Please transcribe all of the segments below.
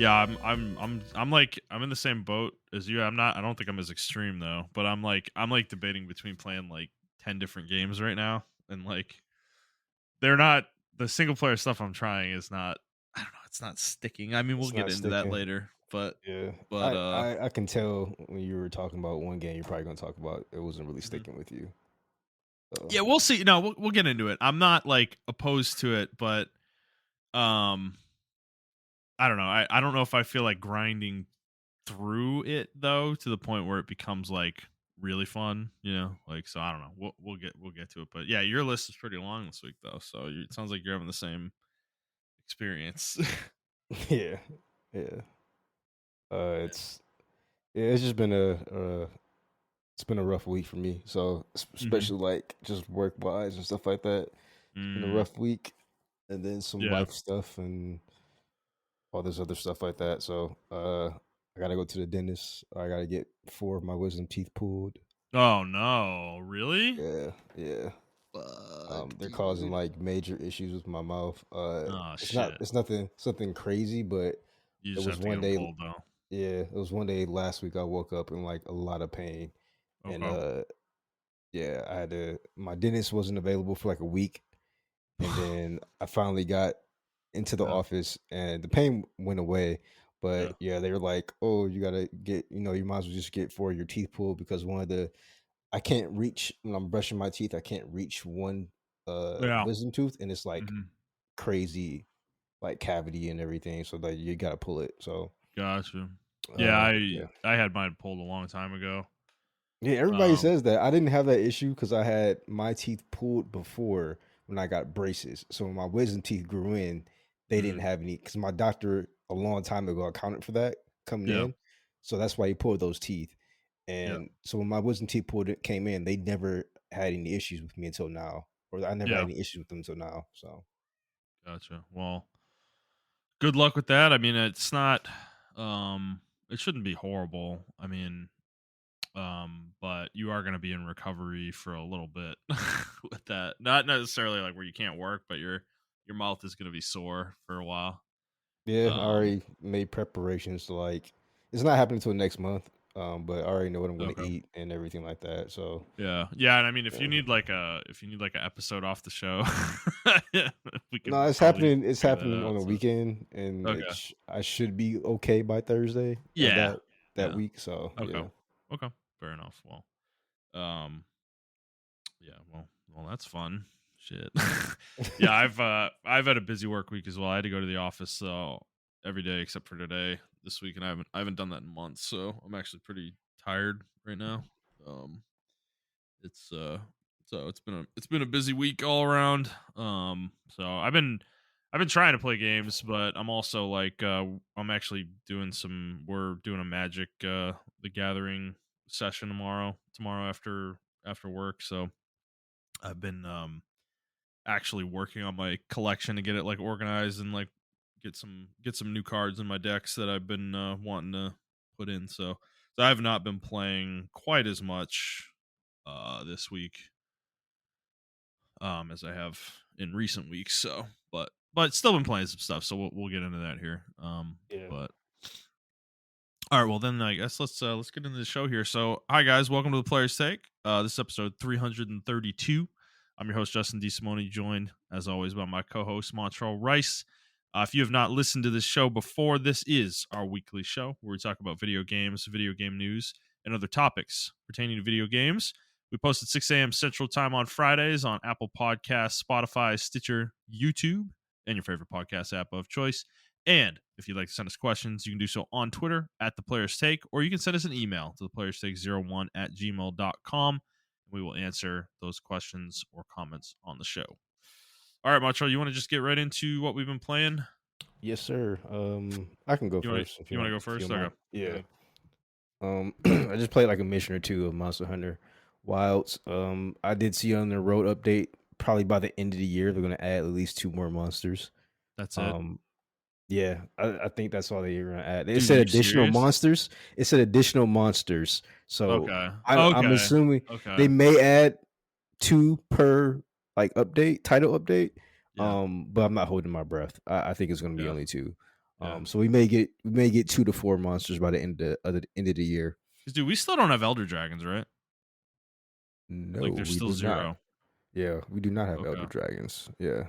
Yeah, I'm in the same boat as you. I don't think I'm as extreme though, but I'm like debating between playing like 10 different games right now, and like they're not the single player stuff I'm trying is not, I don't know, it's not sticking. I mean, we'll It's get not into that sticking. later, but Yeah, but I, uh I I can tell when you were talking about one game you're probably gonna talk about it wasn't really mhm. sticking with you. So Yeah, we'll see. No, we'll get into it. I'm not like opposed to it, but um I don't know. I don't know if I feel like grinding through it though to the point where it becomes like really fun, like, so I don't know. We'll get to it, but yeah, your list is pretty long this week though, so it sounds like you're having the same experience. yeah, yeah. Yeah. It's it's just been it's been a rough week for me. So Mhm. especially like just work wise and stuff like that. It's been a Mm, rough week, and then some yeah. life stuff and all this other stuff like that. So I gotta go to the dentist. I gotta get 4 of my wisdom teeth pulled. Oh no, really? Yeah, yeah. Fuck, They're causing dude. like major issues with my mouth. Oh It's not shit. it's nothing something crazy, but You it just was have to one get them day. pulled though. Yeah, it was one day last week. I woke up in like a lot of pain, and Okay. yeah, I had to. My dentist wasn't available for like a week, and then I finally got into the Yeah. office, and the pain went away. Yeah. But yeah, they were like, "Oh, you gotta get, you might as well just get 4 of your teeth pulled because one of the I can't reach when I'm brushing my teeth. I can't reach one Yeah. wisdom tooth, and it's like Mhm. crazy, like cavity and everything. So like you gotta pull it. So Gotcha. Yeah, I yeah. I had mine pulled a long time ago. Yeah, everybody Um, says that. I didn't have that issue because I had my teeth pulled before when I got braces. So when my wisdom teeth grew in, they didn't mhm. have any because my doctor a long time ago accounted for that coming Yeah. in. So that's why he pulled those teeth. Yeah. And so when my wisdom teeth pulled it came in, they never had any issues with me until now. Or I never had Yeah. any issues with them until now. So Gotcha. Well, good luck with that. I mean, it's not it shouldn't be horrible. I mean, but you are going to be in recovery for a little bit with that. Not necessarily like where you can't work, but your mouth is going to be sore for a while. yeah, I Um, already made preparations to like it's not happening until next month. But I already know what I'm gonna okay. eat and everything like that. So Yeah. Yeah, and I mean, yeah. if you need like an episode off the show, we could No, it's probably happening. It's figure that happening on out. the So, weekend, and okay. I should be okay by Thursday of Yeah. that Yeah. week. So Okay. yeah, Okay. Fair enough. Well, um yeah, well, that's fun. Shit. Yeah, I've had a busy work week as well. I had to go to the office every day except for today this week, and I haven't done that in months, so I'm actually pretty tired right now. Um, it's so it's been a busy week all around. So I've been trying to play games, but I'm also like I'm actually doing we're doing a Magic the Gathering session tomorrow after work, so I've been actually working on my collection to get it like organized and like get some new cards in my decks that I've been wanting to put in. So I have not been playing quite as much this week as I have in recent weeks. So but still been playing some stuff. So we'll get into that here. yeah. But all right, well then I guess let's get into the show here. So hi guys, welcome to the Player's Take. This is episode 332. I'm your host Justin DeSimone, joined as always by my co-host Montrell Rice. If you have not listened to this show before, this is our weekly show where we talk about video games, video game news, and other topics pertaining to video games. We post at 6 a.m. Central Time on Fridays on Apple Podcasts, Spotify, Stitcher, YouTube, and your favorite podcast app of choice. And if you'd like to send us questions, you can do so on Twitter at The Player's Take, or you can send us an email to theplayerstake01@gmail.com. We will answer those questions or comments on the show. All right, Macho, you want to just get right into what we've been playing? Yes, sir. I can go You want to first if you want to go if you first? don't mind. Okay. Yeah. Okay. I just played like a mission or two of Monster Hunter Wilds. I did see on the road update probably by the end of the year they're gonna add at least 2 more monsters. That's it. Um, Yeah, I think that's all they were gonna add. It Dude, are said you additional serious? monsters. It said additional monsters. So Okay. I'm Okay. assuming Okay. they may add 2 per like update, title update. Yeah. But I'm not holding my breath. I think it's gonna be Yeah. only 2. Yeah. So we may get 2 to 4 monsters by the end of the year. 'Cause, dude, we still don't have Elder Dragons, right? No, Like, there's we still do not. 0. Yeah, we do not have Elder Okay. Dragons. Yeah.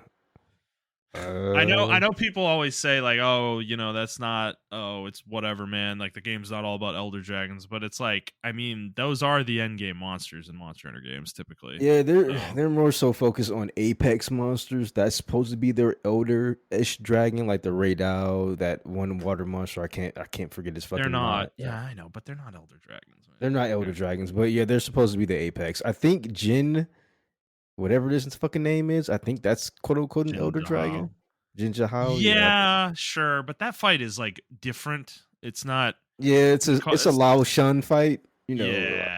I Uh, know people always say like, "Oh, that's not it's whatever, man. Like the game's not all about Elder Dragons." But it's like, I mean, those are the end game monsters in Monster Hunter games typically. yeah, they're So, they're more so focused on apex monsters. That's supposed to be their elder-ish dragon, like the Raidao, that one water monster. I can't forget his they're fucking not. name. Yeah, I know, but they're not Elder Dragons, They're man. not elder dragons, but yeah, they're supposed to be the apex. I think Jin, whatever this fucking name is, I think that's quote unquote an Jin elder Jahal. dragon. Jin Jahal, yeah. Yeah, sure, but that fight is like different. It's not. Yeah, it's It's, a ca- it's a it's Lao Shun fight, Yeah,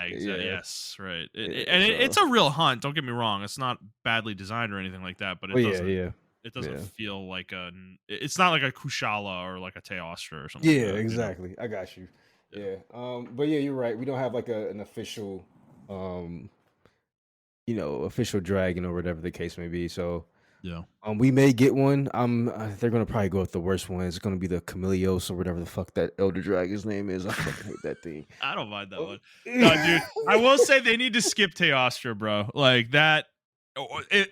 exactly. yeah. Yes, right. Yeah, And it's so a real hunt. Don't get me wrong. It's not badly designed or anything like that, but well, yeah, yeah. it doesn't Yeah. feel like it's not like a Kushala or like a Teostra or something like Yeah, that. exactly. I got you. Yeah. Yeah. But yeah, you're right. We don't have like an official um, official dragon or whatever the case may be. So Yeah. we may get one. They're gonna probably go with the worst one. It's gonna be the Chameleos or whatever the fuck that Elder Dragon's name is. I fucking hate that thing. I don't mind that Oh. one. No, dude. I will say they need to skip Teostra, bro. Like that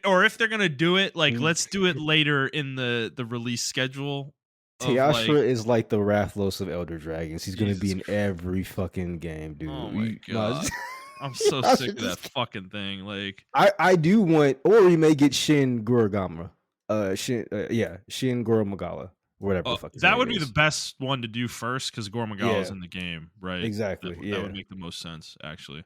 or if they're going to do it, like let's do it later in the release schedule of like Teostra is like the Rathlos of Elder Dragons. He's gonna be Jesus in Christ. every fucking game, Oh dude. my No, god. I'm so I sick should of that just fucking thing. Like I do want, or we may get Shin Gurugama. Shin Gurumagala, whatever the fuck his that name would be the is. best one to do first because Gormagala is Yeah, in the game, right? exactly. That would Yeah, make the most sense, actually.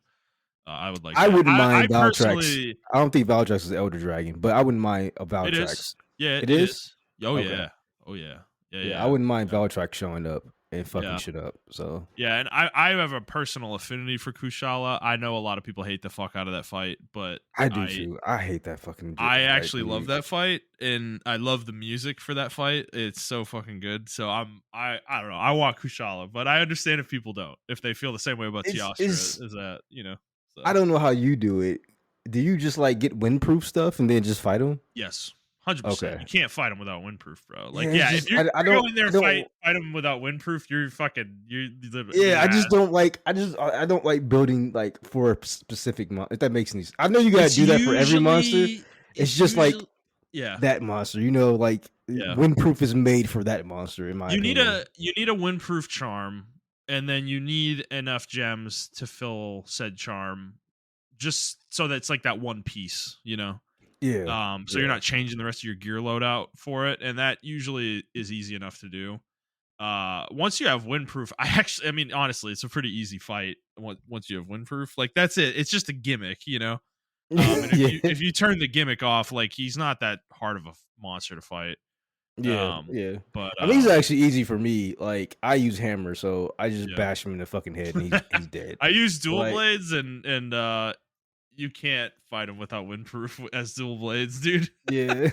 I would like I that. wouldn't I mind Valtrax. personally, I don't think Valtrax is Elder Dragon, but I wouldn't mind a it is. Valtrax. Yeah, It it is? is. Oh Okay. yeah. Oh yeah. Yeah, Yeah, I yeah. wouldn't mind Yeah. Valtrax showing up and fucking Yeah. shit up. So Yeah, and I have a personal affinity for Kushala. I know a lot of people hate the fuck out of that fight, but I do I too. I hate that fucking I fight, actually love dude. that fight, and I love the music for that fight. It's so fucking good. So I don't know. I want Kushala, but I understand if people don't. If they feel the same way about It's Teostra, is that I So don't know how you do it. Do you just like get windproof stuff and then just fight them? yes, 100%. Okay. You can't fight them without windproof, bro. Yeah, Like it's yeah, if just you're I you're don't going there I and don't fight them without windproof, you're yeah, I gonna just don't like I don't like building like for a specific monster. If that makes any sense. I know you gotta It's do that for every monster. usually It's it's just like usually yeah. that monster, like Yeah. windproof is made for that monster, in my opinion. You need a windproof charm, and then you need enough gems to fill said charm, just so that it's like that one piece. Yeah. So you're Yeah. not changing the rest of your gear loadout for it, and that usually is easy enough to do. Once you have windproof, I mean, honestly, it's a pretty easy fight. Once you have windproof, like that's it. It's just a gimmick. And if you Yeah. if you turn the gimmick off, like he's not that hard of a monster to fight. Yeah. Yeah. But I mean, he's actually easy for me. Like I use hammer, so I just yeah. bash him in the fucking head and he's dead. I use But, dual like blades and you can't fight him without windproof as dual blades, dude. yeah.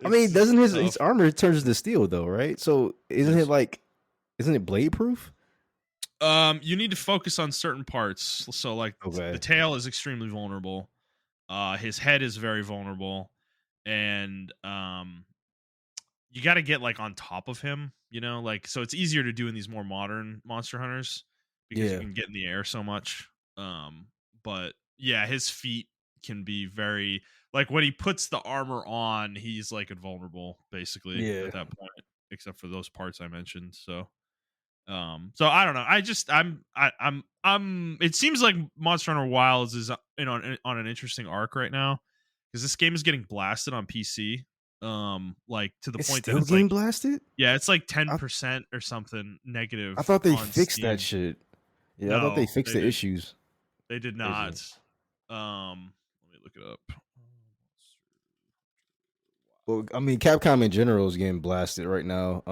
I mean, It's doesn't his tough. armor turns to steel though, right? So Yes. isn't it blade proof? You need to focus on certain parts. So like the Okay. tail is extremely vulnerable. His head is very vulnerable, and you got to get like on top of him. Like so it's easier to do in these more modern monster hunters because you Yeah. can get in the air so much. But yeah, his feet can be very like when he puts the armor on, he's like invulnerable basically Yeah. at that point, except for those parts I mentioned. So I don't know. I'm it seems like Monster Hunter Wilds is on an interesting arc right now because this game is getting blasted on PC. Like to the It's point that still it's like getting blasted? yeah, it's like I 10% or something I negative thought they on fixed that Steam. shit. Yeah, I thought they No, fixed the issues. they did Crazy. not. Let me look it up. Well, I mean, Capcom in general is getting blasted right now.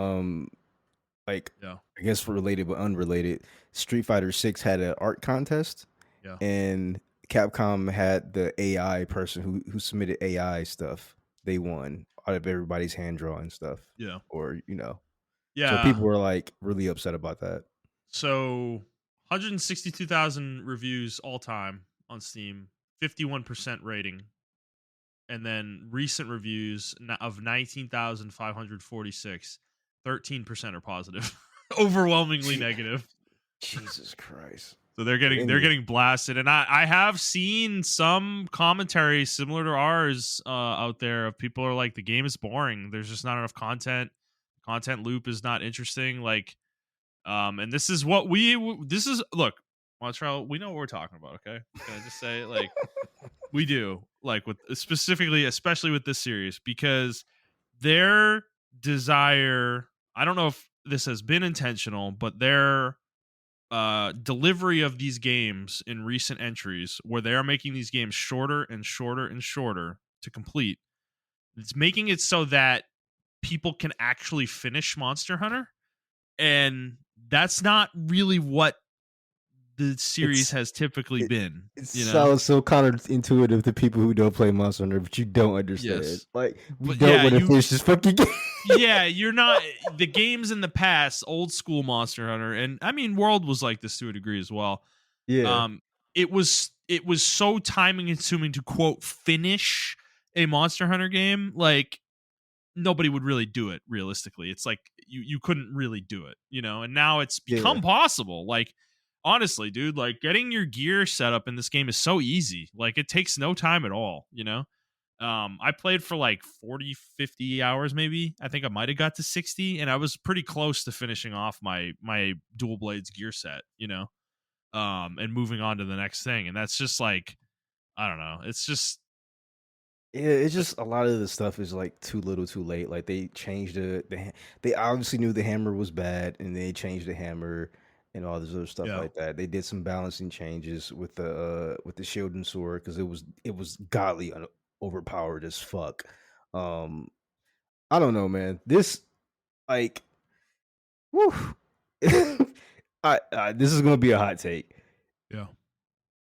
Like Yeah, I guess related but unrelated. Street Fighter 6 had an art contest yeah, and Capcom had the AI person who submitted AI stuff. They won out of everybody's hand drawing stuff. yeah, Or, so yeah. people were like really upset about that. So 162,000 reviews all time on Steam, 51% rating, and then recent reviews of 19,546, 13% are positive. Overwhelmingly negative. Jesus Christ. So they're getting blasted, and I have seen some commentary similar to ours out there of people are like, the game is boring. There's just not enough content. Content loop is not interesting. Like, and this is what this is. Look, Montrell, we know what we're talking about. Okay, can I just say, like, we do, like, with specifically, especially with this series, because their desire. I don't know if this has been intentional, but their delivery of these games in recent entries, where they are making these games shorter and shorter and shorter to complete, it's making it so that people can actually finish Monster Hunter, and that's not really what the series It's has typically it, been, it you know. sounds so counterintuitive to people who don't play Monster Hunter, but you don't understand. Yes, Like, we but don't yeah, want to finish this fucking game. yeah, you're not, the games in the past, old school Monster Hunter, and I mean World was like this to a degree as well. Yeah, um it was so timing consuming to quote finish a Monster Hunter game. Like, nobody would really do it realistically. It's like you couldn't really do it, you know. And now it's yeah, become possible. Like, honestly, dude, like, getting your gear set up in this game is so easy. Like, it takes no time at all, you know. I played for like 40, 50 hours maybe. I think I might have got to 60, and I was pretty close to finishing off my dual blades gear set, you know. And moving on to the next thing. And that's just like, I don't know. It's just, yeah. It's just a lot of the stuff is like too little, too late. Like, they changed they obviously knew the hammer was bad, and they changed the hammer and all this other stuff yeah, like that. They did some balancing changes with the shield and sword, because it was godly overpowered as fuck. Um, I don't know, man. This, like, whew. This is gonna be a hot take. yeah.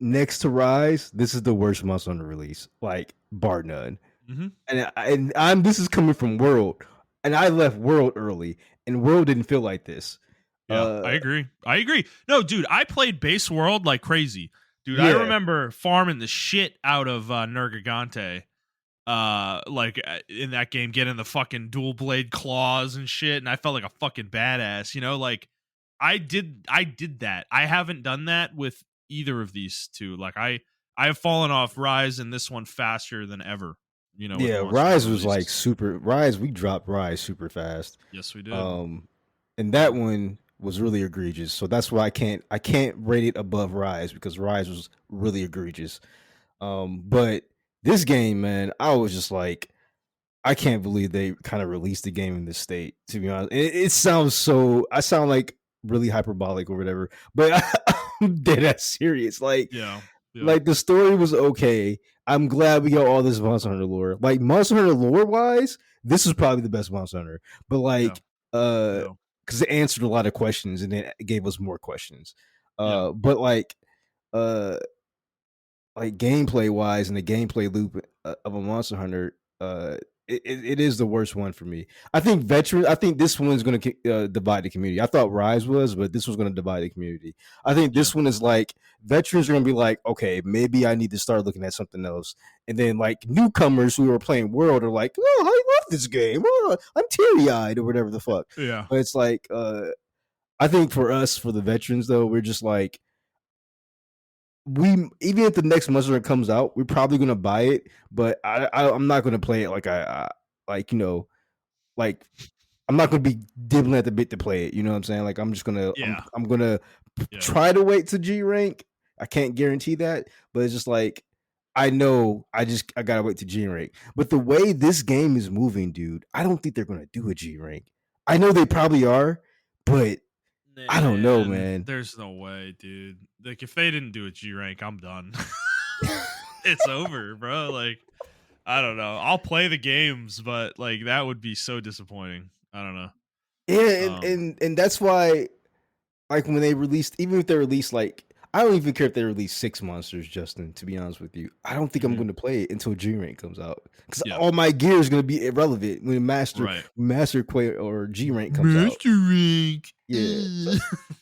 Next to Rise, this is the worst Monster Hunter release, like, bar none. Hmm. And I'm this is coming from World, and I left World early, and World didn't feel like this. Yeah, I Uh, agree. I agree. No, dude, I played Base World like crazy. Dude, I yeah, remember farming the shit out of Nergigante. Like, in that game, getting the fucking dual blade claws and shit, and I felt like a fucking badass, you know. Like, I did that. I haven't done that with either of these two. Like, I have fallen off Rise and this one faster than ever, you know, with yeah. Monster Hunter Rise was like releases. super. Rise, we dropped Rise super fast. Yes, we did. Um, and that one was really egregious. So that's why I can't rate it above Rise, because Rise was really egregious. But this game, man, I was just like, I can't believe they kind of released the game in this state. To be honest, it sounds so. I sound like really hyperbolic or whatever, but I'm dead ass serious. Yeah, yeah, Like, the story was okay. I'm glad we got all this Monster Hunter lore. Like, Monster Hunter lore wise, this is probably the best Monster Hunter. But yeah, like, yeah, because it answered a lot of questions, and then it gave us more questions. yeah, But uh, like, gameplay wise, and the gameplay loop of a Monster Hunter, it is the worst one for me. I think veteran. I think this one's going to divide the community. I thought Rise was, but this was going to divide the community. I think yeah, this one is like, veterans are going to be like, okay, maybe I need to start looking at something else. And then, like, newcomers who are playing World are like, oh, I love this game. Oh, I'm teary eyed or whatever the fuck. yeah, But it's like, I think for us, for the veterans though, we're just like, we even if the next Monster Hunter comes out, we're probably gonna buy it, but I'm not gonna play it like like, like, I'm not gonna be dibbling at the bit to play it. You know what I'm saying? Like, I'm just gonna yeah, I'm gonna yeah, try to wait to G rank. I can't guarantee that, but it's just like, I know I gotta wait to G rank. But the way this game is moving, dude, I don't think they're gonna do a G rank. I know they probably are, but I don't know, man. man. There's no way, dude. Like, if they didn't do a G rank, I'm done. It's over, bro. Like, I don't know. I'll play the games, but like, that would be so disappointing. I don't know. Yeah, Um, and that's why, like, when they released, even if they released, like, I don't even care if they release 6 monsters, Justin, to be honest with you. I don't think I'm mhm. going to play it until G rank comes out, because Yeah, all my gear is going to be irrelevant when right. master Quay or G rank comes out. Master rank. Yeah.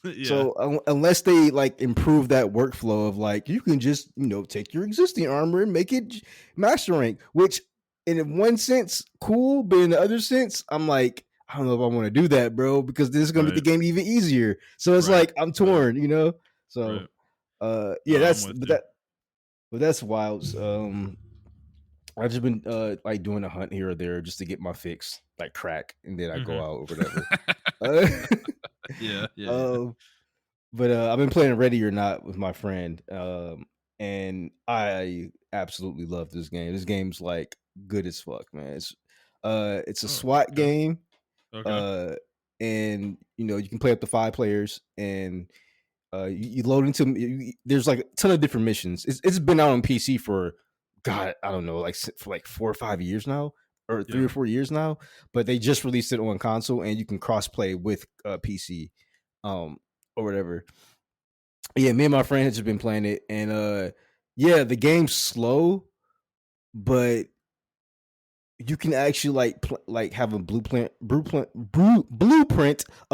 Yeah, So unless they, like, improve that workflow of, like, you can just, take your existing armor and make it master rank, which in one sense cool, but in the other sense, I'm like, I don't know if I want to do that, bro, because this is gonna make the Right. game even easier. So it's Right. like I'm Right. torn, you know. So Right. yeah, No, I'm with you. that's wild. I've just been like doing a hunt here or there just to get my fix, like crack, and then I go Mhm. out or whatever. Uh, Yeah. Yeah. Yeah. um, but I've been playing Ready or Not with my friend, and I absolutely love this game. This game's like good as fuck, man. It's a Oh. SWAT Okay. game, Okay. uh, and you know you can play up to 5 players, and you load into there's like a ton of different missions. It's been out on PC for God, I don't know, like for like 4 or 5 years now, or three Yeah. or 4 years now. But they just released it on console, and you can cross play with PC, um, or whatever. Yeah, me and my friend had just been playing it, and yeah, the game's slow, but you can actually like have a blueprint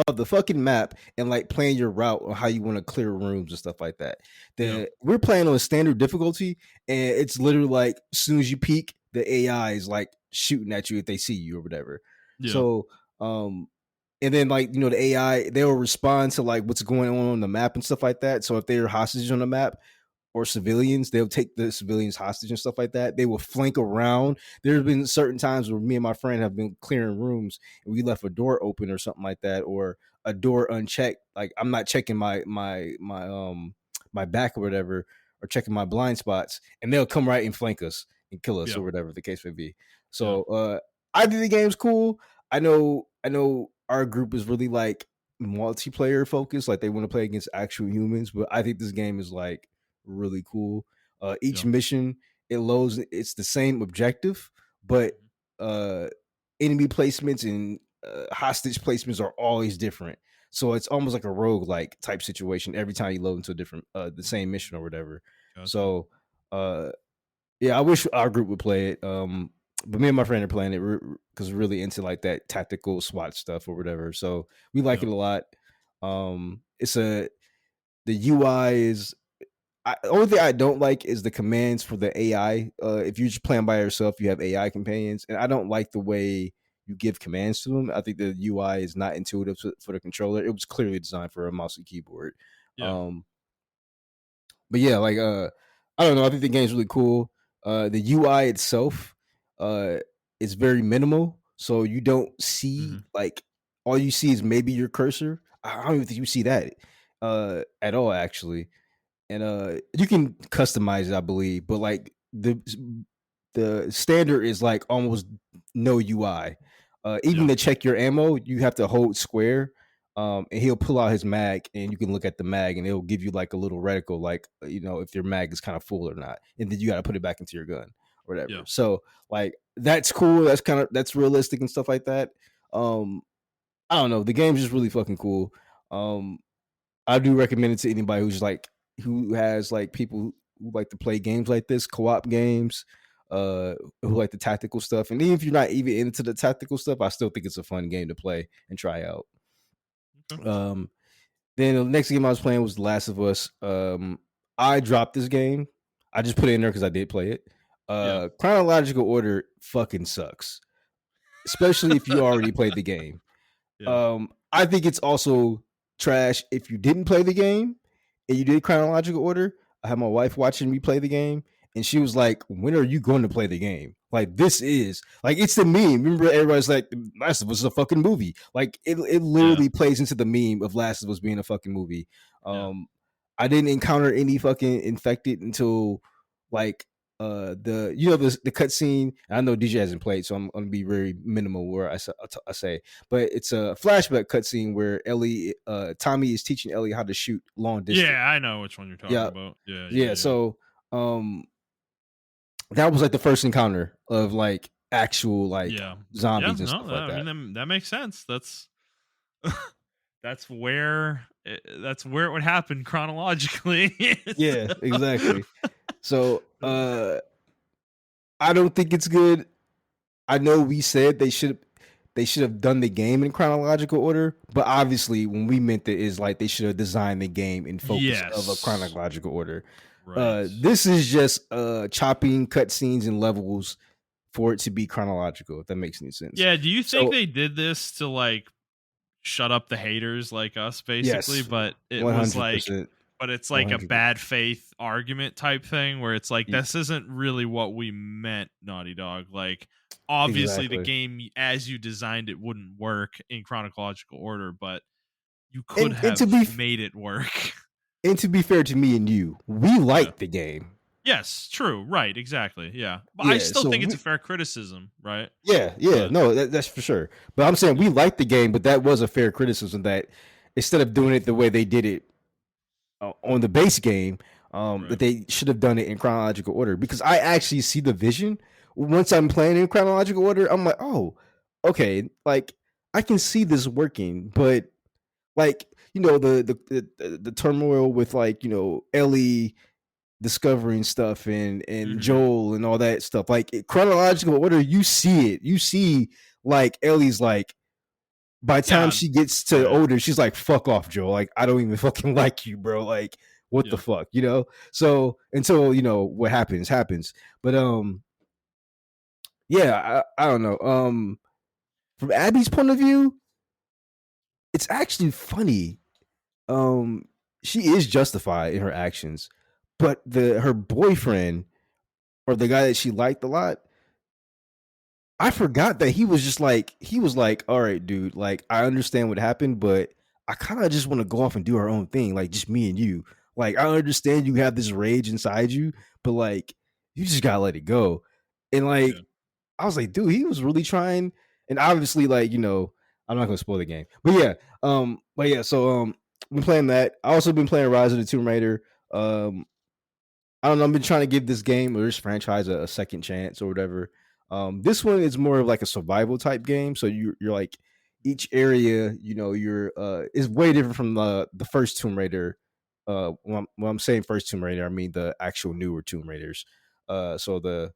of the fucking map and like plan your route on how you want to clear rooms and stuff like that. Yeah. We're playing on standard difficulty, and it's literally like as soon as you peek, the AI is like shooting at you if they see you or whatever. Yeah. So and then like you know the AI they'll respond to like what's going on the map and stuff like that. So if they're hostages on the map, or civilians, they'll take the civilians hostage and stuff like that. They will flank around. There's been certain times where me and my friend have been clearing rooms and we left a door open or something like that, or a door unchecked. Like I'm not checking my back or whatever, or checking my blind spots, and they'll come right and flank us and kill us Yeah. or whatever the case may be. Yeah. So I think the game's cool. I know our group is really like multiplayer focused, like they want to play against actual humans, but I think this game is like really cool. Each Yeah. mission it loads, it's the same objective, but Mhm. uh, enemy placements and hostage placements are always different. So it's almost like a rogue like type situation every time you load into a different the same mission or whatever. Gotcha. So uh, yeah, I wish our group would play it. But me and my friend are playing it because we're really into like that tactical SWAT stuff or whatever. So we like Yeah. it a lot. It's a the UI is only thing I don't like is the commands for the AI. If you're just playing by yourself, you have AI companions, and I don't like the way you give commands to them. I think the UI is not intuitive for the controller. It was clearly designed for a mouse and keyboard. Yeah. Um, but yeah, like I don't know. I think the game's really cool. The UI itself uh is very minimal, so you don't see Mhm. like all you see is maybe your cursor. I don't even think you see that at all actually, and you can customize it I believe, but like the standard is like almost no UI. Even Yeah. to check your ammo you have to hold square, and he'll pull out his mag and you can look at the mag and it'll give you like a little reticle, like you know if your mag is kind of full or not, and then you got to put it back into your gun or whatever. Yeah. So like that's cool, that's realistic and stuff like that. I don't know, the game's just really fucking cool. um I do recommend it to anybody who's like who has like people who like to play games like this, co-op games, who like the tactical stuff. And even if you're not even into the tactical stuff, I still think it's a fun game to play and try out. Okay. Um, then the next game I was playing was The Last of Us. I dropped this game. I just put it in there because I did play it. Yeah. Chronological order fucking sucks, especially if you already played the game. Yeah. I think it's also trash if you didn't play the game and you did chronological order. I had my wife watching me play the game, and she was like, "When are you going to play the game? Like this is like it's the meme. Remember, everybody's like, Last of Us is a fucking movie. Like it Yeah. literally plays into the meme of Last of Us being a fucking movie. Yeah. I didn't encounter any fucking infected until like the you know the cutscene. I know DJ hasn't played, so I'm gonna be very minimal where I say, but it's a flashback cutscene where Tommy is teaching Ellie how to shoot long distance. Yeah. I know which one you're talking Yeah, about. Yeah. Yeah. yeah. Yeah. So that was like the first encounter of like actual like Yeah. Yeah. zombies and No, stuff like I that. mean that makes sense. That's where it would happen chronologically. Yeah, So- exactly. So I don't think it's good. I know we said they should have done the game in chronological order, but obviously when we meant it is like they should have designed the game in focus of a yes. chronological order. Right. This is just chopping cutscenes and levels for it to be chronological, if that makes any sense. Yeah, do you think So they did this to like shut up the haters like us basically, yes, but it was like 100%, but it's like a 100%. bad faith argument type thing where it's like Y this isn't really what we meant, Naughty Dog. Like obviously the exactly. game as you designed it wouldn't work in chronological order, but you could And have to be f made it work. and to be fair to me and you, we Yeah. liked the game. Yes, true. Right, exactly. Yeah. But I Yeah, still so think it's a we fair criticism, right? yeah, But no, that's for sure. But I'm saying yeah, we liked the game, but that was a fair criticism that instead of doing it the way they did it on the base game, that right. they should have done it in chronological order because I actually see the vision once I'm playing in chronological order. I'm like, oh, okay, like I can see this working, but like the turmoil with like Ellie discovering stuff and Mhm. Joel and all that stuff, like chronological order, you see it, you see like Ellie's like by the time Yeah, she gets to right. older, she's like, fuck off, Joel. Like, I don't even fucking like you, bro. Like, what the Yeah. fuck, you know? So until what happens. But yeah, I don't know. From Abby's point of view, it's actually funny. Um, she is justified in her actions, but her boyfriend or the guy that she liked a lot, I forgot that he was like, all right, dude, like I understand what happened, but I kind of just want to go off and do our own thing, like just me and you. Like I understand you have this rage inside you, but like you just gotta let it go. And Yeah. like I was like, dude, he was really trying. And obviously, like, I'm not gonna spoil the game. But yeah, so been playing that. I also been playing Rise of the Tomb Raider. Um I don't know. I've been trying to give this game or this franchise a second chance or whatever. This one is more of like a survival type game. So you're like each area, you're is way different from the first Tomb Raider. When I'm saying first Tomb Raider, I mean the actual newer Tomb Raiders. So the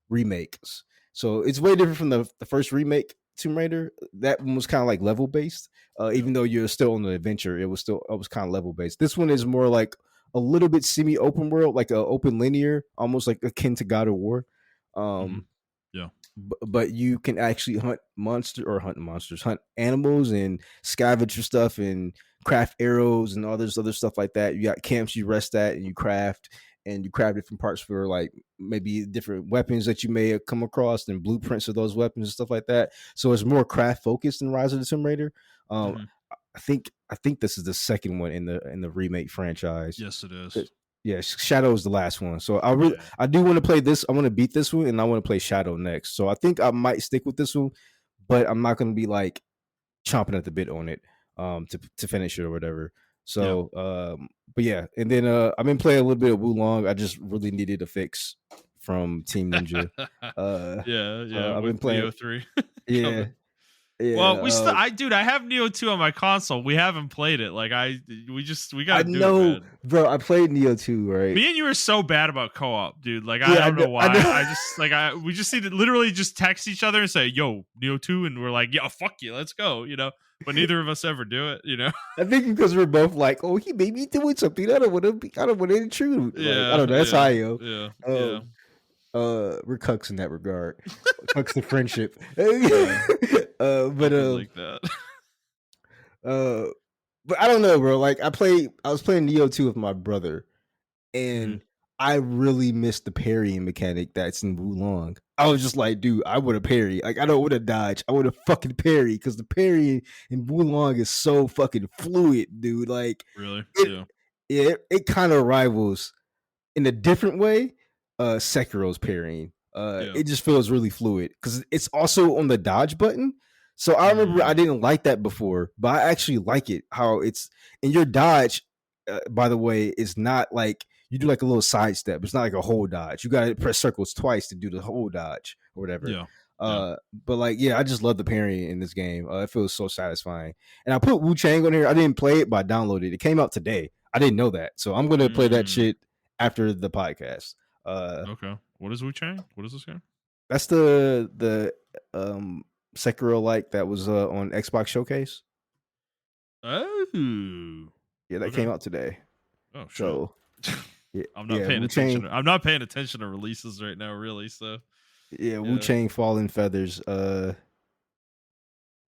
remakes. So it's way different from the first remake Tomb Raider. That one was kind of like level based. Yeah. Even though you're still on the adventure, it was kind of level based. This one is more like a little bit semi open world, like a open linear, almost like akin to God of War. Mhm. Um, Yeah. but you can actually hunt monsters, hunt animals and scavenge for stuff and craft arrows and all this other stuff like that. You got camps you rest at and you craft different parts for like maybe different weapons that you may have come across and blueprints of those weapons and stuff like that. So it's more craft focused than Rise of the Tomb Raider. Um, Mhm. I think this is the second one in the remake franchise. Yes, it Uh, is. Yeah, Shadow is the last one. So Yeah. I do want to play this. I want to beat this one, and I want to play Shadow next. So I think I might stick with this one, but I'm not going to be like chomping at the bit on it to finish it or whatever. Yeah. So but yeah, and then I've been playing a little bit of Wulong. I just really needed a fix from Team Ninja. Yeah, So yeah, I've with been playing. Neo 3 Yeah, coming. yeah. Well, we still I have Neo 2 on my console. We haven't played it. Like we got I to do it, know, man. bro. I played Neo 2, right? Me and you are so bad about co-op, dude. Like I Yeah, don't know I why. know. I just like I we just need to literally just text each other and say, "Yo, Neo 2," and we're like, "Yeah, fuck you. Let's go." But neither of us ever do it. I think because we're both like, oh, he made me doing something. I don't want to intrude. Like, I Yeah, don't know. That's how yeah. I am. Yeah. Yeah. Um, we're cucks in that regard. Cucks to friendship. Yeah. But Something like that. uh, but I don't know, bro. Like, I was playing Neo 2 with my brother, Mhm. and I really missed the parrying mechanic that's in Wulong. I was just like, dude, I would have parry. Like, I don't want to dodge. I would have fucking parry because the parry in Wulong is so fucking fluid, dude. Like, Really? it Yeah. it kind of rivals in a different way, Sekiro's parrying. Yeah. It just feels really fluid because it's also on the dodge button. So I remember I Mm. didn't like that before, but I actually like it. How it's in your dodge. By the way, is not like you do like a little side step. It's not like a whole dodge. You got to press circles twice to do the whole dodge or whatever. Yeah. Yeah. Uh, but like, yeah, I just love the parrying in this game. It feels so satisfying. And I put Wu Chang on here. I didn't play it, but I downloaded it. It came out today. I didn't know that, so I'm gonna play that Mm. shit after the podcast. Uh, Okay. What is Wu Chang? What is this game? that's the Sekiro like that was on Xbox Showcase. Oh. Yeah, that came Okay. out today. Oh shit. So yeah, I'm not yeah, paying Wu attention. Chang. I'm not paying attention to releases right now, really. So Yeah, Wu Yeah. Chang Fallen Feathers.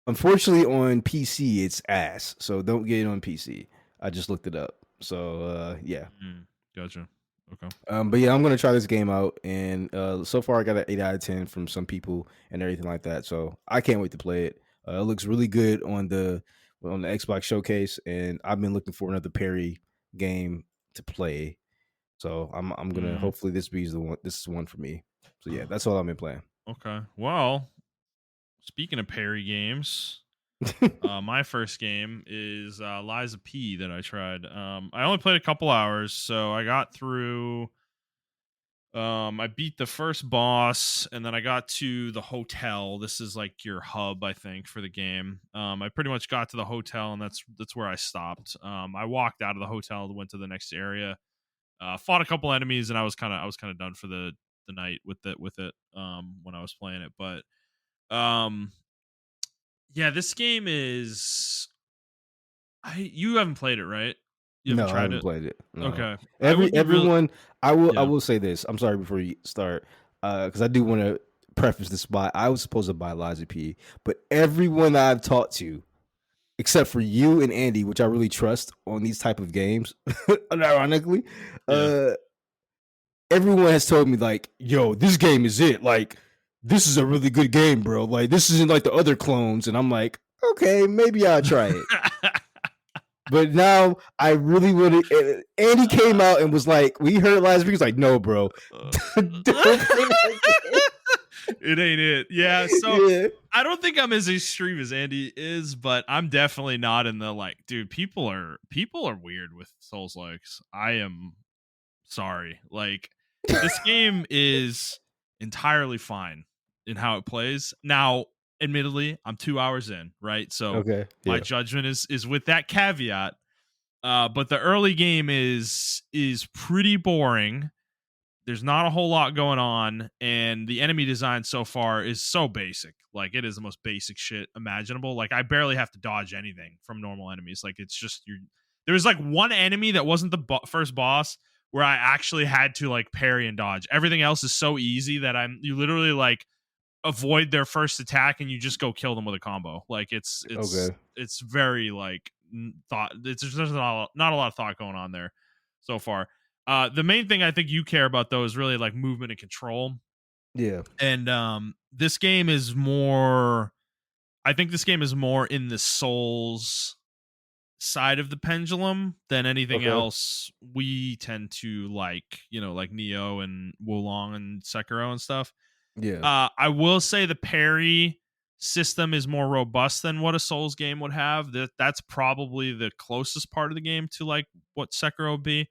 Unfortunately, on PC it's ass, so don't get it on PC. I just looked it up. So yeah. Mm, gotcha. Okay. But yeah, I'm gonna try this game out, and so far I got an 8 out of 10 from some people and everything like that. So I can't wait to play it. It looks really good on the Xbox showcase, and I've been looking for another Perry game to play. So I'm gonna Mm, hopefully this be the one. This is one for me. So yeah, that's all I've been playing. okay. Well, speaking of parry games, my first game is Liza P that I tried. I only played a couple hours, so I got through. I beat the first boss, and then I got to the hotel. This is like your hub, I think, for the game. I pretty much got to the hotel, and that's where I stopped. I walked out of the hotel, went to the next area, fought a couple enemies, and I was kind of done for the night with it. When I was playing it, but um, yeah, this game is. You haven't played it, right? You haven't No, I tried haven't it. played it. No. Okay, I would be real. Everyone I Yeah, will say this. I'm sorry before you start. Because I do want to preface this by I was supposed to buy Liza P, but everyone I've talked to, except for you and Andy, which I really trust on these type of games, unironically, yeah. uh, everyone has told me like, yo, this game is it. Like, this is a really good game, bro. Like, this isn't like the other clones. And I'm like, okay, maybe I'll try it. But now I really would. Andy came out and was like, we heard last week. He was like, no, bro, don't play that game. It ain't it. Yeah. So Yeah. I don't think I'm as extreme as Andy is, but I'm definitely not in the like, dude. People are weird with Souls likes. I am sorry. Like this game is entirely fine in how it plays. Now, admittedly, I'm 2 hours in, right? So Okay. my Yeah. judgment is with that caveat. But the early game is pretty boring. There's not a whole lot going on, and the enemy design so far is so basic. Like it is the most basic shit imaginable. Like I barely have to dodge anything from normal enemies. Like it's just you. There was like one enemy that wasn't the first boss where I actually had to like parry and dodge. Everything else is so easy that you literally like avoid their first attack and you just go kill them with a combo. Like it's it's Okay. it's very like thought. It's just there's not a lot of thought going on there so far. The main thing I think you care about though is really like movement and control. Yeah. And this game is more. I think this game is more in the Souls side of the pendulum than anything Okay. else. We tend to like, like Neo and Wulong and Sekiro and stuff. Yeah. I will say the parry system is more robust than what a Souls game would have. That's probably the closest part of the game to like what Sekiro would be.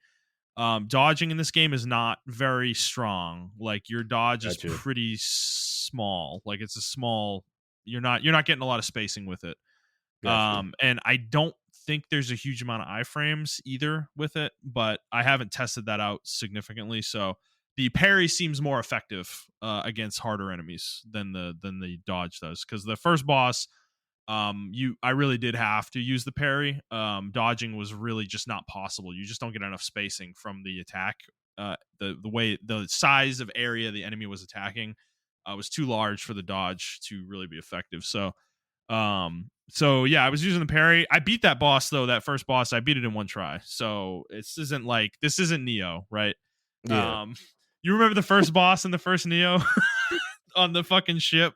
Dodging in this game is not very strong. Like your dodge is Gotcha. pretty small. Like it's a small. You're not getting a lot of spacing with it. Gotcha. And I don't think there's a huge amount of iframes either with it, but I haven't tested that out significantly. So the parry seems more effective against harder enemies than the dodge does. Because the first boss, I really did have to use the parry. Dodging was really just not possible. You just don't get enough spacing from the attack. The way the size of area the enemy was attacking was too large for the dodge to really be effective. So yeah, I was using the parry. I beat that boss though. That first boss, I beat it in one try. So this isn't Neo, right? Yeah. Um, you remember the first boss in the first Neo on the fucking ship,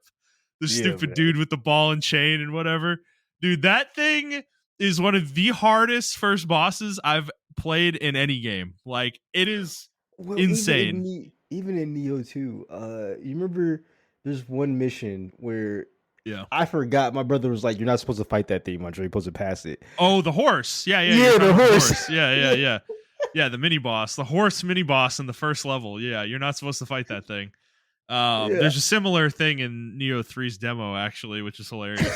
the Yeah, stupid man. dude with the ball and chain and whatever, dude. That thing is one of the hardest first bosses I've played in any game. Like it is Well, insane. Even in Neo 2, you remember there's one mission where Yeah. I forgot my brother was like, you're not supposed to fight that thing, Montrell. You're supposed to pass it. Oh, the horse. Yeah, yeah. You're Yeah, talking the about the horse. horse. Yeah, yeah, Yeah. yeah. Yeah, the mini boss, the horse mini boss in the first level. Yeah, you're not supposed to fight that thing. Yeah. There's a similar thing in Neo 3's demo actually, which is hilarious.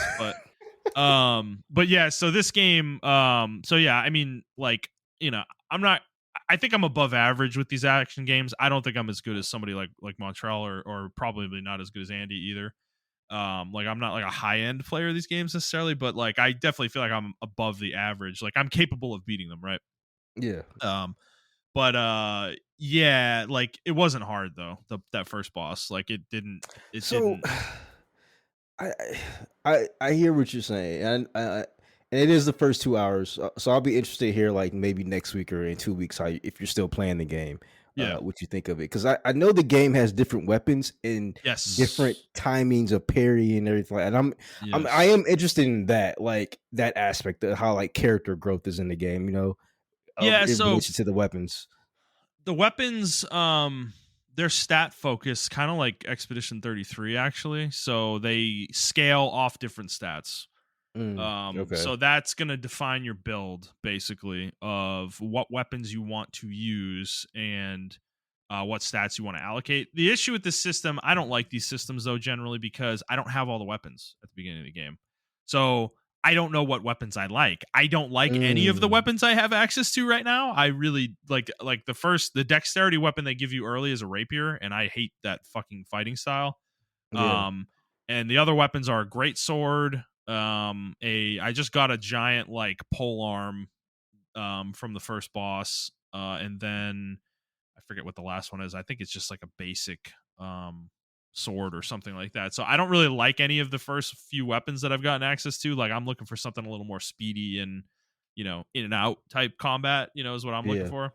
But yeah, so this game, so yeah, I mean, like, I'm not. I think I'm above average with these action games. I don't think I'm as good as somebody like Montrell or probably not as good as Andy either. Like I'm not like a high end player of these games necessarily, but like I definitely feel like I'm above the average. Like I'm capable of beating them, right? Yeah. Um, But yeah, like it wasn't hard though. That first boss, like it So didn't. I I hear what you're saying, and it is the first 2 hours. So I'll be interested to hear like maybe next week or in 2 weeks if you're still playing the game, Yeah. what you think of it because I know the game has different weapons and different Yes. timings of parry and everything, and I Yes. am interested in that like that aspect of how like character growth is in the game. Yeah. In So relation to the weapons. the weapons, they're stat focused, kind of like Expedition 33, actually. So they scale off different stats. Okay. So that's gonna define your build basically of what weapons you want to use and what stats you want to allocate. The issue with this system, I don't like these systems though generally because I don't have all the weapons at the beginning of the game. So I don't know what weapons I like. I don't like any of the Mm, weapons I have access to right now. I really like the dexterity weapon they give you early is a rapier, and I hate that fucking fighting style. yeah. Um, and the other weapons are a great sword. I just got a giant like pole arm from the first boss, and then I forget what the last one is. I think it's just like a basic sword or something like that. So I don't really like any of the first few weapons that I've gotten access to. Like I'm looking for something a little more speedy and in and out type combat. Is what I'm looking Yeah. for.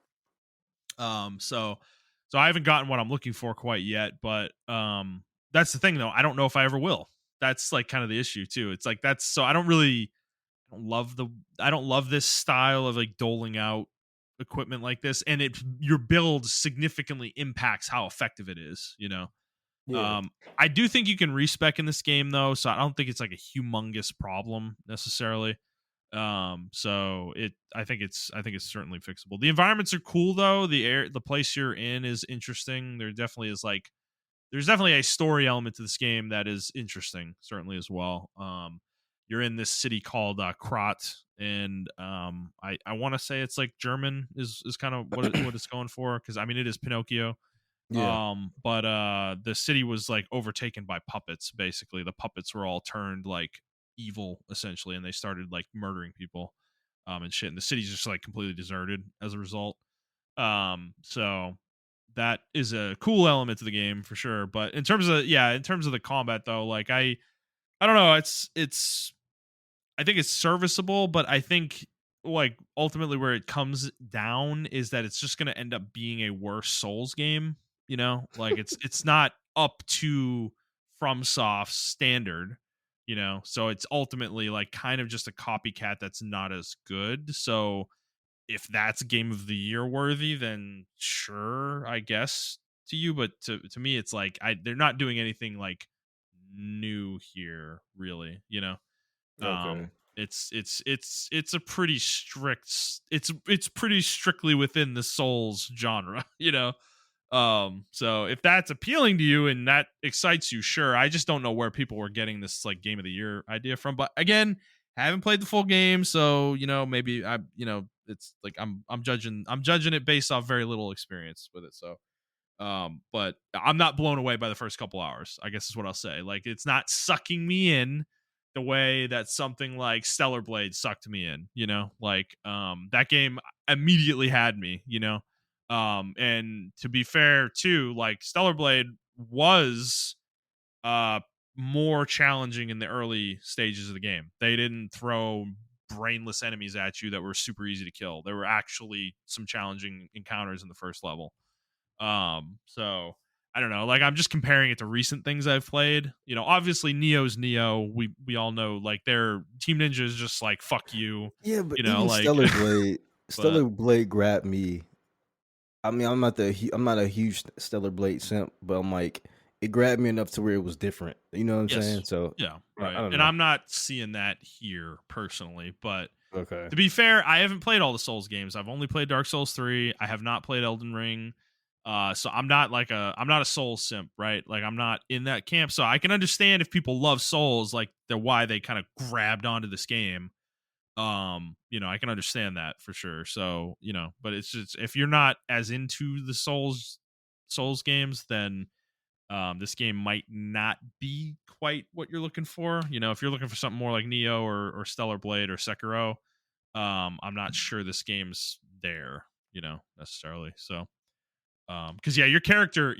So I haven't gotten what I'm looking for quite yet, but that's the thing though. I don't know if I ever will. That's like kind of the issue too. It's like that's so I don't love the I don't love this style of like doling out equipment like this, and your build significantly impacts how effective it is. Yeah. I do think you can respec in this game though, so I don't think it's like a humongous problem necessarily. So I think it's certainly fixable. The environments are cool though. The place you're in is interesting. There's definitely a story element to this game that is interesting, certainly as well. You're in this city called Krat, and I want to say it's like German is kind of what it's going for because I mean it is Pinocchio. Yeah. But the city was like overtaken by puppets. Basically, the puppets were all turned like evil essentially, and they started like murdering people, and shit. And the city's just like completely deserted as a result. So that is a cool element to the game for sure. But in terms of the combat though, like I don't know, I think it's serviceable, but I think like ultimately where it comes down is that it's just going to end up being a worse Souls game. Like it's not up to FromSoft's standard. So it's ultimately like kind of just a copycat that's not as good. So if that's game of the year worthy, then sure, I guess to you. But to me, it's like they're not doing anything like new here, really. Okay. It's a pretty it's pretty strictly within the Souls genre. So if that's appealing to you and that excites you, sure. I just don't know where people were getting this like game of the year idea from. But again, haven't played the full game, so maybe it's like I'm judging it based off very little experience with it. So but I'm not blown away by the first couple hours, I guess is what I'll say. Like it's not sucking me in the way that something like Stellar Blade sucked me in, like that game immediately had me, and to be fair too, like Stellar Blade was uh more challenging in the early stages of the game. They didn't throw brainless enemies at you that were super easy to kill. There were actually some challenging encounters in the first level. So I don't know. Like I'm just comparing it to recent things I've played. Obviously Neo's Neo. We all know like their Team Ninja is just like fuck you. Yeah, but even Like but Stellar Blade grabbed me. I mean, I'm not a huge Stellar Blade simp, but I'm like, it grabbed me enough to where it was different. You know what I'm saying? yes. So Yeah, I right. don't And know. I'm not seeing that here personally, but Okay. to be fair, I haven't played all the Souls games. I've only played Dark Souls 3. I have not played Elden Ring. So I'm not a Souls simp, right? Like I'm not in that camp. So I can understand if people love Souls, like why they kind of grabbed onto this game. I can understand that for sure. So, but it's just if you're not as into the Souls games, then this game might not be quite what you're looking for. If you're looking for something more like Neo or Stellar Blade or Sekiro, I'm not sure this game's there. necessarily. So because yeah, your character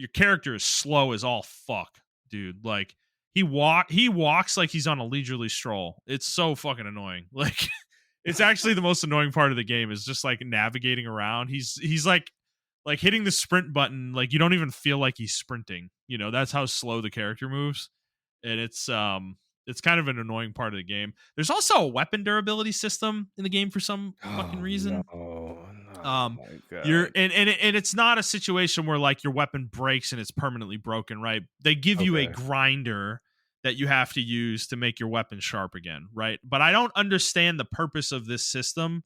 is slow as all fuck, dude. Like he walks like he's on a leisurely stroll. It's so fucking annoying. Like it's actually the most annoying part of the game is just like navigating around. He's like hitting the sprint button, like you don't even feel like he's sprinting. That's how slow the character moves. And it's kind of an annoying part of the game. There's also a weapon durability system in the game for some fucking Oh no, reason. oh um my you're god. and it's not a situation where like your weapon breaks and it's permanently broken, right? They give you a Okay. grinder that you have to use to make your weapon sharp again, right? But I don't understand the purpose of this system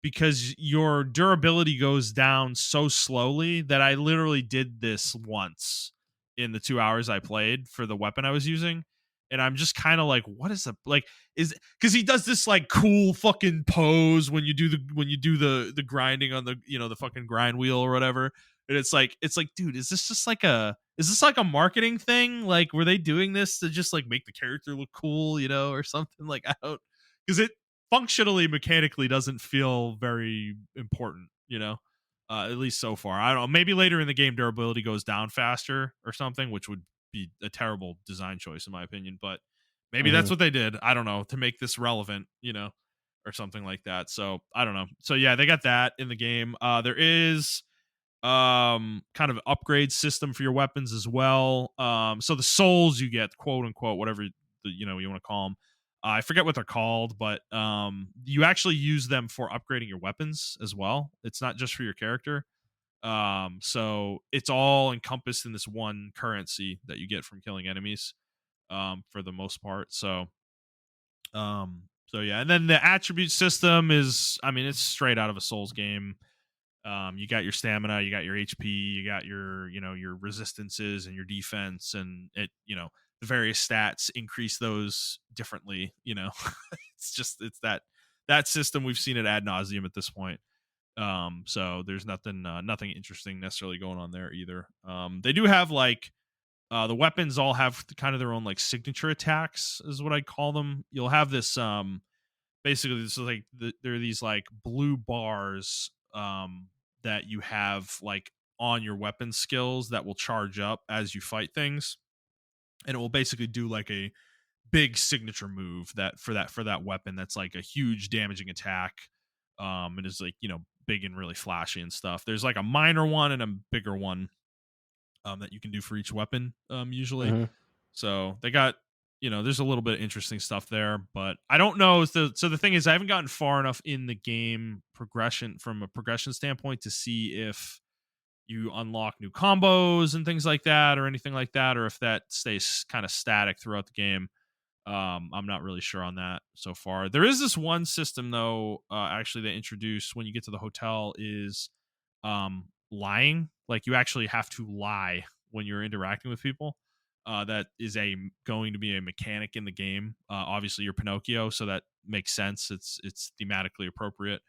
because your durability goes down so slowly that I literally did this once in the 2 hours I played for the weapon I was using. And I'm just kind of like, what is the like is because he does this like cool fucking pose when you do the grinding on the the fucking grind wheel or whatever. And it's like dude, is this like a marketing thing? Like were they doing this to just like make the character look cool, or something? Like I don't, because it functionally mechanically doesn't feel very important, at least so far. I don't know, maybe later in the game durability goes down faster or something, which would be a terrible design choice in my opinion, but maybe that's Mhm. what they did. I don't know, to make this relevant, or something like that. So I don't know. So yeah, they got that in the game. There is kind of upgrade system for your weapons as well. So the souls you get, quote unquote, whatever you want to call them. I forget what they're called, but you actually use them for upgrading your weapons as well. It's not just for your character. So it's all encompassed in this one currency that you get from killing enemies, for the most part. So yeah, and then the attribute system is, I mean, it's straight out of a Souls game. You got your stamina, you got your HP, you got your resistances and your defense, and the various stats increase those differently. It's that system we've seen it ad nauseum at this point. So there's nothing interesting necessarily going on there either. They do have like the weapons all have kind of their own like signature attacks, is what I'd call them. You'll have this basically this is like there are these like blue bars that you have like on your weapon skills that will charge up as you fight things, and it will basically do like a big signature move that for that weapon that's like a huge damaging attack. And is like big and really flashy and stuff. There's like a minor one and a bigger one that you can do for each weapon, usually. Mhm. So they got, there's a little bit of interesting stuff there, but I don't know. So the thing is, I haven't gotten far enough in the game progression from a progression standpoint to see if you unlock new combos and things like that, or anything like that, or if that stays kind of static throughout the game. I'm not really sure on that so far. There is this one system though, actually they introduced when you get to the hotel is lying. Like you actually have to lie when you're interacting with people. That is going to be a mechanic in the game. Obviously, you're Pinocchio, so that makes sense. It's thematically appropriate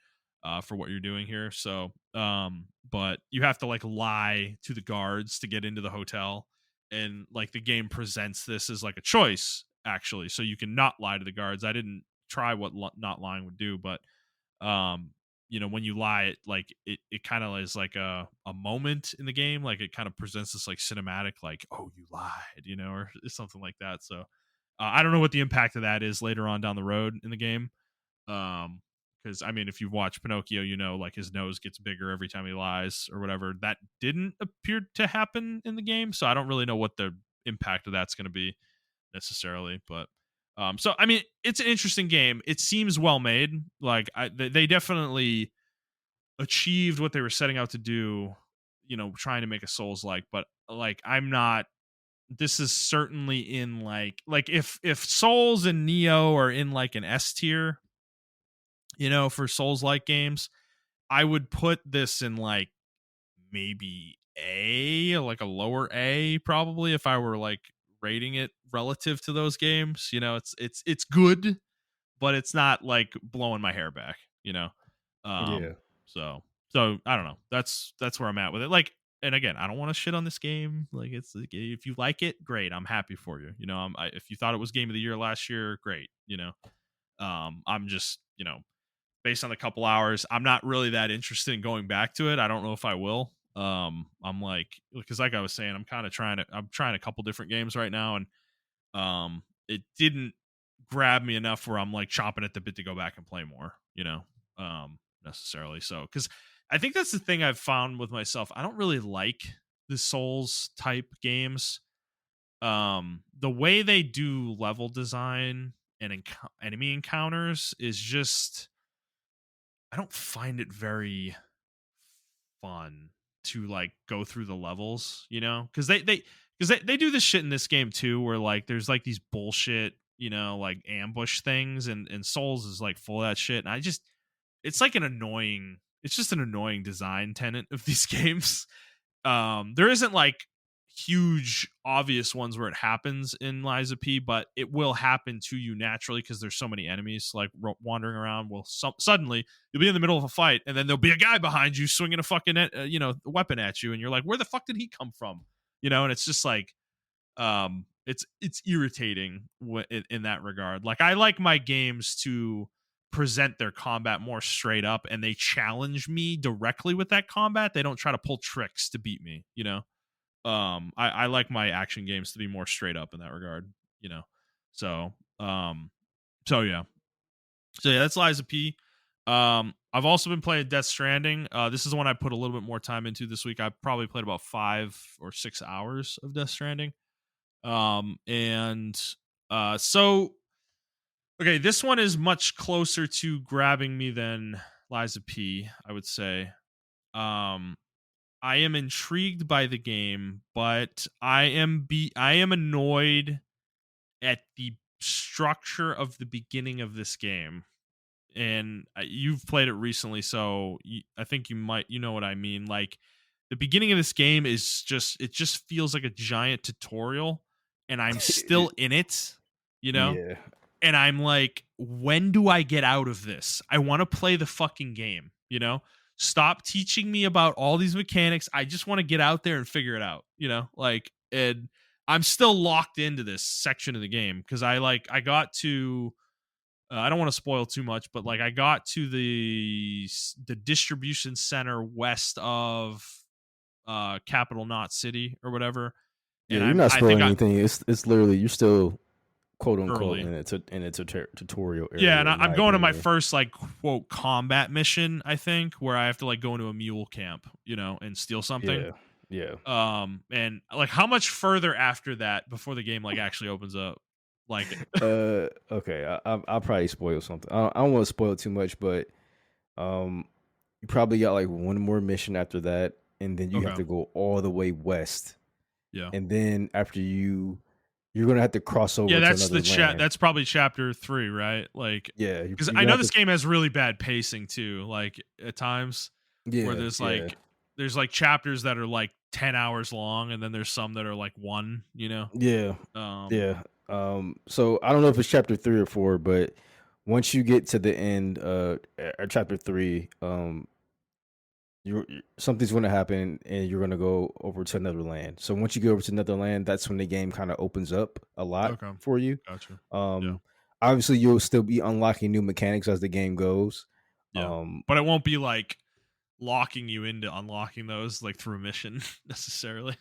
for what you're doing here. So, but you have to like lie to the guards to get into the hotel, and like the game presents this as like a choice actually, so you can not lie to the guards. I didn't try what not lying would do, but um when you lie, it kind of is like a moment in the game. Like it kind of presents this like cinematic, like, oh, you lied, or something like that. So I don't know what the impact of that is later on down the road in the game. Because I mean, if you've watched Pinocchio, like his nose gets bigger every time he lies or whatever. That didn't appear to happen in the game, so I don't really know what the impact of that's going to be necessarily. But so I mean, it's an interesting game. It seems well made. Like they definitely achieved what they were setting out to do, trying to make a Souls like. But like I'm not, this is certainly in like if Souls and Neo are in like an S tier, for Souls like games, I would put this in like maybe A, like a lower A probably, if I were like rating it relative to those games. It's good, but it's not like blowing my hair back, Um Yeah. so I don't know. That's where I'm at with it. Like, and again, I don't want to shit on this game. Like, it's like, if you like it, great. I'm happy for you. If you thought it was game of the year last year, great. I'm just, based on a couple hours. I'm not really that interested in going back to it. I don't know if I will. I'm like, because like I was saying, I'm trying a couple different games right now, and it didn't grab me enough where I'm like chomping at the bit to go back and play more, necessarily. So, because I think that's the thing I've found with myself. I don't really like the Souls type games. The way they do level design and enemy encounters is just, I don't find it very fun to like go through the levels, because they do this shit in this game too, where like there's like these bullshit, like ambush things, and Souls is like full of that shit, and it's like it's just an annoying design tenet of these games. There isn't like huge obvious ones where it happens in Liza P, but it will happen to you naturally because there's so many enemies like wandering around. Well, suddenly you'll be in the middle of a fight, and then there'll be a guy behind you swinging a fucking weapon at you, and you're like, where the fuck did he come from? And it's just like, it's irritating in that regard. Like, I like my games to present their combat more straight up, and they challenge me directly with that combat. They don't try to pull tricks to beat me. I like my action games to be more straight up in that regard. So yeah. So yeah, that's Liza P. I've also been playing Death Stranding. This is the one I put a little bit more time into this week. I probably played about 5 or 6 hours of Death Stranding. And so okay, this one is much closer to grabbing me than Liza P, I would say. I am intrigued by the game, but I am annoyed at the structure of the beginning of this game. And you've played it recently, so I think you know what I mean. Like, the beginning of this game is it just feels like a giant tutorial, and I'm still in it, Yeah. and I'm like, when do I get out of this? I want to play the fucking game, Stop teaching me about all these mechanics. I just want to get out there and figure it out, Like, and I'm still locked into this section of the game because I got to I don't want to spoil too much, but like I got to the distribution center west of Capital Knot City or whatever, Yeah, and you're not I think spoiling anything. It's literally you're still quote unquote early. in a tutorial Yeah, area, and in I'm my going to my opinion. first like quote combat mission, I think, where I have to like go into a mule camp, and steal something. Yeah, yeah. And like how much further after that before the game like actually opens up? Like Okay. I'll probably spoil something. I don't want to spoil too much, but you probably got like one more mission after that, and then you have okay. to go all the way west, Yeah. and then after you're gonna have to cross Yeah, over to that's another land. that's probably chapter 3, right? Like, Yeah, because you're I gonna know have this to. game has really bad pacing too. Like at times, where Yeah, yeah, there's like chapters that are like 10 hours long, and then there's some that are like one. yeah, Um, yeah. So I don't know if it's chapter 3 or 4, but once you get to the end, at chapter 3, something's going to happen, and you're going to go over to another land. So once you go over to another land, that's when the game kind of opens up a lot okay, for you. gotcha. Yeah, Um, Obviously, you'll still be unlocking new mechanics as the game goes. yeah, Um, but it won't be like locking you into unlocking those like through a mission necessarily.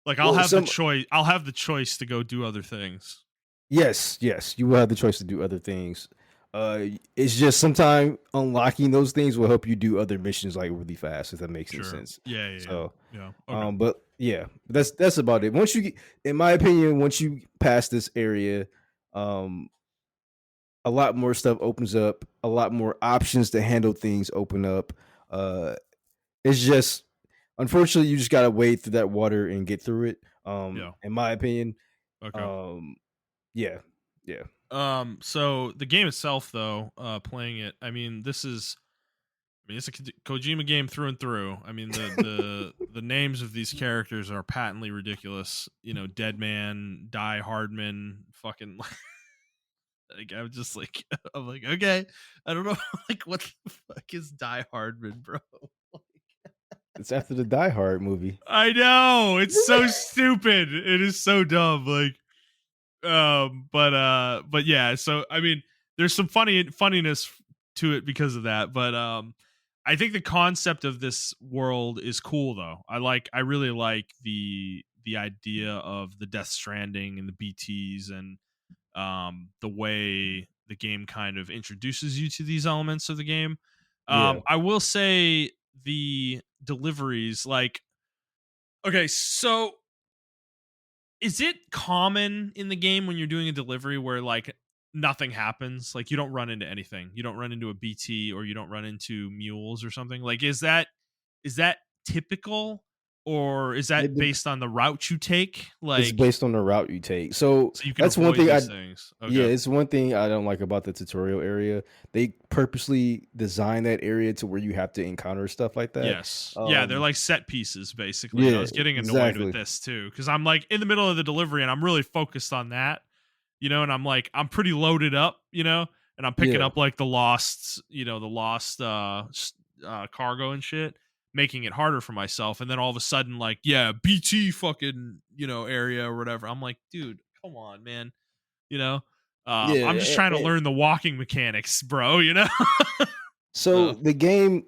Like well, I'll have the choice to go do other things. yes, you will have the choice to do other things. It's just sometimes unlocking those things will help you do other missions like really fast, if that makes any Sure. sense. Yeah, yeah, yeah. So, Yeah. Okay. but yeah, that's about it. Once you get, in my opinion, once you pass this area, um, a lot more stuff opens up, a lot more options to handle things open up. Uh, it's just, unfortunately, you just gotta wade through that water and get through it. Yeah. In my opinion, Okay. um, yeah, yeah. So the game itself, though, playing it, it's a Kojima game through and through. I mean, the names of these characters are patently ridiculous. Dead Man, Die Hardman, fucking. Like, I'm just like, I'm like, okay, I don't know, like, what the fuck is Die Hardman, bro? It's after the Die Hard movie. I know it's so stupid. It is so dumb. Like, but yeah. So I mean, there's some funniness to it because of that. But I think the concept of this world is cool though. I really like the idea of the Death Stranding and the BTs and the way the game kind of introduces you to these elements of the game. Yeah. I will say the deliveries, like, okay, so is it common in the game when you're doing a delivery where like nothing happens? Like you don't run into anything. You don't run into a BT or you don't run into mules or something. Like is that typical or is that It based on the route you take? It's Like based on the route you take. So so you can that's one avoid thing these things. yeah, Okay. it's one thing I don't like about the tutorial area. They purposely design that area to where you have to encounter stuff like that. Yes. Yeah, they're Um, like set pieces basically. And I yeah, was getting annoyed with exactly. this too cuz I'm like in the middle of the delivery and I'm really focused on that, and I'm like I'm pretty loaded up, and I'm picking Yeah. up like the lost cargo and shit, making it harder for myself and then all of a sudden like, yeah, BT fucking, area or whatever. I'm like, dude, come on, man, you know? I'm just Yeah, trying to learn the walking mechanics, bro. so So, the game,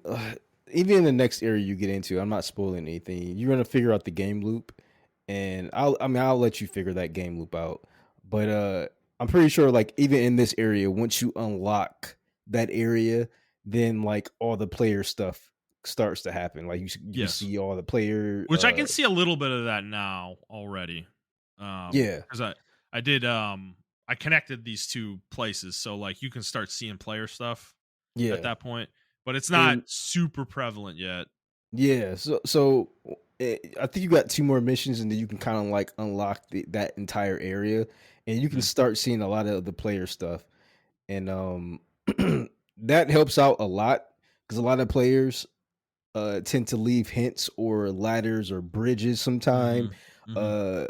even in the next area you get into, I'm not spoiling anything. You're gonna figure out the game loop, and I'll let you figure that game loop out. But I'm pretty sure, like even in this area, once you unlock that area, then like all the player stuff starts to happen. Like you can yes. see all the player. Which I can see a little bit of that now already. Yeah, Because I did I connected these two places, so like you can start seeing player stuff at yeah, that point, but it's not and super prevalent yet. yeah. So I think you got two more missions, and then you can kind of like unlock that entire area, and you can Mhm. start seeing a lot of the player stuff. And that helps out a lot because a lot of players tend to leave hints or ladders or bridges sometime Mhm. Mhm. uh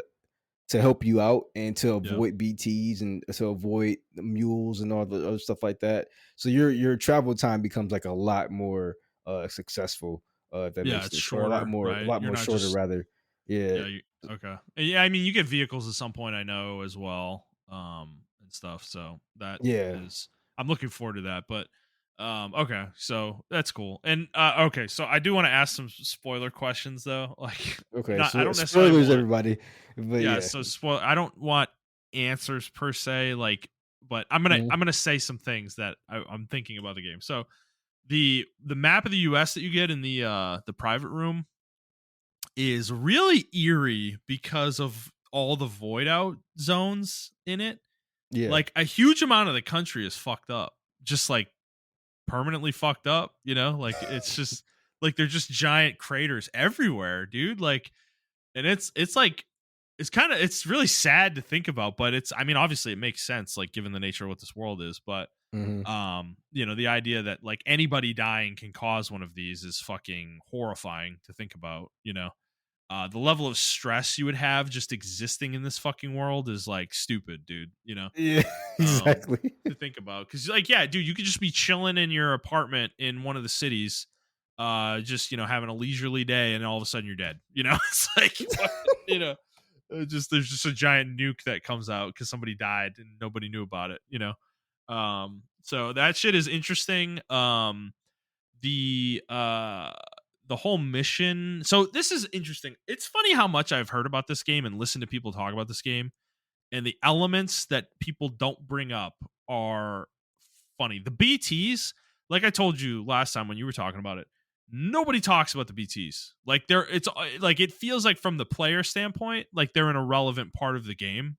to help you out and to Yeah. avoid BTs and to avoid the mules and all the other stuff like that. So your travel time becomes like a lot more successul, if that Yeah, makes it's sense, or shorter, a right? lot You're more not shorter just rather. Yeah. yeah, okay. Yeah, I mean you get vehicles at some point I know as well, and stuff. So that Yeah. is I'm looking forward to that. But okay, so that's cool. And okay, so I do want to ask some spoiler questions though. Like Okay. not I So don't necessarily spoilers, want everybody. But yeah, yeah. so spoil I don't want answers per se, like but I'm gonna Mhm. I'm gonna say some things that I'm thinking about the game. So the map of the US that you get in the private room is really eerie because of all the void out zones in it. Yeah. Like a huge amount of the country is fucked up. Just like permanently fucked up, Like it's just like they're just giant craters everywhere, dude. Like and it's like it's really sad to think about, but it's I mean obviously it makes sense like given the nature of what this world is, but Mhm. the idea that like anybody dying can cause one of these is fucking horrifying to think about. The level of stress you would have just existing in this fucking world is like stupid, dude. Yeah, exactly. To think about because, like, yeah, dude, you could just be chilling in your apartment in one of the cities, just having a leisurely day, and all of a sudden you're dead. It's like, just there's just a giant nuke that comes out because somebody died and nobody knew about it. So that shit is interesting. The uh the whole mission, so this is interesting. It's funny how much I've heard about this game and listened to people talk about this game, and the elements that people don't bring up are funny. The BTs, like I told you last time when you were talking about it, nobody talks about the BTs. Like it's like it feels like from the player standpoint, like they're an irrelevant part of the game.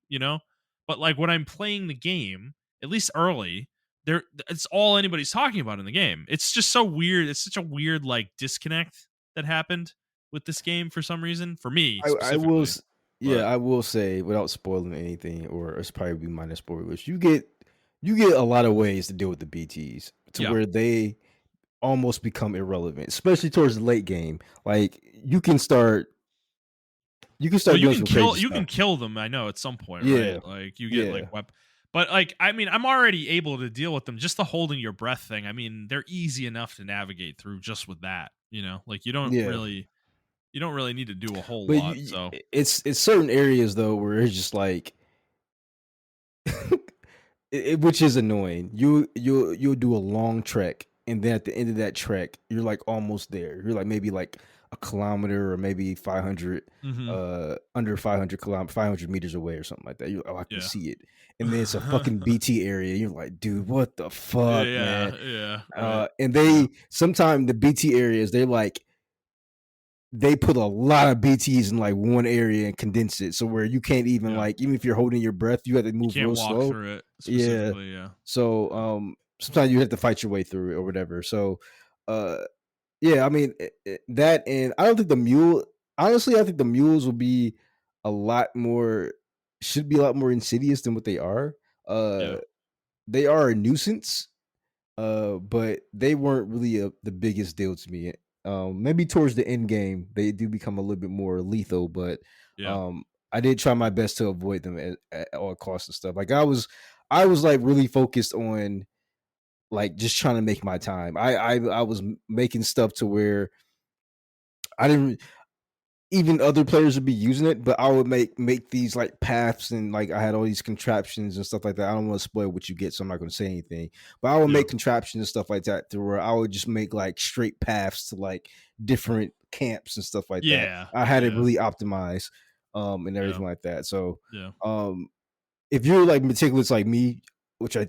But like when I'm playing the game, at least early, there it's all anybody's talking about in the game. It's just so weird. It's such a weird like disconnect that happened with this game for some reason for me I will specifically. yeah, But I will say without spoiling anything, or it's probably be minor spoilers. You get a lot of ways to deal with the BTs to yeah, where they almost become irrelevant, especially towards the late game. Like you can start well, doing some crazy you can stuff. kill them. I know at some point, right? Yeah, Like you get like yeah, but like I mean, I'm already able to deal with them. Just the holding your breath thing. I mean, they're easy enough to navigate through just with that. Like yeah. you don't really need to do a whole But lot. So it's certain areas though where it's just like which is annoying. You'll do a long trek, and then at the end of that trek, you're like almost there. You're like maybe like a kilometer or maybe 500, Mm-hmm. under 500 500 meters away or something like that. You Oh, I can Yeah. see it, and then it's a fucking BT area. You're like, dude, what the fuck, man? Yeah. Right. And Yeah. they sometimes the BT areas they put a lot of BTs in like one area and condense it so where you can't even Yeah. even if you're holding your breath, you have to You move can't real walk slow. through it Yeah. specifically. Yeah. So sometimes you have to fight your way through it or whatever. So uh yeah, I mean that, and I don't think the mule honestly, I think the mules will be a lot more should be a lot more insidious than what they are. Yeah. Uh they are a nuisance, but they weren't really the biggest deal to me. Maybe towards the end game, they do become a little bit more lethal, but Yeah. um, I did try my best to avoid them at all costs and stuff. Like I was like really focused on like just trying to make my time. I was making stuff to where I didn't even other players would be using it, but I would make these like paths, and like I had all these contraptions and stuff like that. I don't want to spoil what you get, so I'm not going to say anything. But I would Yeah. make contraptions and stuff like that to where I would just make like straight paths to like different camps and stuff like that. Yeah. I had it Yeah. really optimized, and Yeah. everything like that. So Yeah. um if you're like meticulous like me, which I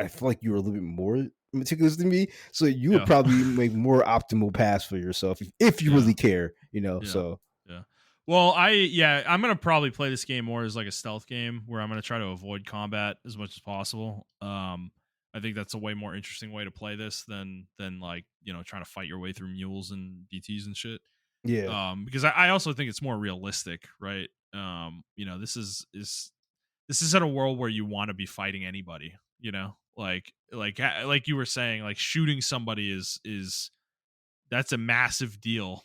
feel like you're a little bit more meticulous than me, so you would Yeah. probably make more optimal paths for yourself if you Yeah. really care, you know. Yeah. So Yeah. Well, I'm gonna probably play this game more as like a stealth game where I'm gonna try to avoid combat as much as possible. I think that's a way more interesting way to play this than like, trying to fight your way through mules and DTs and shit. yeah. Because I also think it's more realistic, right? This is in a world where you want to be fighting anybody, like you were saying, like shooting somebody is that's a massive deal,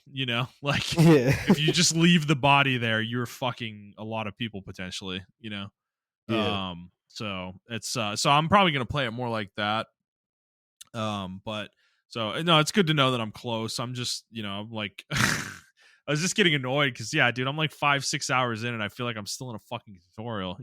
like Yeah. if you just leave the body there, you're fucking a lot of people potentially, Yeah. so it's so I'm probably gonna play it more like that. But so no, it's good to know that I'm close. I'm just, I'm like I was just getting annoyed because yeah, dude, I'm like 5-6 hours in and I feel like I'm still in a fucking tutorial,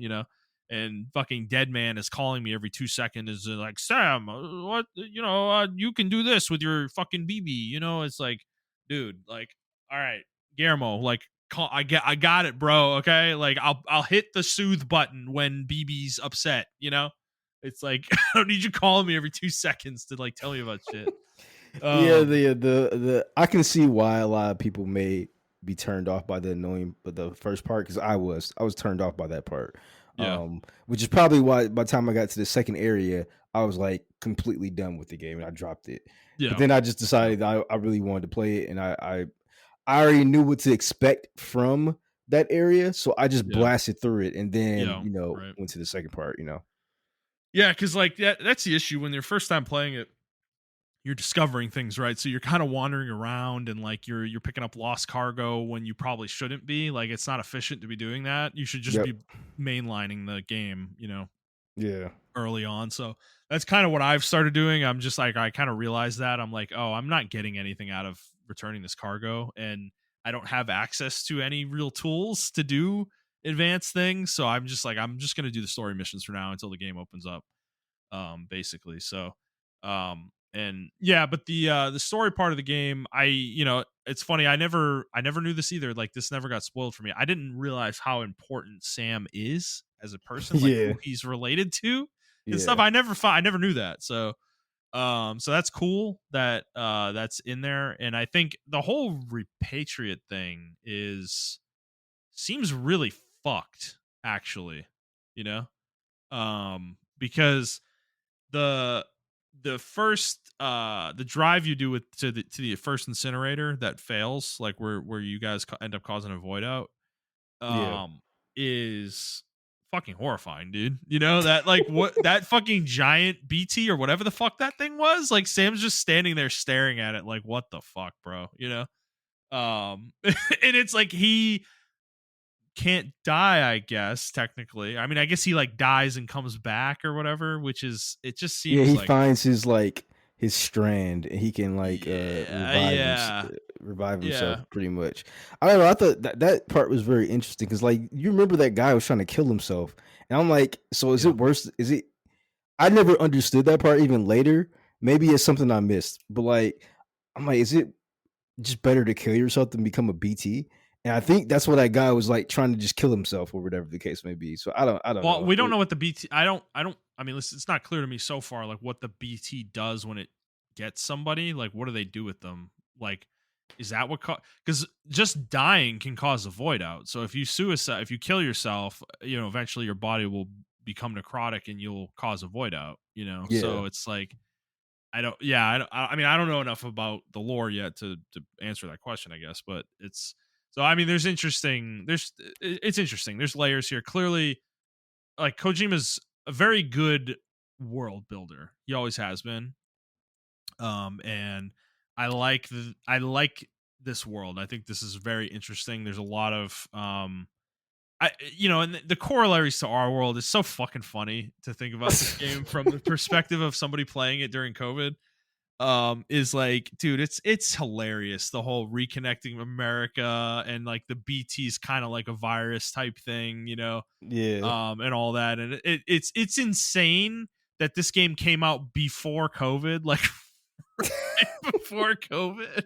and fucking dead man is calling me every 2 seconds, is like, Sam, what, you can do this with your fucking BB, it's like, dude, like, all right, Guillermo, like, I got it, bro. Okay, like I'll hit the soothe button when BB's upset, it's like I don't need you calling me every 2 seconds to like tell me about shit. Yeah, Um, the I can see why a lot of people may be turned off by the annoying but the first part, because I was turned off by that part. yeah, Which is probably why by the time I got to the second area, I was like completely done with the game and I dropped it. But yeah, then I just yeah, decided I really wanted to play it, and I already knew what to expect from that area, so I just yeah, blasted through it and then, yeah, right. went to the second part. Yeah, because like that's the issue when you're first time playing it. You're discovering things, right? So you're kind of wandering around and like you're picking up lost cargo when you probably shouldn't be. Like it's not efficient to be doing that. You should just Yep. be mainlining the game, Yeah. early on. So that's kind of what I've started doing. I'm just like, I kind of realized that I'm like, oh, I'm not getting anything out of returning this cargo, and I don't have access to any real tools to do advanced things. So I'm just like, I'm just gonna do the story missions for now until the game opens up, basically. So and yeah, but the story part of the game, it's funny, I never knew this either, like this never got spoiled for me. I didn't realize how important Sam is as a person, like Yeah. who he's related to and stuff. Yeah. I never knew that. So so that's cool that that's in there. And I think the whole repatriate thing is seems really fucked, actually, you know because the first the drive you do with to the first incinerator that fails, like where you guys end up causing a void out, Yeah. is fucking horrifying, dude. That, like, what, that fucking giant BT or whatever the fuck that thing was, like Sam's just standing there staring at it like, what the fuck, bro, and it's like he can't die, I guess, technically. I mean, I guess he like dies and comes back or whatever, which is, it just Yeah, seems he like, finds his strand, and he can like yeah, yeah, revive himself yeah, pretty much. I don't know. I thought that part was very interesting because like you remember that guy was trying to kill himself, and I'm like, so is yeah. it worse? Is it? I never understood that part even later. Maybe it's something I missed, but like, I'm like, is it just better to kill yourself than become a BT? And I think that's what that guy was like trying to just kill himself or whatever the case may be. So I don't Well, know. we don't know what the BT. I don't. I mean, listen, it's not clear to me so far, like what the BT does when it gets somebody. Like, what do they do with them? Like, is that what? Because just dying can cause a void out. So if you kill yourself, eventually your body will become necrotic and you'll cause a void out. Yeah, So it's like I don't. Yeah, I mean, I don't know enough about the lore yet to answer that question, I guess. But it's so. I mean, there's interesting. It's interesting. There's layers here. Clearly, like Kojima's a very good world builder. He always has been. And I like this world. I think this is very interesting. There's a lot of and the corollaries to our world is so fucking funny to think about this game from the perspective of somebody playing it during COVID. Is like, dude, it's hilarious, the whole reconnecting America, and like the BT's kind of like a virus type thing, yeah. and all that. And it's insane that this game came out before COVID, like right before COVID.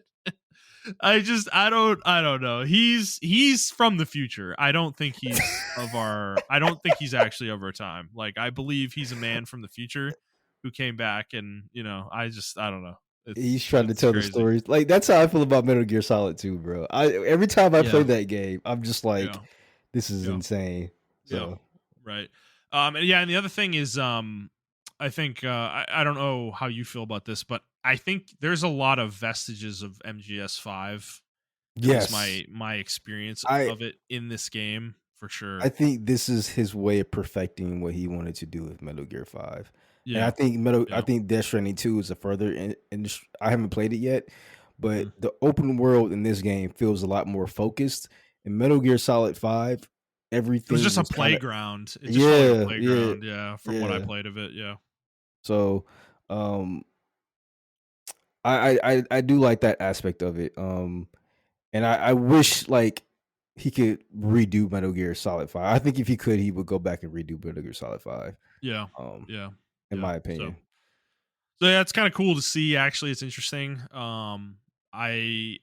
I don't know. He's from the future. I don't think he's actually of our time. Like, I believe he's a man from the future who came back, and I don't know. He's It's trying to it's tell the crazy. stories. Like that's how I feel about Metal Gear Solid 2, bro. I every time I play Yeah. that game, I'm just like, Yeah. this is Yeah. insane. Yeah. So Right. And yeah, and the other thing is, I think I don't know how you feel about this, but I think there's a lot of vestiges of MGS5. At least yes, my experience I of it in this game, for I sure. think this is his way of perfecting what he wanted to do with Metal Gear 5. And Yeah. I Yeah. think Death Stranding 2 is a further I haven't played it yet, but Mhm. the open world in this game feels a lot more focused. In Metal Gear Solid 5, It was everything just a was kind of playground. It just felt like a yeah, yeah, playground, yeah, from what I yeah. played of it, yeah. So, um I do like that aspect of it. And I wish like he could redo Metal Gear Solid 5. I think if he could, he would go back and redo Metal Gear Solid 5. Yeah. Um, Yeah. in Yeah. my So opinion. yeah, it's kind of cool to see. Actually, it's interesting. I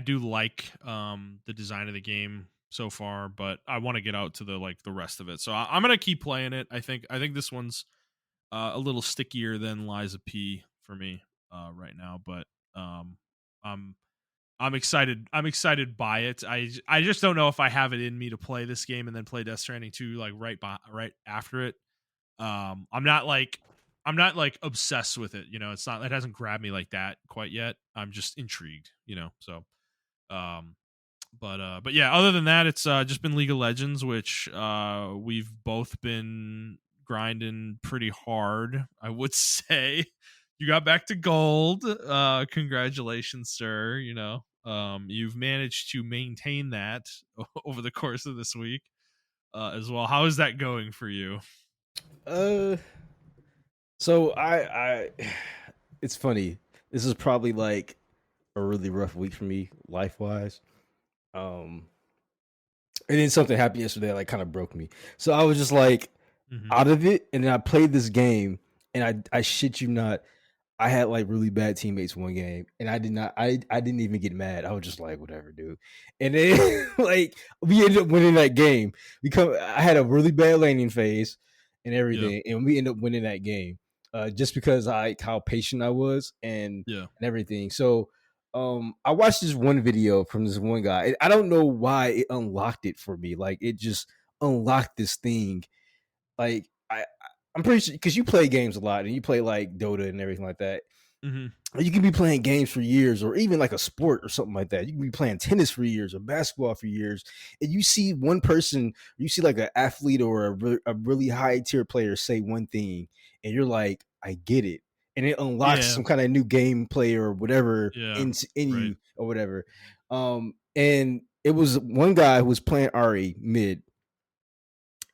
do like the design of the game so far, but I want to get out to the rest of it. So I'm gonna keep playing it. I think this one's a little stickier than Liza P for me right now, but um, I'm I'm excited. I'm excited by it. I just don't know if I have it in me to play this game and then play Death Stranding 2 like right after it. I'm not like obsessed with it. It hasn't grabbed me like that quite yet. I'm just intrigued. So um, but yeah, other than that, it's just been League of Legends, which we've both been grinding pretty hard, I would say. You got back to gold. Congratulations, sir. You've managed to maintain that over the course of this week as well. How is that going for you? Uh so I it's funny. This is probably like a really rough week for me life wise. Um and then something happened yesterday that like kind of broke me. So I was just like Hmm. out of it, and then I played this game, and I shit you not, I had like really bad teammates one game, and I didn't even get mad. I was just like, whatever, dude. And then like we ended up winning that game. I had a really bad laning phase and Yeah. everything, and we ended up winning that game. Just because how patient I was Yeah. and everything. So I watched this one video from this one guy. I don't know why it unlocked it for me. Like it just unlocked this thing. Like I'm pretty sure because you play games a lot and you play like Dota and everything like that. Hmm. You can be playing games for years, or even like a sport or something like that. You can be playing tennis for years or basketball for years, and you see one person, you see like an athlete or a really high tier player say one thing, and you're like, I get it, and it unlocks Yeah. some kind of new gameplay or whatever Yeah. in Right. you or whatever. And it was one guy who was playing Ari mid,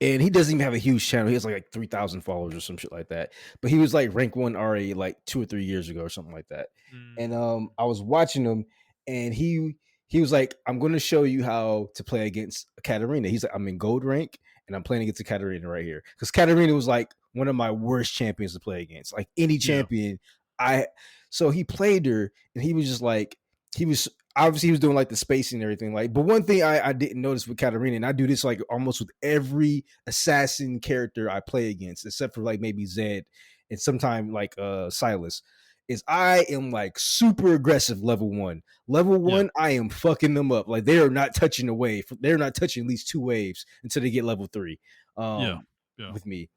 and he doesn't even have a huge channel. He has like 3,000 followers or some shit like that. But he was like rank one RA like 2 or 3 years ago or something like that. Mm. And I was watching him, and he was like, "I'm going to show you how to play against Katarina." He's like, "I'm in gold rank, and I'm playing against a Katarina right here." Because Katarina was like one of my worst champions to play against. Like any Yeah. champion, I so he played her and he was just like he was obviously he was doing like the spacing and everything. Like, but one thing I didn't notice with Katarina, and I do this like almost with every assassin character I play against, except for like maybe Zed and sometime like Silas, is I am like super aggressive level one. Level Yeah. one, I am fucking them up. Like they are not touching a wave. They're not touching at least 2 waves until they get level 3 Yeah. Yeah. with me.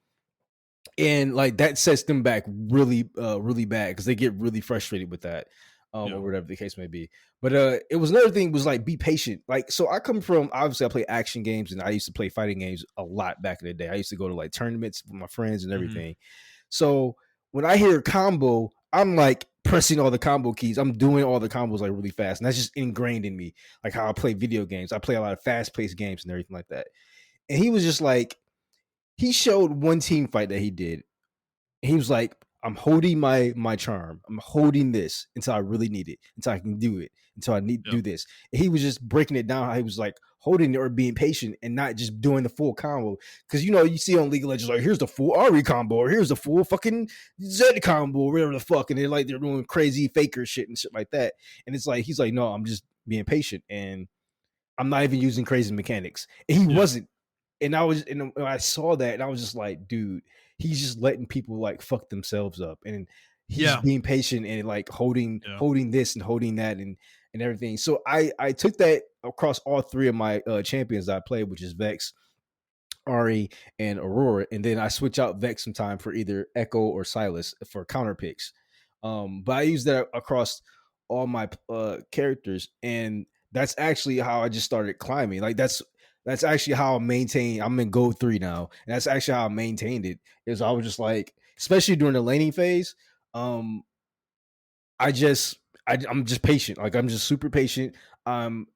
And like that sets them back really bad because they get really frustrated with that. Yeah. Or whatever the case may be. But it was another thing was like be patient. Like, so I come from obviously I play action games and I used to play fighting games a lot back in the day. I used to go to like tournaments with my friends and Mhm. everything. So when I hear combo, I'm like pressing all the combo keys. I'm doing all the combos like really fast. And that's just ingrained in me, like how I play video games. I play a lot of fast-paced games and everything like that. And he was just like, he showed one team fight that he did. He was like, I'm holding my charm. I'm holding this until I really need it, until I can do it, until I need to Yeah. do this. And he was just breaking it down how he was like holding it or being patient and not just doing the full combo. Because you know, you see on League of Legends, like, here's the full Ari combo, or here's the full fucking Z combo, or whatever the fuck. And they're doing crazy faker shit and shit like that. And it's like, he's like, no, I'm just being patient and I'm not even using crazy mechanics. And he Yeah. wasn't. And I saw that and I was just like, dude, he's just letting people like fuck themselves up. And he's Yeah. being patient and like holding Yeah. this and holding that and everything. So I took that across all three of my champions that I played, which is Vex, Ari, and Aurora, and then I switch out Vex sometime for either Echo or Silas for counter picks. But I use that across all my characters, and that's actually how I just started climbing. Like that's actually how I maintain. I'm in gold 3 now, and that's actually how I maintained it. Is I was just like, especially during the laning phase, um, I just I'm just patient. Like I'm just super patient.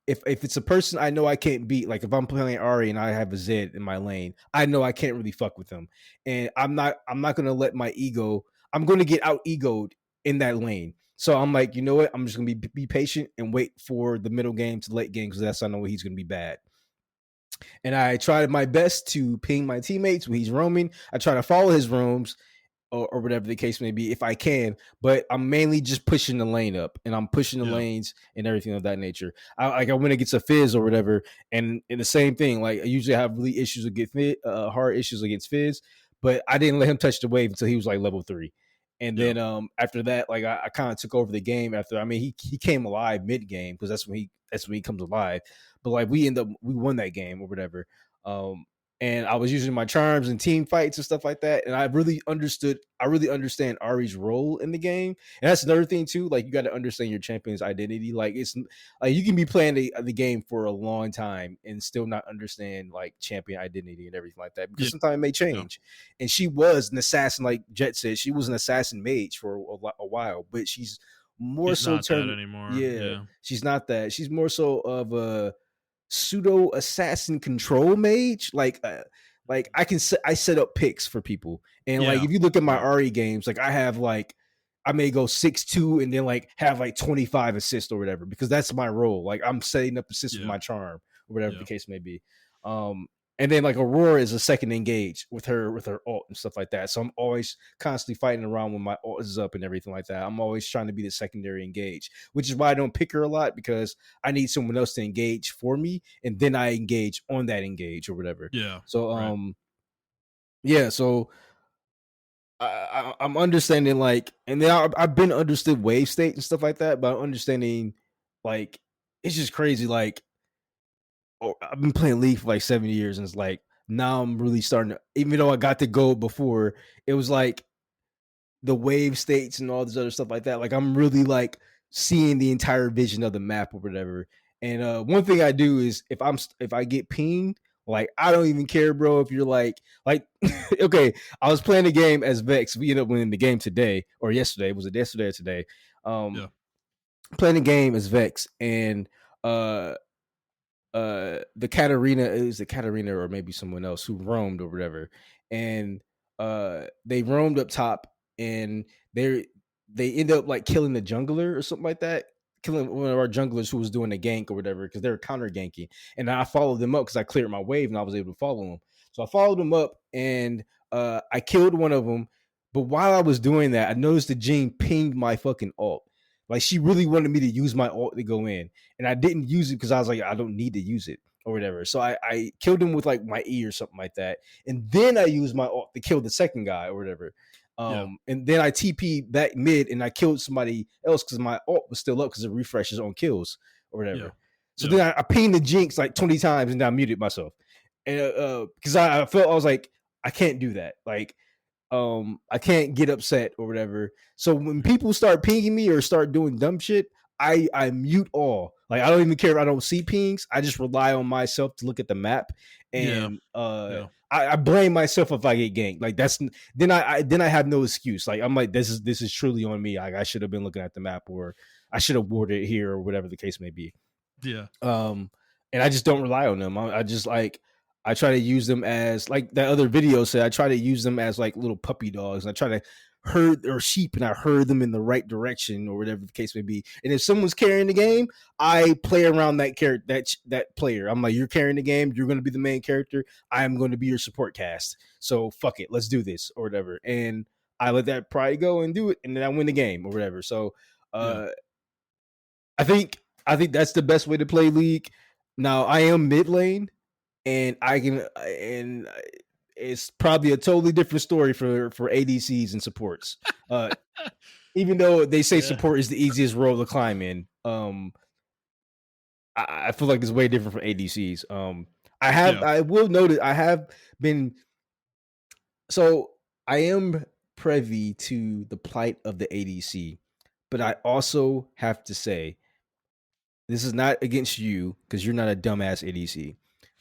If it's a person I know I can't beat, like if I'm playing Ari and I have a Zed in my lane, I know I can't really fuck with them. And I'm not gonna let my ego, I'm gonna get out egoed in that lane. So I'm like, you know what? I'm just gonna be patient and wait for the middle game to late game because that's I know he's gonna be bad. And I tried my best to ping my teammates when he's roaming. I try to follow his roams or whatever the case may be if I can, but I'm mainly just pushing the lane up and I'm pushing the Yeah. lanes and everything of that nature. I went against a Fizz or whatever, and the same thing. Like I usually have really issues against hard issues against Fizz, but I didn't let him touch the wave until he was like level 3. And Yeah. then after that, like I kind of took over the game after. I mean, he came alive mid game because that's when he comes alive. But like we won that game or whatever. Um, and I was using my charms and team fights and stuff like that. And I really understand Ari's role in the game. And that's another thing too. Like you got to understand your champion's identity. Like it's like you can be playing the game for a long time and still not understand like champion identity and everything like that because Yeah. sometimes it may Yeah. change. And she was an assassin, like Jet said, she was an assassin mage for a while, but she's more She's so not that turned. anymore. Yeah, Yeah. she's not that. She's more so of a pseudo assassin control mage. Like I set up picks for people, and like Yeah. if you look at my Right. RE games, like I have like I may go 6-2 and then like have like 25 assists or whatever because that's my role. Like I'm setting up assists with Yeah. my charm or whatever the Yeah. case may be. Um, and then like Aurora is a second engage with her ult and stuff like that. So I'm always constantly fighting around when my ult is up and everything like that. I'm always trying to be the secondary engage, which is why I don't pick her a lot because I need someone else to engage for me, and then I engage on that engage or whatever. Yeah. So Right. yeah, so I'm understanding like, and then I've been understood wave state and stuff like that, but I'm understanding like it's just crazy. Like, oh, I've been playing League for like 7 years, and it's like now I'm really starting to. Even though I got the gold before, it was like the wave states and all this other stuff like that. Like I'm really like seeing the entire vision of the map or whatever. And one thing I do is if I get pinged, like I don't even care, bro. If you're like okay, I was playing the game as Vex. We ended up winning the game today or yesterday. Was it yesterday or today? Yeah. Playing the game as Vex and uh the Katarina is the Katarina or maybe someone else who roamed or whatever, and they roamed up top and they end up like killing the jungler or something like that, killing one of our junglers who was doing a gank or whatever because they were counter ganking, and I followed them up because I cleared my wave and I was able to follow them. So I followed them up and I killed one of them, but while I was doing that, I noticed the Jing pinged my fucking ult. Like she really wanted me to use my ult to go in, and I didn't use it because I was like, I don't need to use it or whatever. So I killed him with like my E or something like that, and then I used my ult to kill the second guy or whatever. Yeah. And then I TP back mid and I killed somebody else because my ult was still up because it refreshes on kills or whatever. Yeah. So then I pinged the Jinx like 20 times and then I muted myself. And because I felt I was like, I can't do that. Like, I can't get upset or whatever. So when people start pinging me or start doing dumb shit, I mute all. Like I don't even care if I don't see pings. I just rely on myself to look at the map, and I blame myself if I get ganked. Like that's then I have no excuse. Like I'm like this is truly on me. Like I should have been looking at the map, or I should have warded it here, or whatever the case may be. Yeah. And I just don't rely on them. I just like I try to use them as like that other video said. I try to use them as like little puppy dogs. I try to herd or sheep, and I herd them in the right direction or whatever the case may be. And if someone's carrying the game, I play around that character, that player. I'm like, you're carrying the game. You're going to be the main character. I am going to be your support cast. So fuck it, let's do this or whatever. And I let that pride go and do it, and then I win the game or whatever. So I think that's the best way to play League. Now I am mid lane, and it's probably a totally different story for ADCs and supports. Even though they say support is the easiest role to climb in, I feel like it's way different from ADCs. I will note I have been, so I am privy to the plight of the ADC, but I also have to say, this is not against you because you're not a dumbass ADC.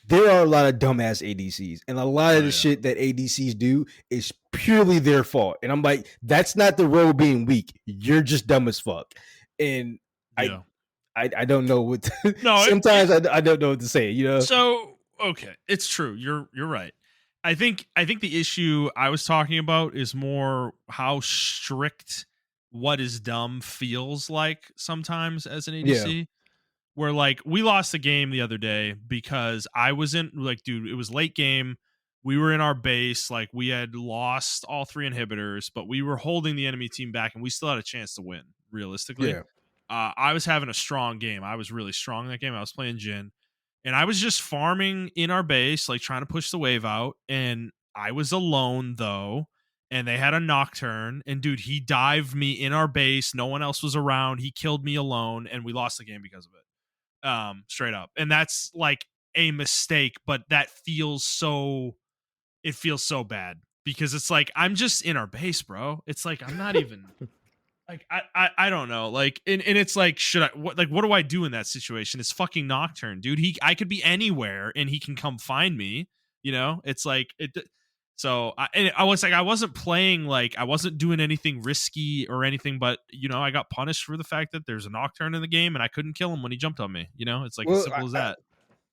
There are a lot of dumbass ADCs, and a lot of the shit that ADCs do is purely their fault. And I'm like, that's not the role being weak. You're just dumb as fuck. And I don't know what to, sometimes I don't know what to say, you know? So, okay, it's true. You're right. I think the issue I was talking about is more how strict what is dumb feels like sometimes as an ADC. Yeah. Where like we lost the game the other day because I wasn't like, dude, it was late game. We were in our base, like we had lost all 3 inhibitors, but we were holding the enemy team back and we still had a chance to win, realistically. Yeah. I was having a strong game. I was really strong in that game. I was playing Jhin. And I was just farming in our base, like trying to push the wave out. And I was alone though. And they had a Nocturne. And dude, he dived me in our base. No one else was around. He killed me alone. And we lost the game because of it. Straight up. And that's like a mistake, but that feels so bad because it's like I'm just in our base, bro. It's like I'm not even like I don't know. Like and it's like what do I do in that situation? It's fucking Nocturne, dude. I could be anywhere and he can come find me, you know? It's like it. So I was like, I wasn't playing, like I wasn't doing anything risky or anything, but you know, I got punished for the fact that there's a Nocturne in the game and I couldn't kill him when he jumped on me. You know, it's like as simple as that.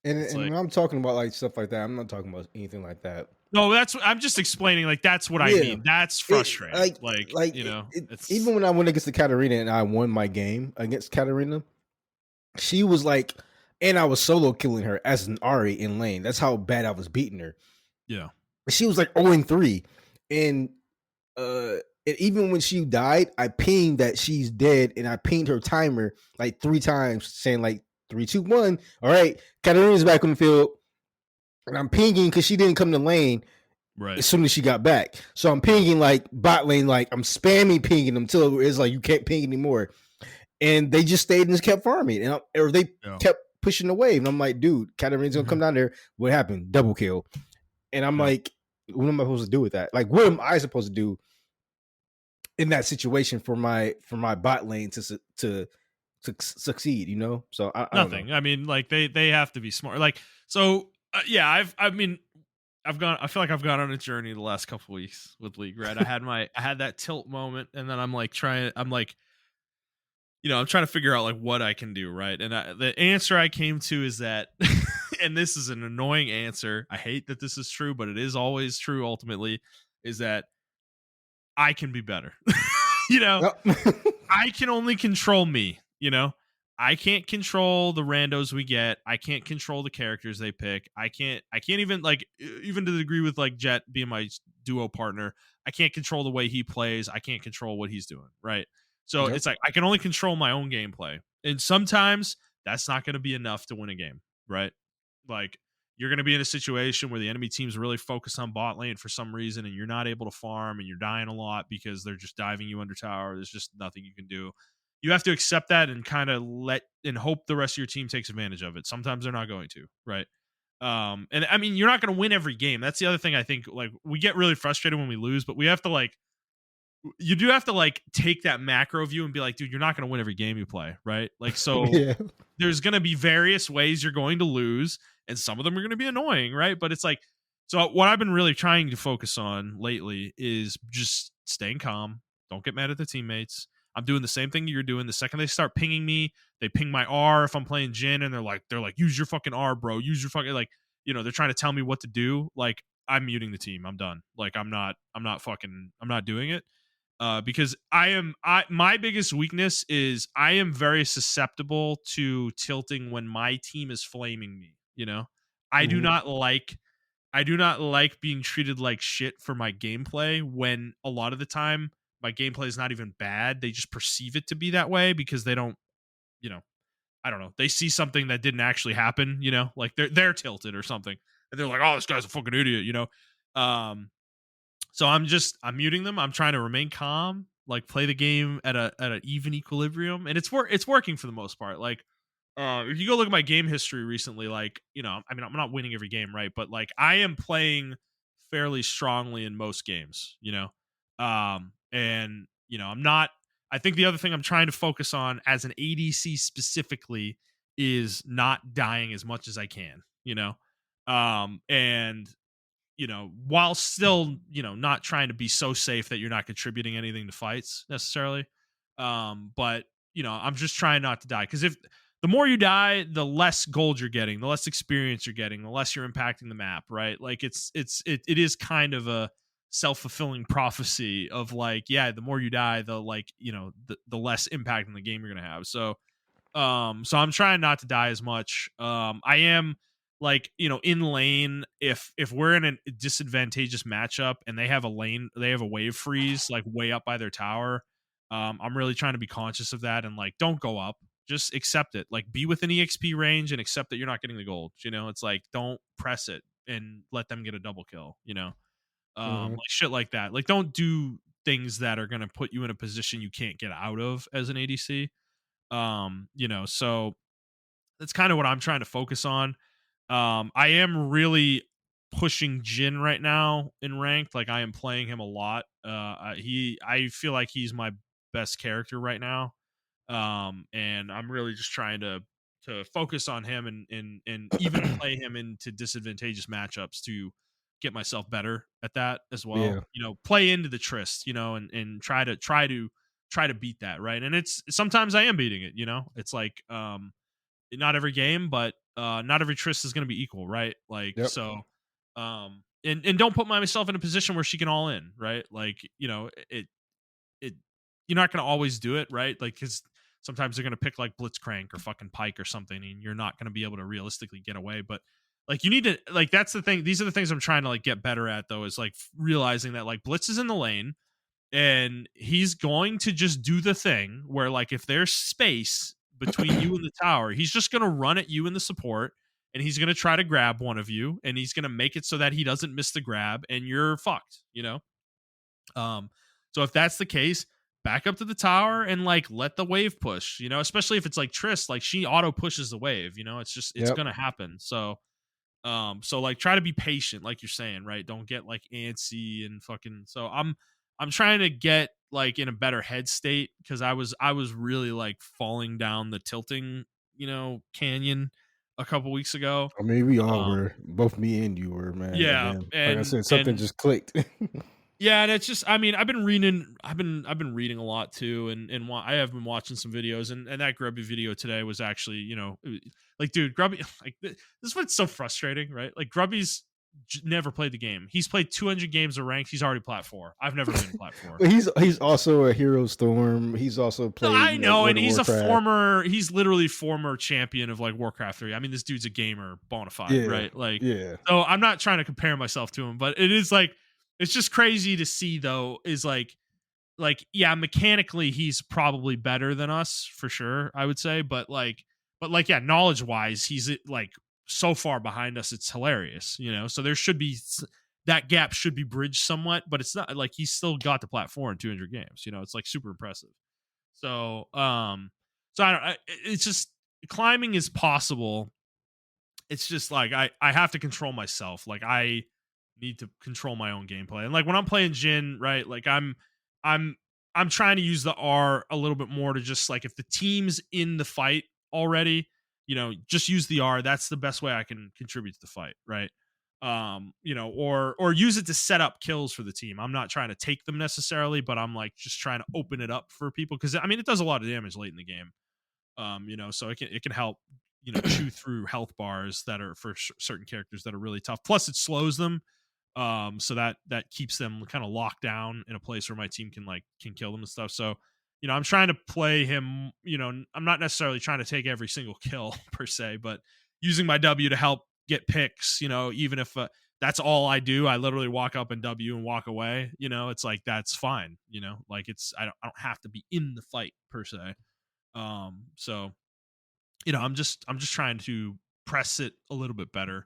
And when I'm talking about like stuff like that, I'm not talking about anything like that. No, I'm just explaining. Like that's what I mean. That's frustrating. Like you know, it's even when I went against the Katarina and I won my game against Katarina, she was like, and I was solo killing her as an Ari in lane. That's how bad I was beating her. Yeah. She was like 0-3. And even when she died, I pinged that she's dead, and I pinged her timer like 3 times, saying like 3, 2, 1. All right, Katarina's back on the field, and I'm pinging because she didn't come to lane right as soon as she got back. So I'm pinging like bot lane, like I'm spamming pinging them till it's like you can't ping anymore. And they just stayed and just kept farming, or they kept pushing the wave. And I'm like, dude, Katarina's gonna come down there. What happened? Double kill. And I'm like, what am I supposed to do with that? Like, what am I supposed to do in that situation for my bot lane to succeed? You know, so I nothing. don't know. I mean, like they have to be smart. Like, so yeah, I feel like I've gone on a journey the last couple weeks with League. Right, I had that tilt moment, and then I'm trying to figure out like what I can do. Right, and the answer I came to is that. And this is an annoying answer. I hate that this is true, but it is always true ultimately, is that I can be better. You know, I can only control me, you know, I can't control the randos we get. I can't control the characters they pick. I can't even like, even to the degree with like Jet being my duo partner. I can't control the way he plays. I can't control what he's doing, right? So Yep. it's like I can only control my own gameplay. And sometimes that's not going to be enough to win a game, right? Like you're going to be in a situation where the enemy team's really focused on bot lane for some reason and you're not able to farm and you're dying a lot because they're just diving you under tower. There's just nothing you can do. You have to accept that and kind of let and hope the rest of your team takes advantage of it. Sometimes they're not going to, right? And I mean, you're not going to win every game. That's the other thing I think, like, we get really frustrated when we lose, but we have to, like, you do have to, like, take that macro view and be like, dude, you're not going to win every game you play, right? Like, so Yeah. there's going to be various ways you're going to lose, and some of them are going to be annoying, right? But it's like, so what I've been really trying to focus on lately is just staying calm. Don't get mad at the teammates. I'm doing the same thing you're doing. The second they start pinging me, they ping my R if I'm playing Jin, and they're like, use your fucking R, bro. Use your fucking, like, you know, they're trying to tell me what to do. Like, I'm muting the team. I'm done. Like, I'm not doing it. Because my biggest weakness is I am very susceptible to tilting when my team is flaming me. You know, I do Mhm. not like I do not like being treated like shit for my gameplay when a lot of the time my gameplay is not even bad. They just perceive it to be that way because they don't, you know, I don't know. They see something that didn't actually happen, you know, like they're tilted or something. And they're like, "Oh, this guy's a fucking idiot," you know. So I'm muting them. I'm trying to remain calm, like play the game at an even equilibrium, and it's working for the most part. Like, if you go look at my game history recently, like, you know, I mean, I'm not winning every game, right? But like, I am playing fairly strongly in most games, you know, and you know, I'm not. I think the other thing I'm trying to focus on as an ADC specifically is not dying as much as I can, you know, and you know, while still, you know, not trying to be so safe that you're not contributing anything to fights necessarily. But you know, I'm just trying not to die because if the more you die, the less gold you're getting, the less experience you're getting, the less you're impacting the map, right? Like it is kind of a self-fulfilling prophecy of like, yeah, the more you die, the like, you know, the less impact in the game you're gonna have. So I'm trying not to die as much. I am like, you know, in lane, if we're in a disadvantageous matchup and they have a wave freeze like way up by their tower. I'm really trying to be conscious of that and like don't go up. Just accept it. Like be within EXP range and accept that you're not getting the gold. You know, it's like don't press it and let them get a double kill, you know. Mhm. Like shit like that. Like don't do things that are gonna put you in a position you can't get out of as an ADC. You know, so that's kind of what I'm trying to focus on. I am really pushing Jin right now in ranked. Like I am playing him a lot. I feel like he's my best character right now. And I'm really just trying to focus on him and even play him into disadvantageous matchups to get myself better at that as well. Yeah. You know, play into the tryst, you know, and try to beat that, right? And it's sometimes I am beating it, you know. It's like not every game, but not every tryst is going to be equal, right? Like Yep. so, and don't put myself in a position where she can all in, right? Like you know, it you're not going to always do it, right? Like because sometimes they're going to pick like Blitzcrank or fucking Pike or something, and you're not going to be able to realistically get away. But like you need to like that's the thing. These are the things I'm trying to like get better at though. Is like realizing that like Blitz is in the lane and he's going to just do the thing where like if there's space between you and the tower, he's just going to run at you in the support and he's going to try to grab one of you and he's going to make it so that he doesn't miss the grab and you're fucked, you know. So if that's the case, back up to the tower and like let the wave push, you know, especially if it's like Triss, like she auto pushes the wave, you know, it's Yep. going to happen. So like try to be patient, like you're saying, right? Don't get like antsy and fucking. So I'm trying to get like in a better head state because I was really like falling down the tilting, you know, canyon a couple weeks ago. I mean, we all Um, were. Both me and you were, man. And yeah, then, like I and said, something and just clicked. yeah, and it's just I mean I've been reading a lot too, and I have been watching some videos, and that Grubby video today was actually you know like dude Grubby like this is what's so frustrating, right? Like Grubby's never played the game. He's played 200 games of ranked. He's already plat 4. I've never been plat 4. But he's also a Hero Storm. He's also No, played, I know, and World of Warcraft. he's literally former champion of like Warcraft 3. I mean, this dude's a gamer bona fide, Yeah. right? Like, Yeah. so I'm not trying to compare myself to him, but it is like it's just crazy to see though. Is yeah, mechanically he's probably better than us for sure, I would say, but yeah, knowledge wise he's like so far behind us, it's hilarious, so there should be that gap should be bridged somewhat, but it's not like he's still got the platform in 200 games, it's like super impressive. So I don't it's just climbing is possible. It's just like I have to control myself. Like I need to control my own gameplay. And like when I'm playing Jin, right? Like I'm I'm trying to use the R a little bit more to just like if the team's in the fight already, just use the R. That's the best way I can contribute to the fight, right? Or use it to set up kills for the team. I'm not trying to take them necessarily, but I'm like just trying to open it up for people because I mean it does a lot of damage late in the game. So it can help chew through health bars that are for certain characters that are really tough, plus it slows them, so that keeps them kind of locked down in a place where my team can kill them and stuff. So I'm trying to play him. I'm not necessarily trying to take every single kill per se, but using my W to help get picks, even if that's all I do, I literally walk up and W and walk away, it's like that's fine, like it's I don't have to be in the fight per se. So I'm just trying to press it a little bit better.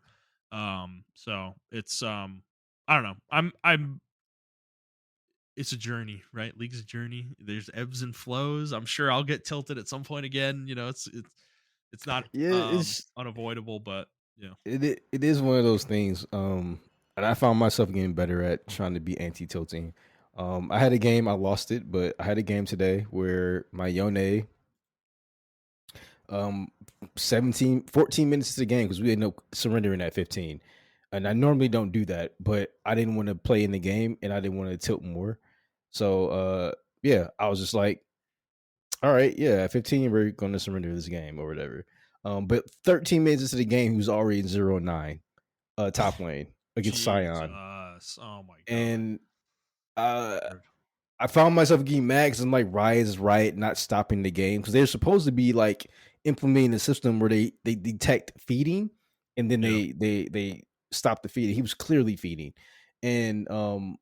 So it's I don't know. I'm it's a journey, right? League's a journey. There's ebbs and flows. I'm sure I'll get tilted at some point again. It's not Yeah, unavoidable, but yeah. it is one of those things. And I found myself getting better at trying to be anti-tilting. I had a game, I lost it, but I had a game today where my Yone, um 14 minutes to the game because we ended up surrendering at 15. And I normally don't do that, but I didn't want to play in the game and I didn't want to tilt more. So yeah, I was just like, all right, yeah, at 15, we're gonna surrender this game or whatever. But 13 minutes into the game, he was already in 0-9 top lane against Sion. Jesus. Oh my god. And uh I found myself getting mad because I'm like, Riot is right, not stopping the game because they're supposed to be like implementing a system where they detect feeding and then Yeah. they stop the feeding. He was clearly feeding, and then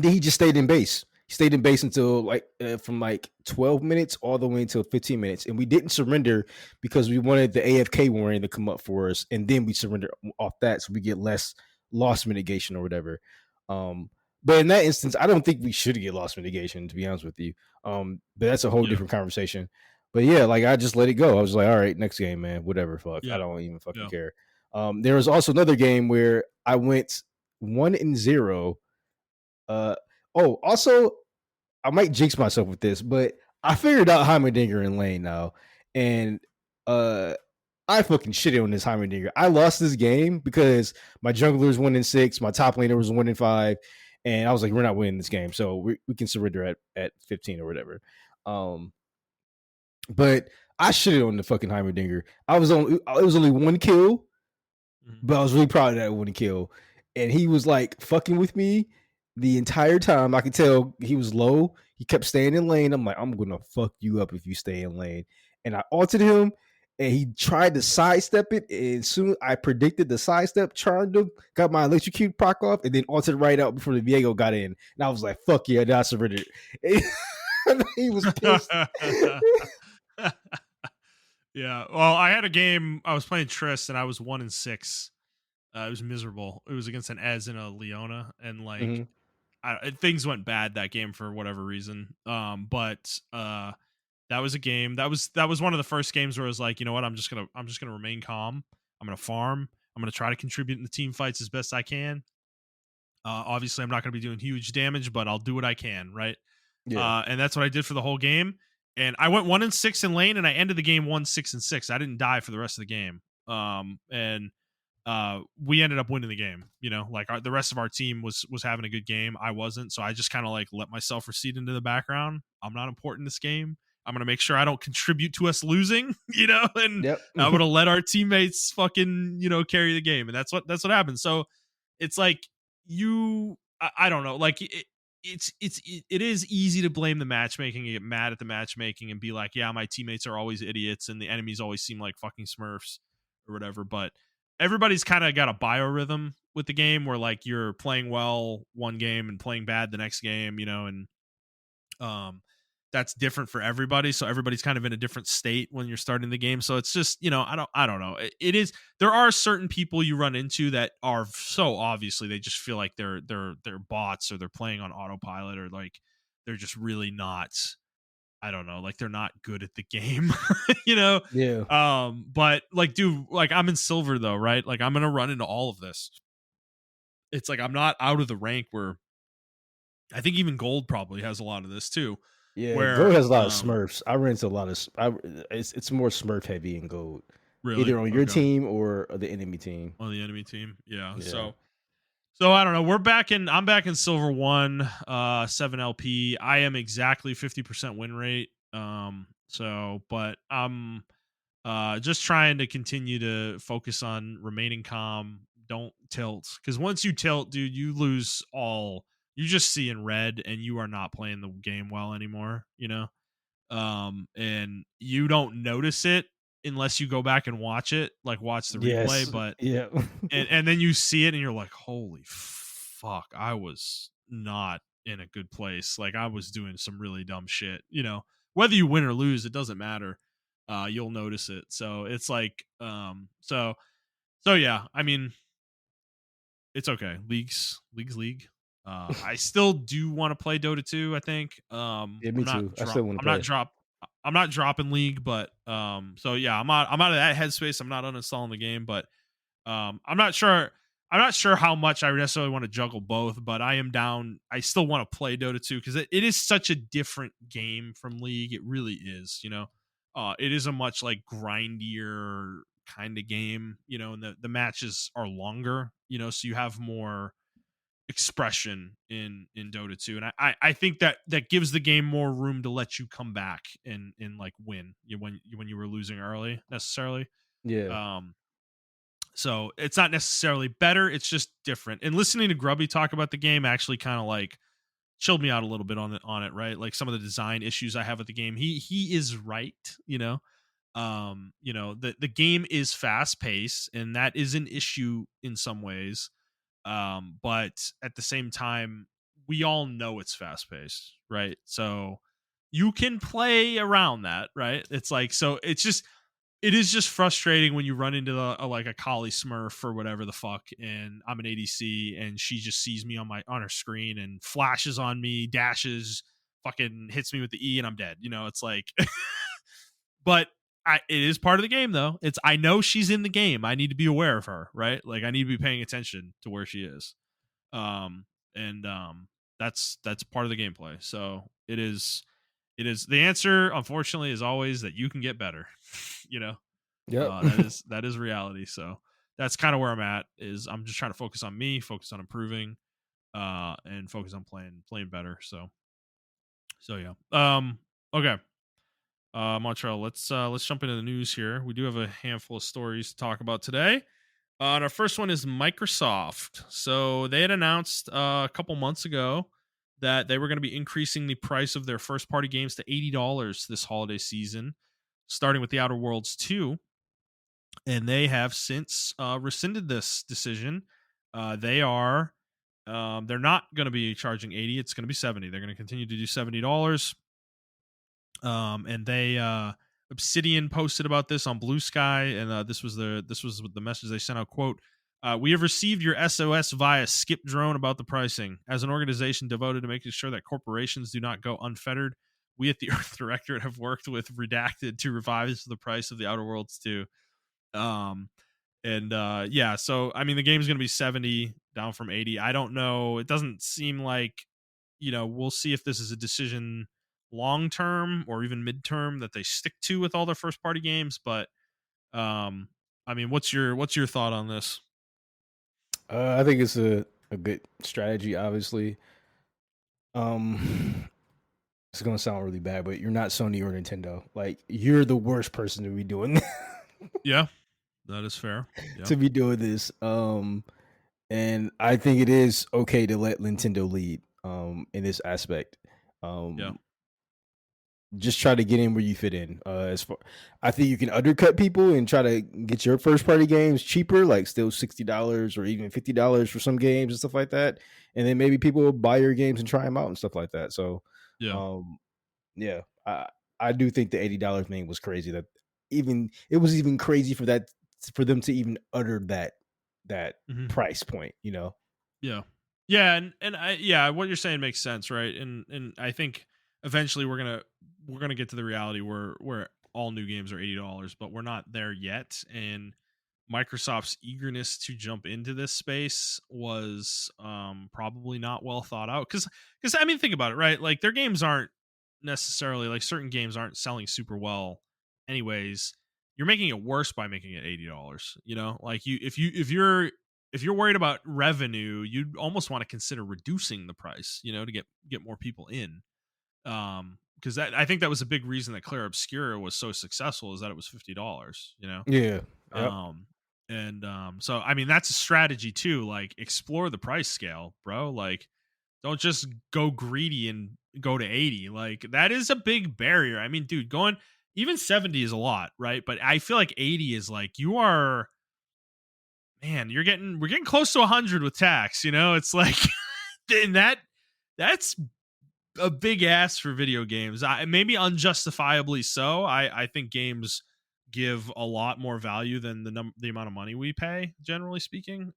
he just stayed in base. He stayed in base until like from like 12 minutes all the way until 15 minutes, and we didn't surrender because we wanted the AFK warning to come up for us, and then we surrender off that so we get less loss mitigation or whatever. But in that instance, I don't think we should get loss mitigation, to be honest with you. But that's a whole Yeah. different conversation. But yeah, like I just let it go. I was like, all right, next game, man, whatever, fuck. I Yeah. don't even fucking Yeah. care. There was also another game where I went 1-0. Uh also, I might jinx myself with this, but I figured out Heimerdinger in lane now. And I fucking shitted on this Heimerdinger. I lost this game because my jungler was 1-6, my top laner was 1-5, and I was like, we're not winning this game, so we can surrender at 15 or whatever. But I shitted on the fucking Heimerdinger. It was only one kill, but I was really proud of that one kill. And he was like fucking with me the entire time. I could tell he was low. He kept staying in lane. I'm like, I'm gonna fuck you up if you stay in lane. And I altered him, and he tried to sidestep it. And soon I predicted the sidestep, charmed him, got my electrocute proc off, and then altered right out before the Viego got in. And I was like, fuck yeah, I surrendered. He was pissed. Yeah. Well, I had a game. I was playing Trist, and I was 1-6. It was miserable. It was against an Ez and a Leona, and like things went bad that game for whatever reason. But that was a game that was one of the first games where I was like, you know what, I'm just gonna remain calm. I'm gonna farm. I'm gonna try to contribute in the team fights as best I can. Obviously, I'm not gonna be doing huge damage, but I'll do what I can, right? Yeah. And that's what I did for the whole game. And I went 1-6 in lane, and I ended the game 1-6-6. I didn't die for the rest of the game. And we ended up winning the game. Like the rest of our team was having a good game. I wasn't, so I just kind of like let myself recede into the background. I'm not important in this game. I'm gonna make sure I don't contribute to us losing, and Yep. I'm gonna let our teammates fucking carry the game, and that's what happened. So it's like I don't know, like it is easy to blame the matchmaking and get mad at the matchmaking and be like, yeah, my teammates are always idiots and the enemies always seem like fucking smurfs or whatever. But everybody's kind of got a biorhythm with the game where like you're playing well one game and playing bad the next game, and um that's different for everybody, so everybody's kind of in a different state when you're starting the game. So it's just, I don't know, it is, there are certain people you run into that are so obviously they just feel like they're bots, or they're playing on autopilot, or like they're just really not, I don't know, like they're not good at the game. you know Yeah. but like, dude, like I'm in silver though, right? Like I'm gonna run into all of this. It's like I'm not out of the rank where I think even gold probably has a lot of this too, Yeah, gold where has a lot of Smurfs. I ran into a lot of. It's more Smurf heavy in gold, really, either on your okay, team or the enemy team. on the enemy team. Yeah. Yeah, So I don't know. I'm back in silver one, 7 LP. I am exactly 50% win rate. But I'm just trying to continue to focus on remaining calm. Don't tilt. Because once you tilt, dude, you lose all, you just see in red, and you are not playing the game well anymore, and you don't notice it unless you go back and watch it, like watch the replay. yes, But yeah, and then you see it and you're like, holy fuck, I was not in a good place. Like I was doing some really dumb shit. Whether you win or lose, it doesn't matter. You'll notice it. So it's like, so yeah. I mean, it's okay. Leagues league. I still do want to play Dota 2. I think. yeah. Me too. I still want to I'm not play. drop. I'm not dropping League, but so yeah, I'm out of that headspace. I'm not uninstalling the game, but I'm not sure. I'm not sure how much I necessarily want to juggle both, but I am down. I still want to play Dota 2 because it is such a different game from League. It really is. It is a much like grindier kind of game. And the matches are longer. So you have more expression in Dota 2, and I think that gives the game more room to let you come back and like win when you were losing early necessarily. Yeah, Um, so it's not necessarily better, it's just different. And listening to Grubby talk about the game actually kind of like chilled me out a little bit on it, right? Like some of the design issues I have with the game. He is right, the game is fast paced, and that is an issue in some ways. But at the same time, we all know it's fast paced, right? So you can play around that, right? It's like, so it is just frustrating when you run into like a Kali Smurf or whatever the fuck, and I'm an ADC, and she just sees me on her screen and flashes on me, dashes, fucking hits me with the E, and I'm dead. It's like, but it is part of the game though. I know she's in the game. I need to be aware of her, right? Like I need to be paying attention to where she is. And that's part of the gameplay. So it is the answer, unfortunately, is always that you can get better. you know yep, that is reality. So that's kind of where I'm at. Is I'm just trying to focus on me, focus on improving, and focus on playing better. So yeah. Okay. Montrell, let's jump into the news here. We do have a handful of stories to talk about today. And our first one is Microsoft. So they had announced a couple months ago that they were going to be increasing the price of their first party games to $80 this holiday season, starting with The Outer Worlds 2. And they have since rescinded this decision. They're not going to be charging 80. It's going to be 70. They're going to continue to do $70. And they Obsidian posted about this on Blue Sky, and this was the message they sent out. Quote: "We have received your SOS via Skip Drone about the pricing. As an organization devoted to making sure that corporations do not go unfettered, we at the Earth Directorate have worked with Redacted to revise the price of the Outer Worlds 2." Yeah, so I mean the game's going to be 70 down from 80. I don't know. It doesn't seem like, we'll see if this is a decision long term or even midterm that they stick to with all their first party games. But I mean, what's your thought on this? I think it's a good strategy. Obviously, um, it's gonna sound really bad, but you're not Sony or Nintendo. Like you're the worst person to be doing Yeah, that is fair. Yeah, to be doing this. And I think it is okay to let Nintendo lead in this aspect. yeah, Um just try to get in where you fit in. As far, I think you can undercut people and try to get your first party games cheaper, like still $60 or even $50 for some games and stuff like that. And then maybe people will buy your games and try them out and stuff like that. So, Yeah. um, yeah, I do think the $80 thing was crazy. That even it was even crazy for that for them to even utter that Hmm. price point. Yeah. Yeah, and yeah, what you're saying makes sense, right? And I think eventually we're gonna get to the reality where all new games are $80, but we're not there yet. And Microsoft's eagerness to jump into this space was probably not well thought out. Because I mean, think about it, right? Like their games aren't necessarily like certain games aren't selling super well, anyways. You're making it worse by making it $80. Like if you're worried about revenue, you'd almost want to consider reducing the price, to get more people in. Because that I think that was a big reason that Claire Obscura was so successful is that it was $50. Yeah. Yep. Um, so I mean that's a strategy too. Like explore the price scale, bro. Like don't just go greedy and go to 80. Like that is a big barrier. I mean, dude, going even 70 is a lot, right? But I feel like 80 is like you are man, we're getting close to 100 with tax, It's like and that's a big ask for video games. Maybe unjustifiably so. I think games give a lot more value than the amount of money we pay, generally speaking.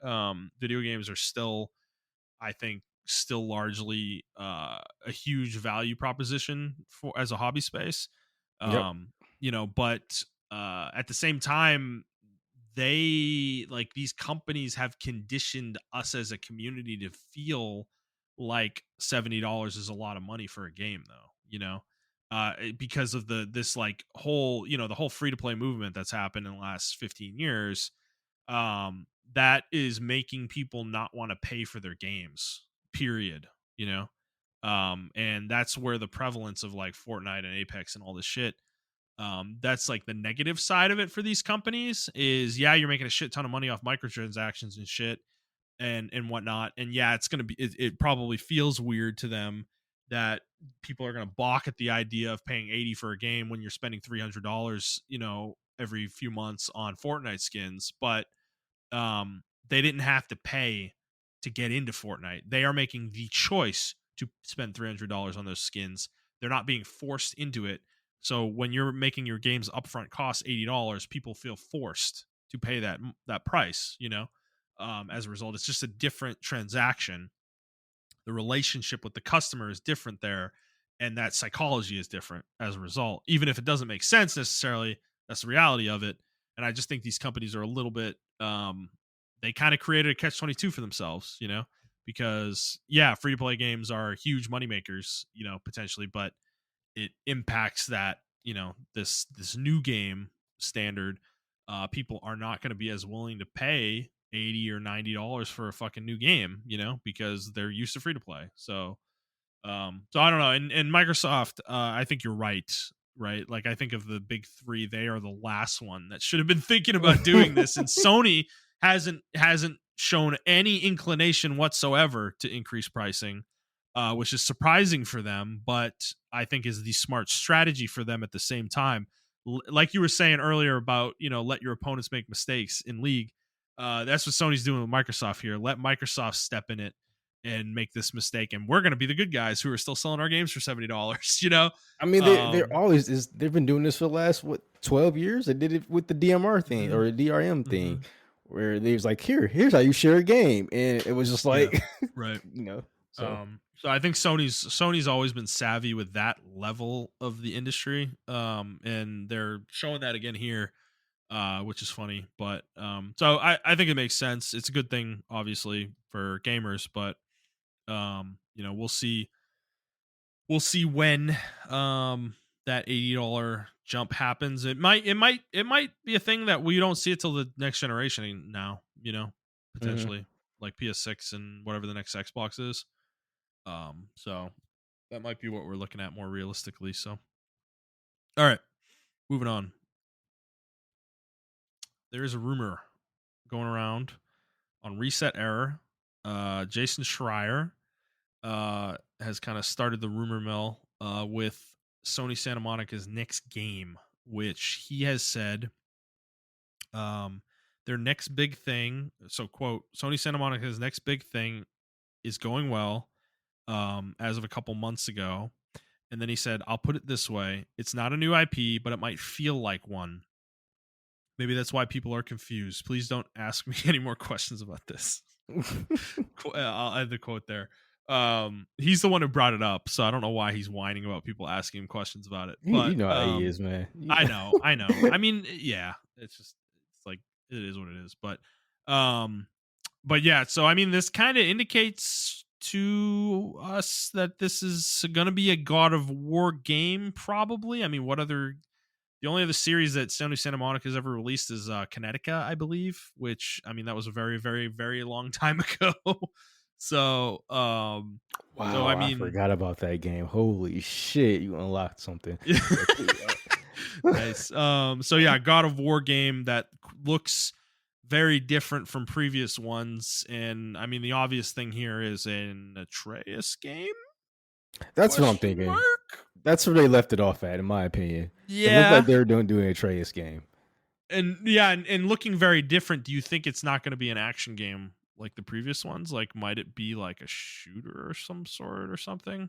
Video games are still, I think, still largely a huge value proposition for as a hobby space. Yep. But at the same time, they like these companies have conditioned us as a community to feel like $70 is a lot of money for a game, though. Because of this like whole the whole free to play movement that's happened in the last 15 years. That is making people not want to pay for their games, period. And that's where the prevalence of like Fortnite and Apex and all this shit, that's like the negative side of it for these companies is, yeah, you're making a shit ton of money off microtransactions and shit and whatnot. And yeah, it's gonna be it probably feels weird to them that people are gonna balk at the idea of paying 80 for a game when you're spending $300, every few months on Fortnite skins. But they didn't have to pay to get into Fortnite. They are making the choice to spend $300 on those skins. They're not being forced into it. So when you're making your game's upfront cost $80, people feel forced to pay that price. As a result, it's just a different transaction. The relationship with the customer is different there, and that psychology is different as a result. Even if it doesn't make sense necessarily, that's the reality of it. And I just think these companies are a little bit they kind of created a catch 22 for themselves, because yeah, free to play games are huge moneymakers, potentially, but it impacts that, this new game standard. People are not going to be as willing to pay 80 or $90 for a fucking new game, because they're used to free to play. So I don't know. And Microsoft, I think you're right. Right. Like I think of the big three, they are the last one that should have been thinking about doing this. And Sony hasn't shown any inclination whatsoever to increase pricing, which is surprising for them, but I think is the smart strategy for them at the same time. Like you were saying earlier about, let your opponents make mistakes in League. That's what Sony's doing with Microsoft here. Let Microsoft step in it and make this mistake, and we're going to be the good guys who are still selling our games for $70. I mean, they're Um, always is they've been doing this for the last 12 years. They did it with the DMR thing mhm, or the DRM thing, mhm. where they was like, here's how you share a game, and it was just Yeah, like, right. so So I think Sony's always been savvy with that level of the industry, and they're showing that again here, which is funny. But so I think it makes sense. It's a good thing, obviously, for gamers, but we'll see when that $80 jump happens. It might be a thing that we don't see it till the next generation now, mhm. potentially like PS6 and whatever the next Xbox is. So that might be what we're looking at more realistically. So all right, moving on. There is a rumor going around on Reset Error. Jason Schreier has kind of started the rumor mill with Sony Santa Monica's next game, which he has said um, their next big thing. So, quote, Sony Santa Monica's next big thing is going well as of a couple months ago. And then he said, I'll put it this way. It's not a new IP, but it might feel like one. Maybe that's why people are confused. Please don't ask me any more questions about this. I'll add the quote there. He's the one who brought it up, so I don't know why he's whining about people asking him questions about it. You But know how he is, man. I know. I mean, yeah, it's like it is what it is. But yeah. So I mean, this kind of indicates to us that this is going to be a God of War game, probably. I mean, the only other series that Sony Santa Monica has ever released is Connecticut, I believe, which, I mean, that was a very, very, very long time ago. So, Wow, I I mean, forgot about that game. Holy shit, you unlocked something. nice. So yeah, God of War game that looks very different from previous ones. And I mean, the obvious thing here is an Atreus game? That's what I'm Question thinking. mark? That's where they left it off at, in my opinion. It looked Yeah. like they were doing an Atreus game. And yeah, and looking very different. Do you think it's not going to be an action game like the previous ones? Like, might it be like a shooter or some sort or something?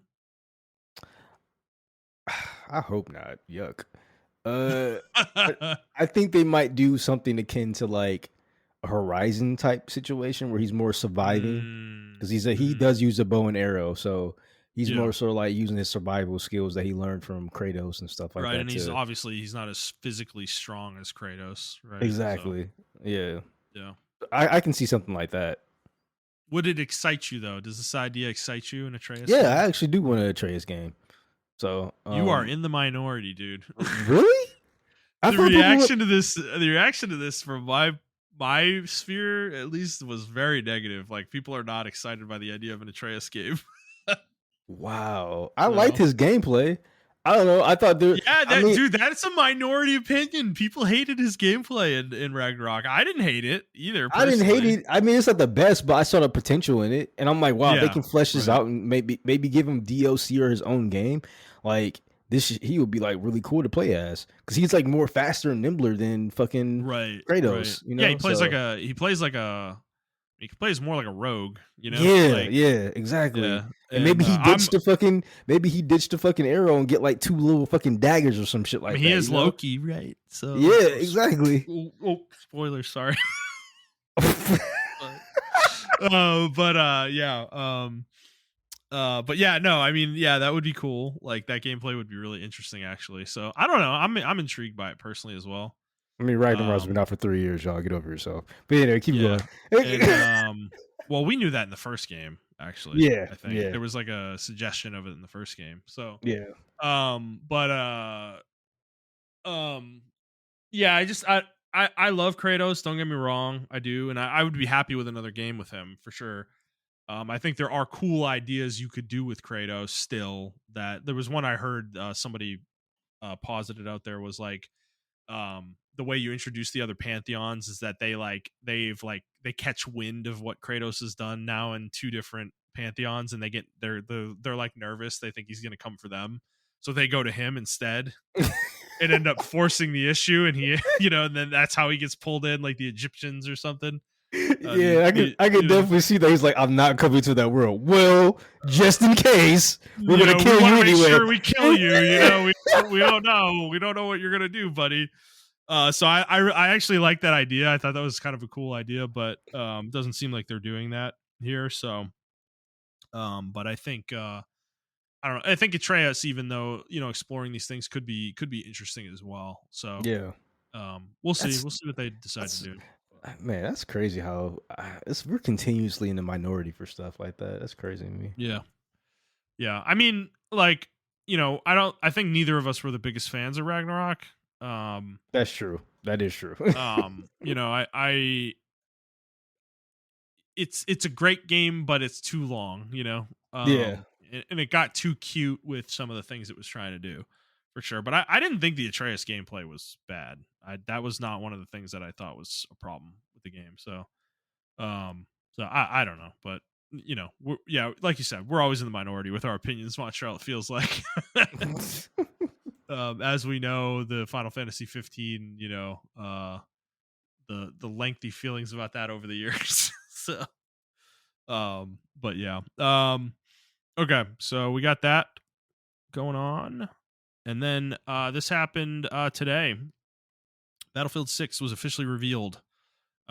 I hope not. Yuck. I think they might do something akin to like a Horizon type situation where he's more surviving because he Mhm. does use a bow and arrow, so he's Yeah. more sort of like using his survival skills that he learned from Kratos and stuff like Right, that and he's too. obviously he's not as physically strong as Kratos, right? So, Exactly. Yeah. yeah. I can see something like that. Would it excite you though? Does this idea excite you in a Atreus Yeah, I game? actually do want an Atreus game. So, You are in the minority, dude. really? I thought people would. The reaction to this from my sphere at least was very negative. Like, people are not excited by the idea of an Atreus game. Wow, I liked So his gameplay. I don't know. I thought there. yeah, I mean, that's a minority opinion. People hated his gameplay in Ragnarok. I didn't hate it either, I didn't hate personally. it. I mean, it's not the best, but I saw the potential in it, and I'm like, wow, if they Yeah, can flesh this right. out and maybe give him DLC or his own game. Like this, he would be like really cool to play as because he's like more faster and nimbler than fucking Right, right. Kratos. You Yeah, know, so he plays more like a rogue, you know? yeah, Like, yeah, exactly. yeah. And And maybe he ditched the fucking arrow and get like two little fucking daggers or some shit I mean, like he that. is You know? Loki, right? So, Yeah, exactly. spoiler, sorry. Yeah. But yeah, no, I mean, yeah, that would be cool. Like, that gameplay would be really interesting, actually. So I don't know. I'm intrigued by it personally as well. I mean, Ragnarok's been Um, out for 3 years, y'all. Get over yourself. But anyway, keep yeah, going. and well, we knew that in the first game. Actually, Yeah, I think yeah, there was like a suggestion of it in the first game. So, yeah. but um, yeah, I love Kratos. Don't get me wrong, I do, and I would be happy with another game with him for sure. I think there are cool ideas you could do with Kratos still. That there was one I heard somebody posited out there was like the way you introduce the other pantheons is that they catch wind of what Kratos has done now in two different pantheons, and they're like nervous. They think he's going to come for them, so they go to him instead and end up forcing the issue. And he, and then that's how he gets pulled in, like the Egyptians or something. Yeah, I could definitely see that. He's like, I'm not coming to that world. Well, just in case, we're gonna We kill want you to make anyway. sure we kill you. We don't know. We don't know what you're gonna do, buddy. So I actually like that idea. I thought that was kind of a cool idea, but doesn't seem like they're doing that here. So, but I think I don't know. I think Atreus, even though exploring these things could be interesting as well. So, Yeah, we'll see. that's We'll see what they decide to that's do. man, that's crazy. How we're continuously in the minority for stuff like that. That's crazy to me. Yeah, yeah. I mean, like, I think neither of us were the biggest fans of Ragnarok. That's true. That is true. I it's a great game, but it's too long, Yeah. And it got too cute with some of the things it was trying to do, for sure. But I didn't think the Atreus gameplay was bad. That was not one of the things that I thought was a problem with the game. So, I don't know, but yeah, like you said, we're always in the minority with our opinions. Montreal, it feels like. As we know, the Final Fantasy 15, the lengthy feelings about that over the years. So, but yeah. Okay, so we got that going on. And then this happened today. Battlefield 6 was officially revealed.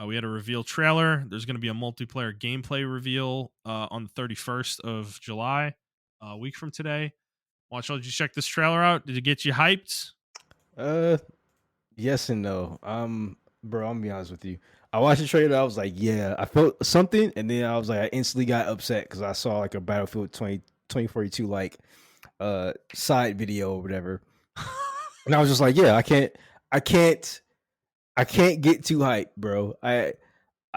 We had a reveal trailer. There's going to be a multiplayer gameplay reveal on the 31st of July, a week from today. Watch, did you check this trailer out? Did it get you hyped? Uh, yes and no. Bro, I'm gonna be honest with you. I watched the trailer. I was like, yeah, I felt something, and then I was like, I instantly got upset because I saw like a Battlefield 2042 like side video or whatever, and I was just like, yeah, I can't, I can't get too hyped, bro. I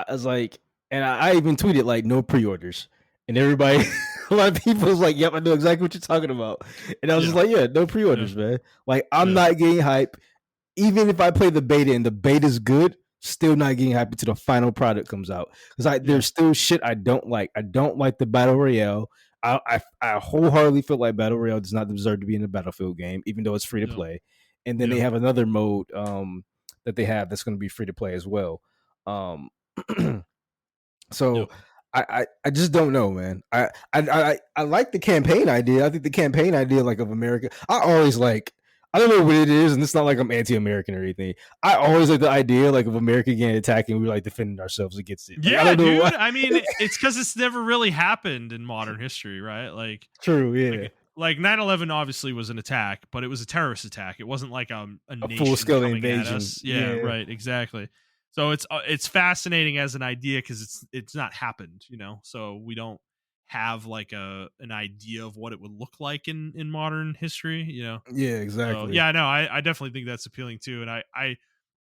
was like, and I even tweeted like no pre-orders, and everybody, a lot of people was like, "Yep, I know exactly what you're talking about," and I was just Yeah, like, "Yeah, no yeah, pre-orders, man. Like, I'm yeah, not getting hype, even if I play the beta and the beta's good. Still not getting hype until the final product comes out because yeah, there's still shit I don't like. I don't like the battle royale. I wholeheartedly feel like battle royale does not deserve to be in a Battlefield game, even though it's free to yeah, play. And then they yeah, have another mode that they have that's going to be free to play as well. Um, yeah, So I just don't know, man. I like the campaign idea. I think the campaign idea like of America. I always like. I don't know what it is, and it's not like I'm anti-American or anything. I always like the idea like of America getting attacked and we like defending ourselves against it. Like I yeah, don't know why. dude. I mean, it's because it's never really happened in modern history, right? True, yeah. Like 9/11 obviously was an attack, but it was a terrorist attack. It wasn't like a A full nation scale coming at invasion. us. Yeah, Yeah, right, exactly. So it's fascinating as an idea because it's not happened, So we don't have like an idea of what it would look like in modern history. yeah, So exactly. yeah, no, I definitely think that's appealing too. And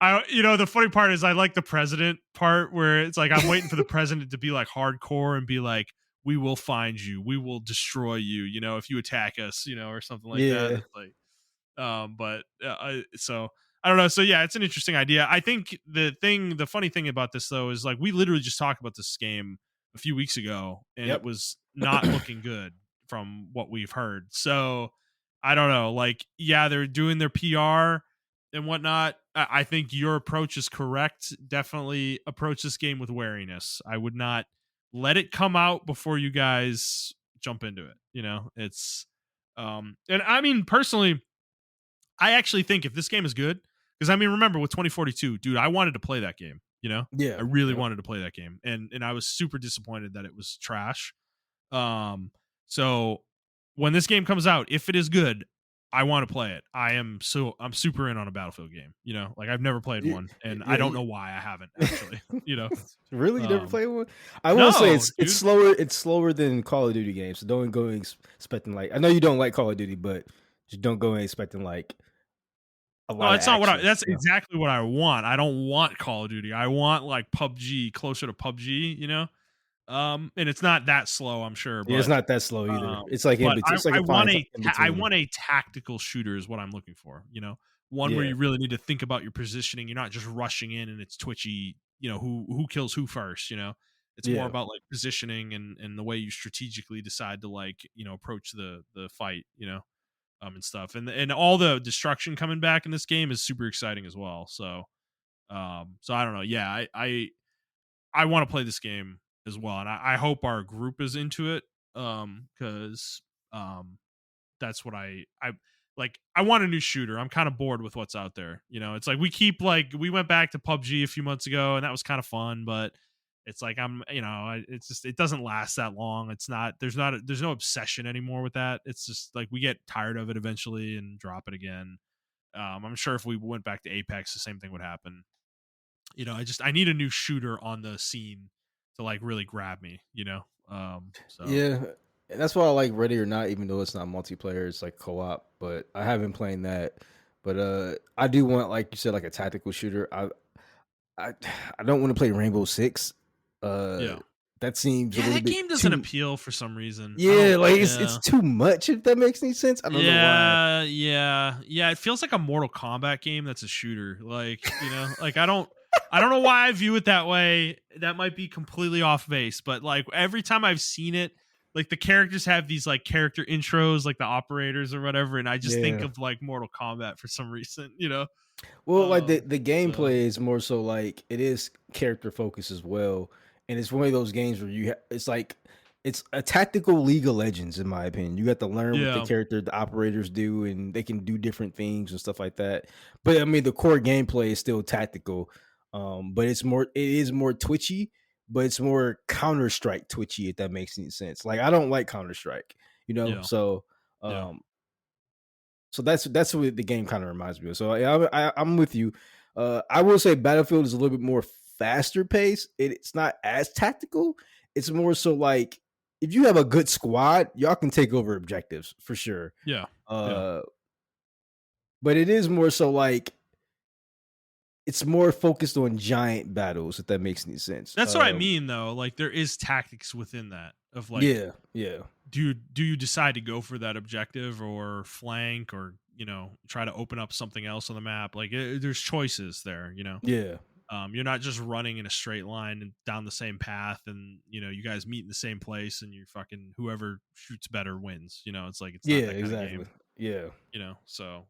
the funny part is I like the president part where it's like I'm waiting for the president to be like hardcore and be like, we will find you, we will destroy you, if you attack us, or something like that. Yeah, It's like, but so I don't know. So yeah, it's an interesting idea. I think the funny thing about this though is like we literally just talked about this game a few weeks ago, and it yep, was not looking good from what we've heard. So I don't know. Like, yeah, they're doing their PR and whatnot. I think your approach is correct. Definitely approach this game with wariness. I would not let it come out before you guys jump into it. It's and I mean personally, I actually think if this game is good, because I mean, remember with 2042, dude, I wanted to play that game. yeah, I really yep. wanted to play that game, and I was super disappointed that it was trash. Um, so when this game comes out, if it is good, I want to play it. I'm super in on a Battlefield game. Like I've never played Yeah, one, and I don't yeah, know why I haven't actually. Really, you never Um, played one? I will say no, it's dude. slower. It's slower than Call of Duty games. So don't go in expecting like. I know you don't like Call of Duty, but just don't go in expecting like a No, lot of it's not what action. that's You know? exactly what I want. I don't want Call of Duty. I want like PUBG, closer to PUBG. And it's not that slow, I'm sure, Yeah, it's but not that slow either. It's like in but between. It's like I a want in I between. want a tactical shooter is what I'm looking for. One where Yeah, you really need to think about your positioning. You're not just rushing in and it's twitchy. Who kills who first. It's more yeah, about like positioning and the way you strategically decide to like approach the fight. And stuff, and all the destruction coming back in this game is super exciting as well. So I don't know. Yeah, I want to play this game as well, and I hope our group is into it. Because that's what I like. I want a new shooter. I'm kind of bored with what's out there. It's like we went back to PUBG a few months ago, and that was kind of fun, but it's like it's just it doesn't last that long. It's not there's no obsession anymore with that. It's just like we get tired of it eventually and drop it again. I'm sure if we went back to Apex, the same thing would happen. I need a new shooter on the scene to like really grab me. So yeah. And that's why I like Ready or Not, even though it's not multiplayer. It's like co-op, but I haven't played that. But I do want, like you said, like a tactical shooter. I I don't want to play Rainbow Six. Uh, yeah, that seems a yeah, little that bit game doesn't too. appeal for some reason. I Yeah, don't. like it's Yeah. too much. If that makes any sense, I don't know why. Yeah. It feels like a Mortal Kombat game that's a shooter. Like I don't know why I view it that way. That might be completely off base, but like every time I've seen it, like the characters have these like character intros, like the operators or whatever, and I just think Yeah. of like Mortal Kombat for some reason, you know. Well, like the So gameplay is more so like it is character focused as well, and it's one of those games where it's like it's a tactical League of Legends in my opinion. You have to learn what yeah, the operators do, and they can do different things and stuff like that. But I mean, the core gameplay is still tactical, but it is more twitchy, but it's more Counter Strike twitchy if that makes any sense. Like I don't like Counter Strike, yeah, so. yeah. Um, so that's what the game kind of reminds me of. So I'm with you. I will say Battlefield is a little bit more faster paced. It's not as tactical. It's more so like if you have a good squad, y'all can take over objectives for sure. Yeah. Yeah. Uh, but it is more so like it's more focused on giant battles. If that makes any sense. That's what I mean though. Like there is tactics within that of like Yeah, yeah, do you decide to go for that objective or flank or, try to open up something else on the map? Like there's choices there. yeah, You're not just running in a straight line and down the same path and, you guys meet in the same place and you fucking whoever shoots better wins. It's like it's not yeah. that kind of game, Exactly. Yeah. so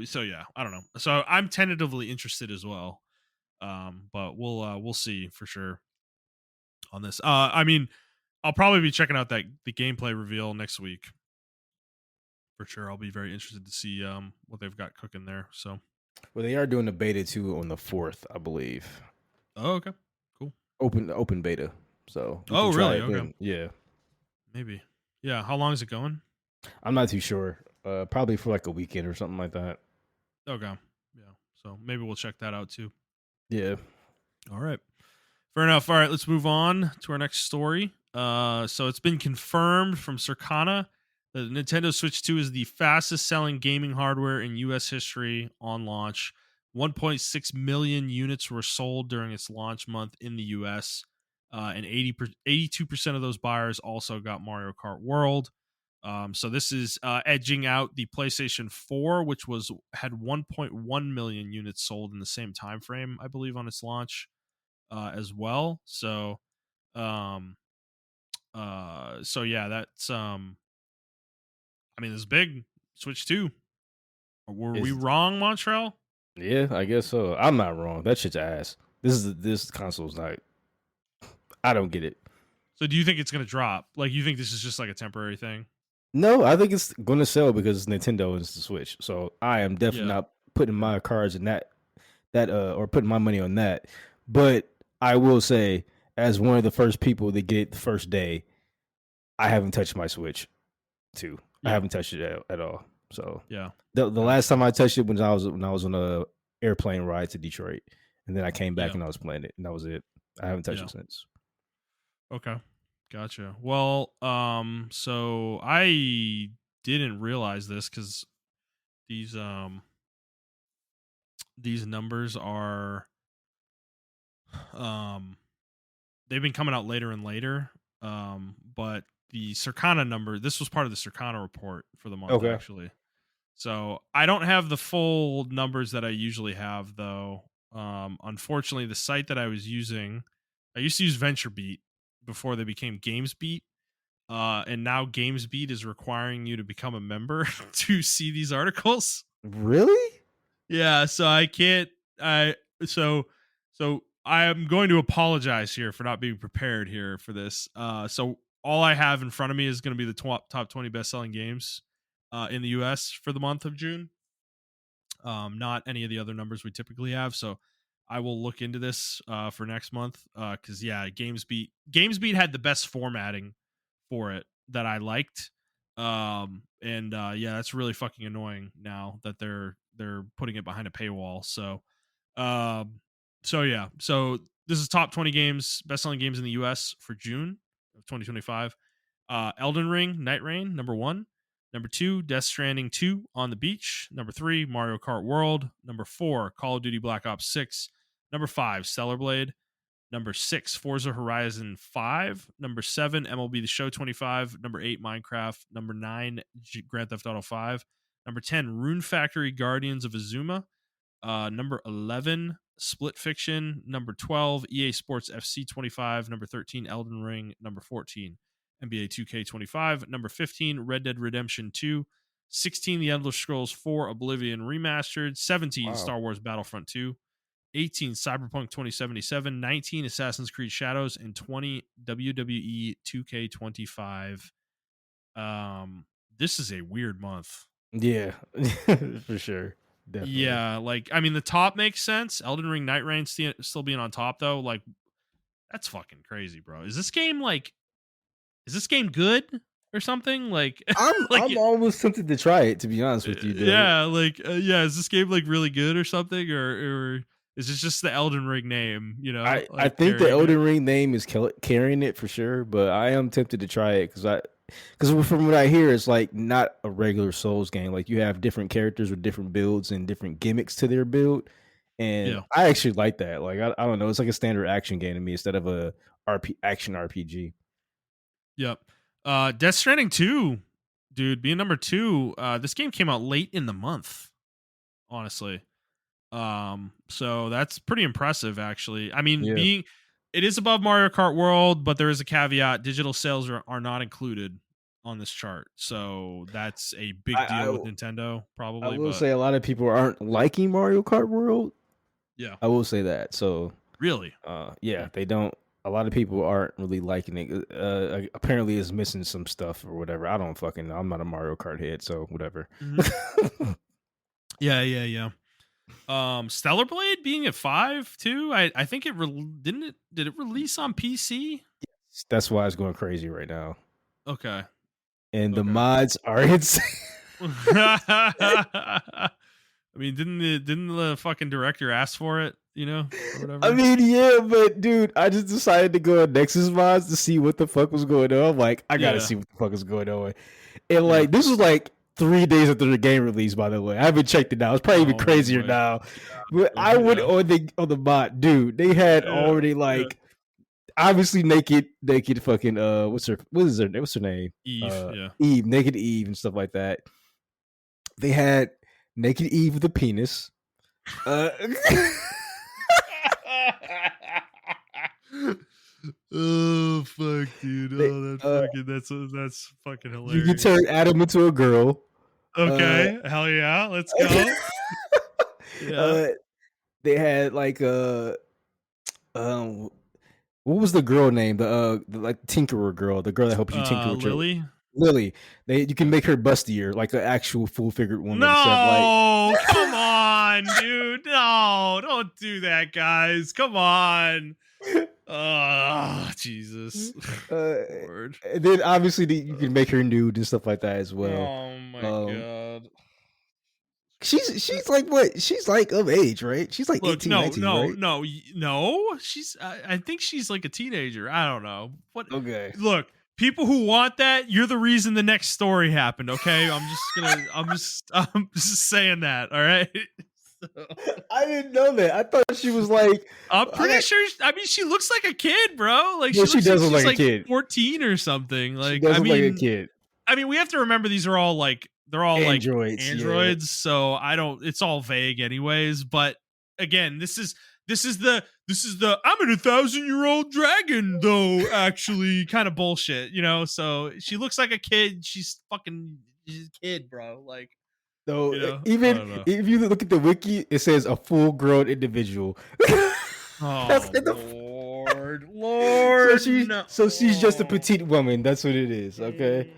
so yeah, I don't know. So I'm tentatively interested as well. But we'll see for sure on this. I mean, I'll probably be checking out the gameplay reveal next week for sure. I'll be very interested to see what they've got cooking there. So, Well, they are doing the beta too on the 4th, I believe. oh, okay, cool. Open beta, so we can Oh, try really? it Okay, then. Yeah, maybe. Yeah. How long is it going? I'm not too sure. Probably for like a weekend or something like that. Okay, yeah. So maybe we'll check that out too. Yeah. All right. Fair enough. All right, let's move on to our next story. So it's been confirmed from Circana that the Nintendo Switch 2 is the fastest selling gaming hardware in US history on launch. 1.6 million units were sold during its launch month in the US. And 82% of those buyers also got Mario Kart World. So this is edging out the PlayStation 4, which had 1.1 million units sold in the same time frame, I believe, on its launch as well. Um, so yeah, that's I mean, it's big. Switch 2. Were we Is wrong, Montrell? Yeah, I guess so. I'm not wrong. That shit's ass. This console's not. I don't get it. So do you think it's gonna drop? Like, you think this is just like a temporary thing? No, I think it's going to sell because it's Nintendo and it's the Switch. So I am definitely Yeah. not putting Yeah. my cards in or putting my money on that. But I will say, as one of the first people to get it the first day, I haven't touched my Switch too. I Yeah. haven't touched it at all. So Yeah. the last Gotcha. time I touched it when I was on a airplane ride to Detroit, and then I came back Yeah. and I was playing it, and that was it. I haven't touched Yeah. it since. Okay. Gotcha. Well, so I didn't realize this because these these numbers are um they've been coming out later and later. But the Circana number, this was part of the Circana report for the month, Okay. actually. So I don't have the full numbers that I usually have, though. Unfortunately, the site that I was using, I used to use VentureBeat before they became GamesBeat. And now GamesBeat is requiring you to become a member to see these articles. Really? Yeah, so I can't. I so so I am going to apologize here for not being prepared here for this. So all I have in front of me is going to be the top 20 best selling games in the U.S. for the month of June. Not any of the other numbers we typically have. So I will look into this for next month because yeah, GamesBeat had the best formatting for it that I liked. And yeah, that's really fucking annoying now that they're putting it behind a paywall. Um, so yeah, so this is top 20 games, best selling games in the US for June of 2025. Elden Ring, Night Rain, number 1. Number 2, Death Stranding 2 on the Beach. Number 3, Mario Kart World. Number 4, Call of Duty Black Ops 6. Number 5, Stellar Blade. Number 6, Forza Horizon 5. Number 7, MLB The Show 25. Number 8, Minecraft. Number 9, Grand Theft Auto 5. Number 10, Rune Factory Guardians of Azuma. Number 11, Split Fiction. Number 12, EA Sports FC 25. Number 13, Elden Ring. Number 14, NBA 2K25. Number 15, Red Dead Redemption 2. 16, The Elder Scrolls 4 Oblivion Remastered. 17, Wow. Star Wars Battlefront 2. 18, Cyberpunk 2077. 19, Assassin's Creed Shadows. And 20, WWE 2K25. This is a weird month. Yeah, for sure. Definitely. Yeah, like, I mean, the top makes sense. Elden Ring Night Reign still being on top, though. Like, that's fucking crazy, bro. Is this game good or something? Like, like, I'm almost tempted to try it, to be honest with you, dude. yeah, like, yeah, is this game like really good or something, or is this just the Elden Ring name? You know, I like think the carrying it? Elden Ring name is carrying it for sure, but I am tempted to try it because from what I hear, it's like not a regular Souls game. Like you have different characters with different builds and different gimmicks to their build, and Yeah, I actually like that. Like I don't know, it's like a standard action game to me instead of a action RPG. yep. Death Stranding 2, dude, being number 2. This game came out late in the month, honestly. So that's pretty impressive, actually. I mean, Yeah, it is above Mario Kart World, but there is a caveat: digital sales are not included on this chart. So that's a big I deal with I, Nintendo, I probably. will But say a lot of people aren't liking Mario Kart World. yeah, I will say that. So really. yeah, Hmm. they don't. A lot of people aren't really liking it. Apparently, it's missing some stuff or whatever. I don't fucking know. I'm not a Mario Kart head, so whatever. Hmm. Yeah, yeah, yeah. Stellar Blade being at 5 too. I think did it release on PC? That's why it's going crazy right now. Okay. And the Okay. mods are insane. I mean, didn't the fucking director ask for it, or I whatever? mean, yeah, but dude, I just decided to go on Nexus mods to see what the fuck was going on. I'm like, I gotta Yeah. see what the fuck is going on. And Yeah. like, this was like 3 days after the game release, by the way. I haven't checked it out. It's probably even Oh crazier my now. But I went yeah. on the bot, dude. They had Yeah. already Yeah. like obviously naked fucking what's her name? Eve, yeah. Eve, naked Eve and stuff like that. They had naked Eve with a penis. Uh Oh fuck, dude. they, Oh, uh that's fucking you can hilarious. turn Adam into a girl. Uh Okay, hell yeah, let's go. Yeah. uh they had like um what was the girl name? The like Tinkerer girl, the girl that helps you tinker with your Lily. Lily. You can make her bustier, like an actual full figured woman instead of like No, come on, dude. No, don't do that, guys. Come on. Oh, Jesus. uh Lord. and then obviously you can make her nude and stuff like that as well. Oh my Um god. she's like what? She's like of age, right? She's like Look, 18, no, 19, no, right? no, no. I think she's like a teenager. I don't know. What? Okay. Look, people who want that, you're the reason the next story happened. Okay, I'm just saying that. All right. So, I didn't know that. I thought she was like I'm I pretty got sure. I mean, she looks like a kid, bro. Like yeah, she she looks like does look she's like a like kid. 14 or something. She Like, does look like a kid. I mean, we have to remember these are all like they're all like Androids, yeah. androids, so I don't. It's all vague, anyways. But again, this is the I'm in 1,000-year-old dragon though. Actually, kind of bullshit, So she looks like a kid. She's a kid, bro. Like, So I even don't know. if you look at the wiki, it says a full grown individual. That's Oh in the Lord, so Lord, she no. so she's just a petite woman. That's what it is. Okay.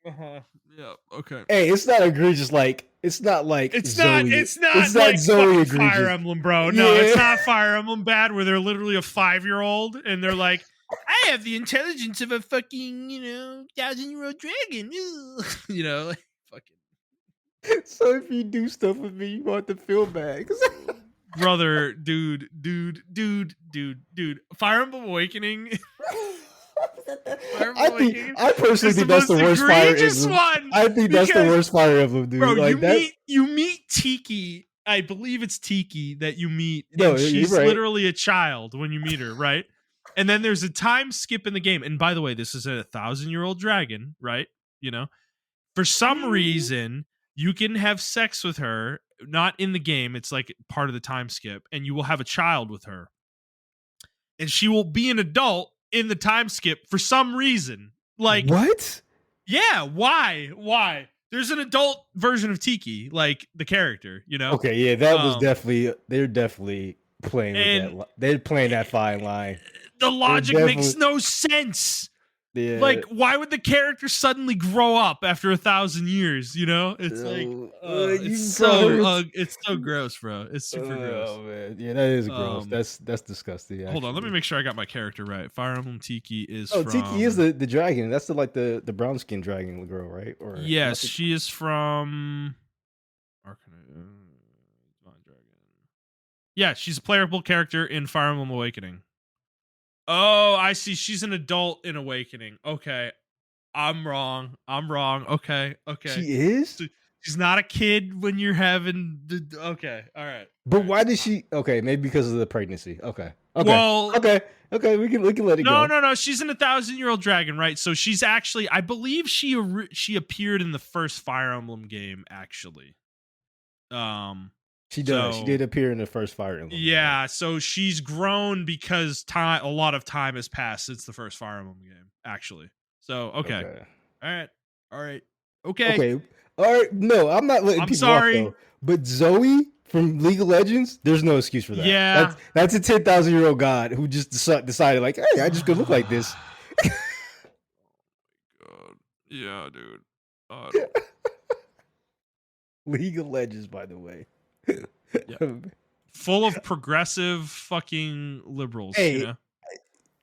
Uh-huh. Yeah. Okay. Hey, it's not egregious. Like it's not like It's not. Zoe. It's not It's not like Zoe fucking Fire egregious. Emblem, bro. No, it's Yeah. not Fire Emblem bad, where they're literally a 5-year-old and they're like, "I have the intelligence of a fucking 1,000-year-old dragon." Like fucking So if you do stuff with me, you want to feel bad. brother, dude. Fire Emblem Awakening. Fire Emblem Awakening I personally is the think that's most the worst Fire egregious Emblem. one I think that's the because worst Fire Emblem, dude. bro, Like that. you meet Tiki. I believe it's Tiki that you meet, No, and you're she's right. literally a child when you meet her, right? And then there's a time skip in the game. And by the way, this is a 1,000-year-old dragon, right? For some reason, you can have sex with her, not in the game. It's like part of the time skip, and you will have a child with her, and she will be an adult in the time skip for some reason. Like, What? yeah, why? Why? There's an adult version of Tiki, like the character, you know? Okay, yeah, that was Um, definitely they're definitely playing with that. and They're playing that fine line. the They're logic makes definitely no sense. yeah. Like, why would the character suddenly grow up after 1,000 years? You know, it's like, You probably heard. it's so gross, bro. It's super gross. Oh man, yeah, that is gross. Um, That's disgusting. hold on, let me Actually, make sure I got my character right. Fire Emblem Tiki is oh, Tiki is from, the dragon. That's the brown skin dragon girl, right? Or am I yes, think- she is from Divine Dragon. Yeah, she's a playable character in Fire Emblem Awakening. Oh, I see. She's an adult in Awakening. Okay. I'm wrong. Okay. Okay. she is. So she's not a kid when you're having okay. All right. All But right. why did she? Okay, maybe because of the pregnancy. Okay, Well, okay. We can let it no, go. no, no. She's an 1,000-year-old dragon, right? So she's actually, I believe she appeared in the first Fire Emblem game, actually. She does. She So did appear in the first Fire Emblem. yeah, so she's grown because a lot of time has passed since the first Fire Emblem game, actually. So okay, Okay. all right, okay. Okay. All right. No, I'm not letting I'm people off sorry. though. But Zoe from League of Legends, there's no excuse for that. Yeah. That's a 10,000-year-old god who just decided like, hey, I just could look like this. God. Yeah, dude. I don't. League of Legends, by the way. Yeah. Full of progressive fucking liberals, Hey, you know.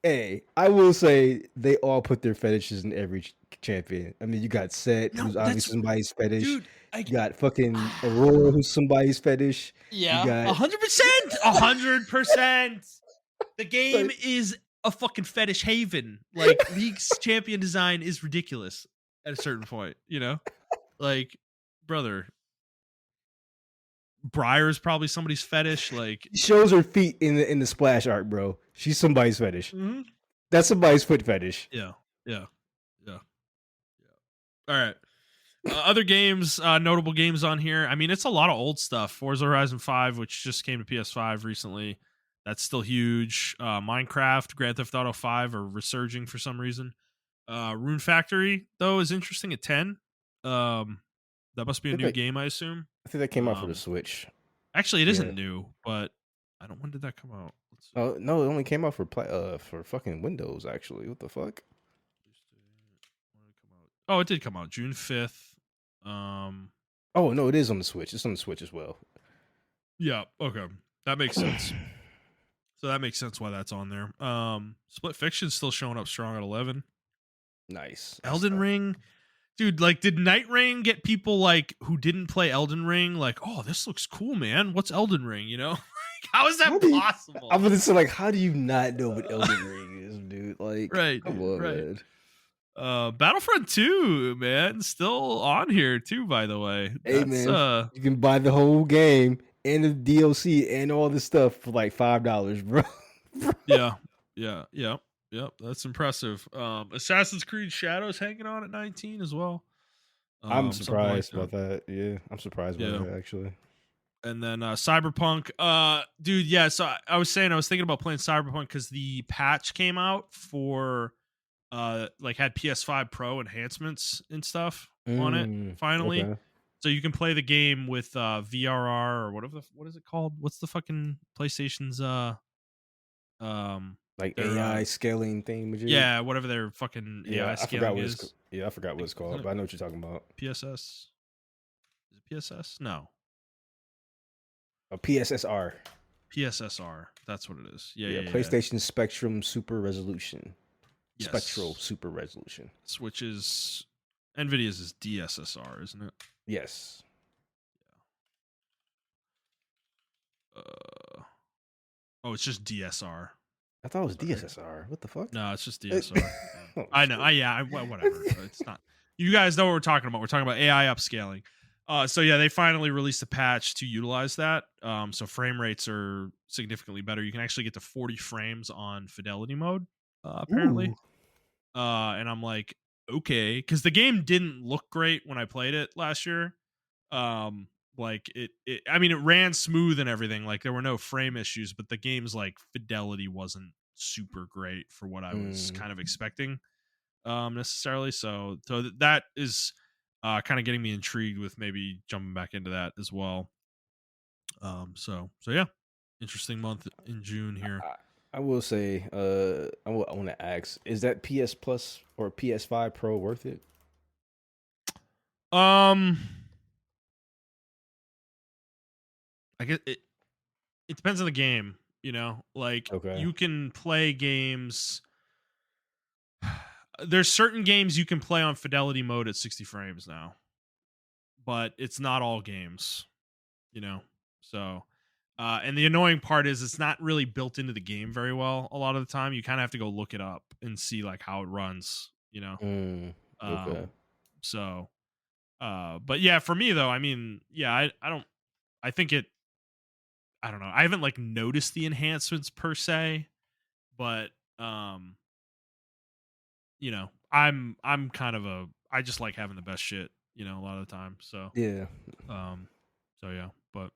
Hey, I will say they all put their fetishes in every champion. I mean, you got Set, No, who's that's obviously somebody's fetish. dude. You got fucking Aurora, who's somebody's fetish. You Yeah, got 100%, 100%. The game like, is a fucking fetish haven. Like League's champion design is ridiculous at a certain point, you know. Like, brother, Briar's probably somebody's fetish. Like, she shows her feet in the splash art, bro. She's somebody's fetish. mhm. That's somebody's foot fetish. Yeah, yeah, yeah, yeah. All right. Other games, notable games on here. I mean, it's a lot of old stuff. Forza Horizon 5, which just came to PS5 recently. That's still huge. Minecraft, Grand Theft Auto 5 are resurging for some reason. Rune Factory, though, is interesting at 10. That must be a new game, I assume. I think that came out for the Switch. Actually, it Yeah. isn't new, but I don't. When did that come out? Let's see. Oh no, it only came out for fucking Windows. Actually, what the fuck? When did it come out? Oh, it did come out June 5th. Oh no, it is on the Switch. It's on the Switch as well. Yeah. Okay, that makes sense. So that makes sense why that's on there. Split Fiction's still showing up strong at 11. Nice. Elden Ring, dude. Like, did Night Ring get people like who didn't play Elden Ring like, oh, this looks cool, man? What's Elden Ring? You know, how is that possible? I'm gonna say, like, how do you not know what Elden Ring is, dude? Like, right, come dude, on, right. man. Battlefront 2, man, still on here too. By the way, Hey, man, you can buy the whole game and the DLC and all this stuff for like $5, bro. yeah. That's impressive. Assassin's Creed Shadows hanging on at 19 as well. I'm Something surprised like about that. Yeah, I'm surprised by that actually. And then Cyberpunk, dude, yeah. So I was thinking about playing Cyberpunk because the patch came out for like had PS5 Pro enhancements and stuff on it finally. Okay. So you can play the game with VRR or whatever what is it called? What's the fucking PlayStation's Like their, AI scaling thing, would you? yeah, whatever their fucking AI I forgot scaling what is. I forgot what it's called, but I know what you're talking about. PSS. Is it PSS? No. A PSSR. PSSR. That's what it is. Yeah. PlayStation Spectrum Super Resolution. Yes. Spectral Super Resolution. Which is Nvidia's is DSSR, isn't it? Yes. Oh, it's just DSR. I thought it was DSSR. What the fuck? No, it's just DSR. I know. Whatever. It's not. You guys know what we're talking about. We're talking about AI upscaling. So yeah, they finally released a patch to utilize that. So frame rates are significantly better. You can actually get to 40 frames on fidelity mode, apparently. Ooh. And I'm like, okay, because the game didn't look great when I played it last year. Like it ran smooth and everything. Like there were no frame issues, but the game's like fidelity wasn't super great for what I was kind of expecting. necessarily. So that is kind of getting me intrigued with maybe jumping back into that as well. So yeah, interesting month in June here. I, I will say, I want to ask: is that PS Plus or PS5 Pro worth it? Um, I guess it depends on the game. Like Okay. you can play games. There's certain games you can play on fidelity mode at 60 frames now, but it's not all games. You know, so and the annoying part is it's not really built into the game very well. A lot of the time, you kind of have to go look it up and see like how it runs. Mm, okay. Um, so but yeah, for me though, I mean, yeah, I don't I think it I don't know. I haven't like noticed the enhancements per se, but I'm kind of I just like having the best shit, a lot of the time. So Yeah. um yeah, but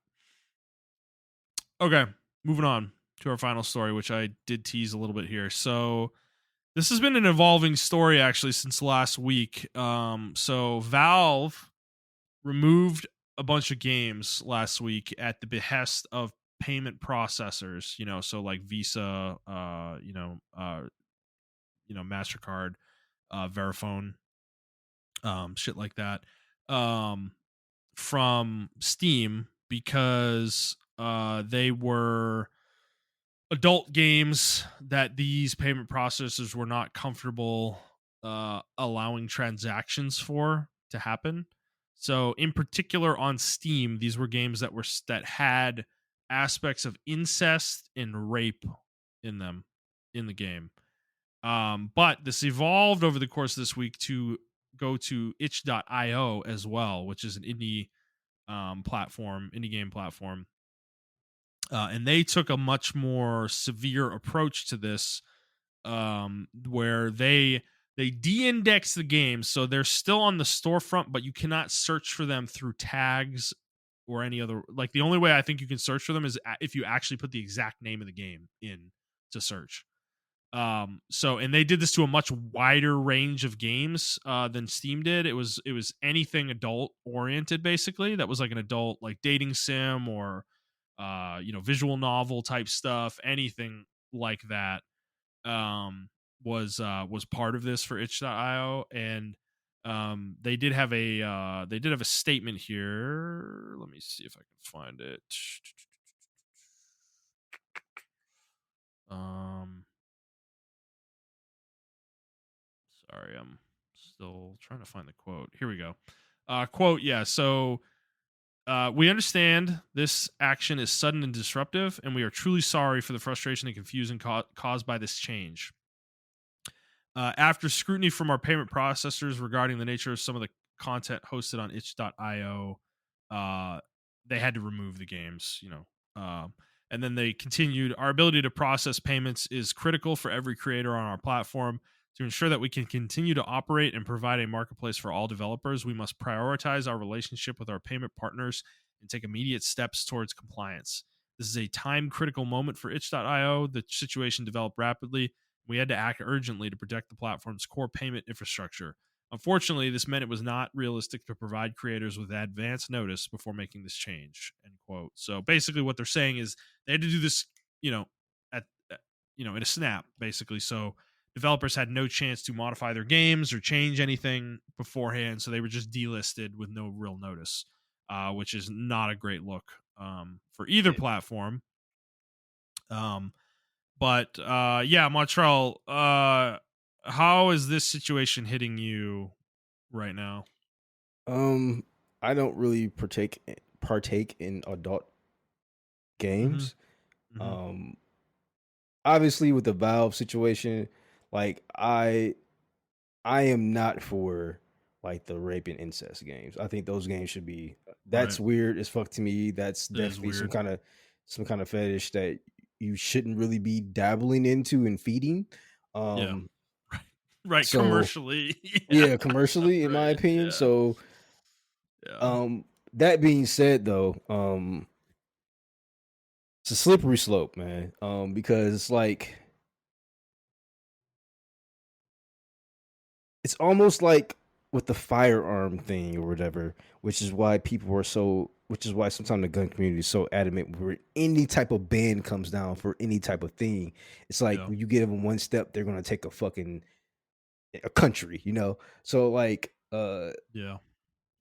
okay, moving on to our final story, which I did tease a little bit here. So this has been an evolving story actually since last week. So Valve removed a bunch of games last week at the behest of payment processors, so like Visa, MasterCard, Verifone, shit like that, um, from Steam because they were adult games that these payment processors were not comfortable allowing transactions for to happen. So, in particular, on Steam, these were games that had aspects of incest and rape in them in the game. But this evolved over the course of this week to go to itch.io as well, which is an indie game platform, and they took a much more severe approach to this, where they de-index the games, so they're still on the storefront, but you cannot search for them through tags or any other. Like the only way I think you can search for them is if you actually put the exact name of the game in to search. So and they did this to a much wider range of games than Steam did. It was anything adult oriented, basically, that was like an adult like dating sim or visual novel type stuff, anything like that. Was part of this for itch.io, and they did have a statement here. Let me see if I can find it. um Sorry, I'm still trying to find the quote. Here we go. Quote, yeah. So we understand this action is sudden and disruptive, and we are truly sorry for the frustration and confusion caused by this change. After scrutiny from our payment processors regarding the nature of some of the content hosted on itch.io, uh, they had to remove the games, and then they continued, our ability to process payments is critical for every creator on our platform. To ensure that we can continue to operate and provide a marketplace for all developers, we must prioritize our relationship with our payment partners and take immediate steps towards compliance. This is a time critical moment for itch.io. The situation developed rapidly. We had to act urgently to protect the platform's core payment infrastructure. Unfortunately, this meant it was not realistic to provide creators with advance notice before making this change. End quote. So basically, what they're saying is they had to do this, at in a snap, basically. So developers had no chance to modify their games or change anything beforehand. So they were just delisted with no real notice, which is not a great look for either Yeah. platform. But yeah, Montrell, how is this situation hitting you right now? Um, I don't really partake in adult Mm-hmm. games. Mm-hmm. Um, obviously with the Valve situation, like I am not for like the rape and incest games. I think those games should be Right. that's weird as fuck to me. That's It is definitely weird. some kind of fetish that you shouldn't really be dabbling into and feeding. Yeah. Um Right. Right. so Commercially. Yeah. yeah, commercially in my Right. opinion. Yeah. So Yeah. um that being said though, it's a slippery slope, man. Because like it's almost like with the firearm thing or whatever, which is why people are so, which is why sometimes the gun community is so adamant where any type of ban comes down for any type of thing. It's like Yeah. when you give them one step, they're gonna take a fucking a country, you know. So like, Yeah.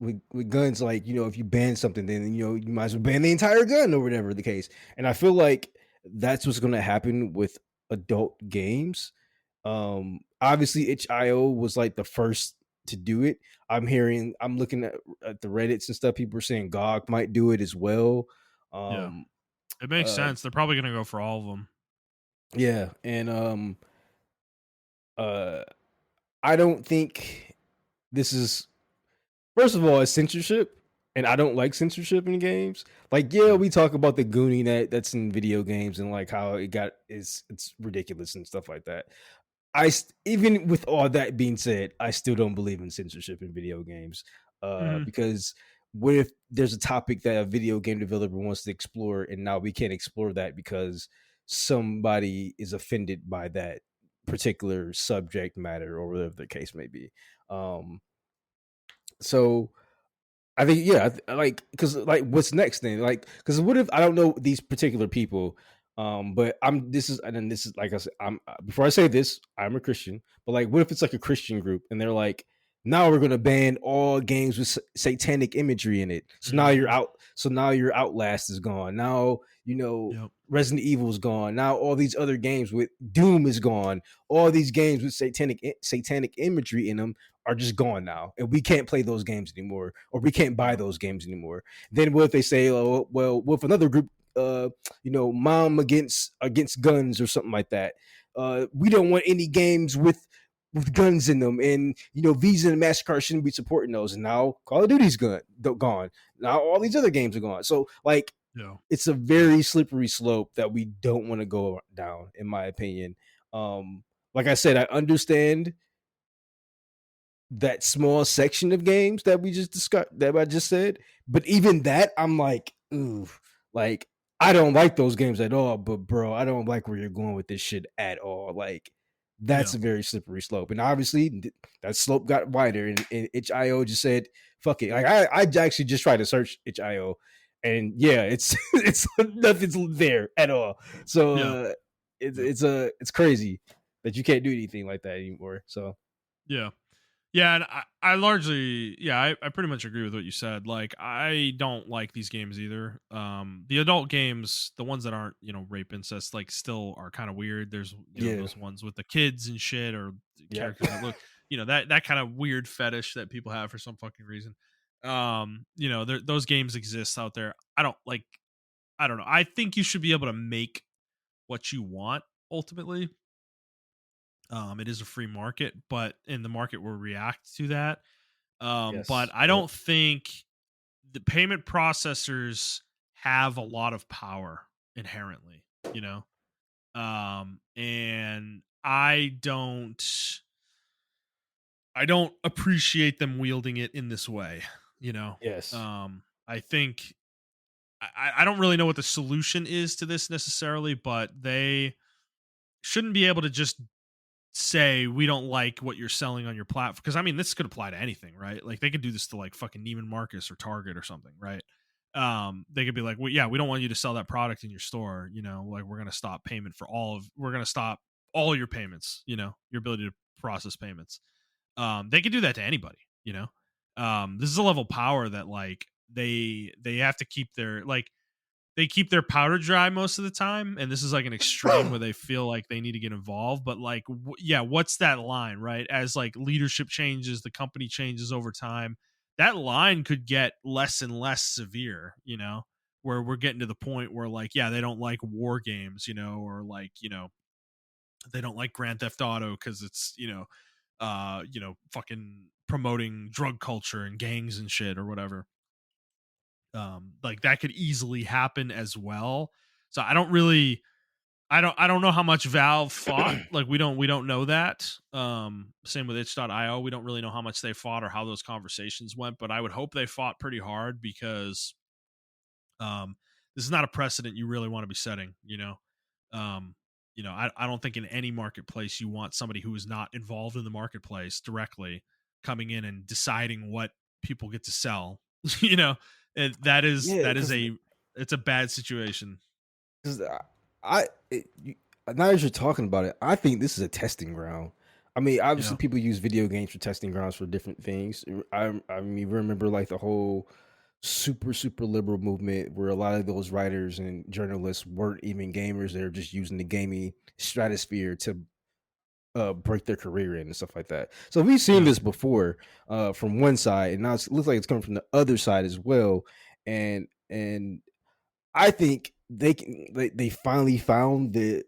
with guns, like, if you ban something, then you might as well ban the entire gun or whatever the case. And I feel like that's what's gonna happen with adult games. Obviously itch.io was like the first to do it. I'm looking at the Reddits and stuff. People are saying GOG might do it as well. Yeah. Um, It makes uh, sense. They're probably gonna go for all of them. yeah, and uh, I don't think this is. First of all, it's censorship, and I don't like censorship in games. Like, yeah, Yeah. we talk about the Goonie that's in video games and like how it's ridiculous and stuff like that. Even with all that being said, I still don't believe in censorship in video games. Hmm. Because what if there's a topic that a video game developer wants to explore, and now we can't explore that because somebody is offended by that particular subject matter or whatever the case may be. So I think, yeah, like, because like what's next then? Like, because what if I don't know these particular people, but I'm this is and then this is like I said, I'm before I say this, I'm a Christian, but like, what if it's like a Christian group and they're like, now we're gonna ban all games with satanic imagery in it. So now you're Hmm. out. So now your Outlast is gone. Now Yep. Resident Evil is gone. Now all these other games with Doom is gone. All these games with satanic imagery in them are just gone now, and we can't play those games anymore, or we can't buy Yep. those games anymore. Then what if they say, oh, well, with another group, mom against guns or something like that? We don't want any games with guns in them, and Visa and Mastercard shouldn't be supporting those. And now Call of Duty's gone. Now all these other games are gone. So like, Yeah. it's a very slippery slope that we don't want to go down, in my opinion. Like I said, I understand that small section of games that we just discussed, that I just said. But even that, I'm like, ooh, like, I don't like those games at all. But bro, I don't like where you're going with this shit at all. Like, that's Yeah. a very slippery slope. And obviously that slope got wider, and itch.io just said, fuck it. Like, I actually just tried to search itch.io, and yeah, it's it's nothing's there at all. So Yeah. Yep. it's crazy that you can't do anything like that anymore. So Yeah. Yeah, and I largely, yeah, I pretty much agree with what you said. Like, I don't like these games either. The adult games, the ones that aren't, rape incest, like, still are kind of weird. There's, yeah. those ones with the kids and shit, or the Yep. characters that look, that kind of weird fetish that people have for some fucking reason. Those games exist out there. I don't know. I think you should be able to make what you want ultimately. It is a free market, but in the market will react to that. But Yes. I Yep. don't think the payment processors have a lot of power inherently, and I don't appreciate them wielding it in this way, you know. Yes. I think I don't really know what the solution is to this necessarily, but they shouldn't be able to just say we don't like what you're selling on your platform, because I mean this could apply to anything, right? Like they could do this to like fucking Neiman Marcus or Target or something, right? They could be like, well, yeah, we don't want you to sell that product in your store, like we're going to stop payment for we're going to stop all your payments, your ability to process payments. They could do that to anybody, this is a level of power that like they have to keep their like they keep their powder dry most of the time, and this is like an extreme where they feel like they need to get involved, but like yeah, what's that line, right? As like leadership changes, the company changes over time, that line could get less and less severe, where we're getting to the point where like yeah, they don't like war games, or like they don't like Grand Theft Auto because it's fucking promoting drug culture and gangs and shit or whatever. Like that could easily happen as well. So I don't know how much Valve fought. Like we don't know that. Same with itch.io. We don't really know how much they fought or how those conversations went, but I would hope they fought pretty hard because um this is not a precedent you really want to be setting, Um I don't think in any marketplace you want somebody who is not involved in the marketplace directly coming in and deciding what people get to sell. you know, and that is Yeah, that is because a it's a bad situation. because now as you're talking about it, I think this is a testing ground. I mean, obviously, Yeah, people use video games for testing grounds for different things. I mean, remember like the whole super liberal movement where a lot of those writers and journalists weren't even gamers; they're just using the gaming stratosphere to break their career in and stuff like that. So we've seen yeah, this before from one side, and now it looks like it's coming from the other side as well. And I think they finally found the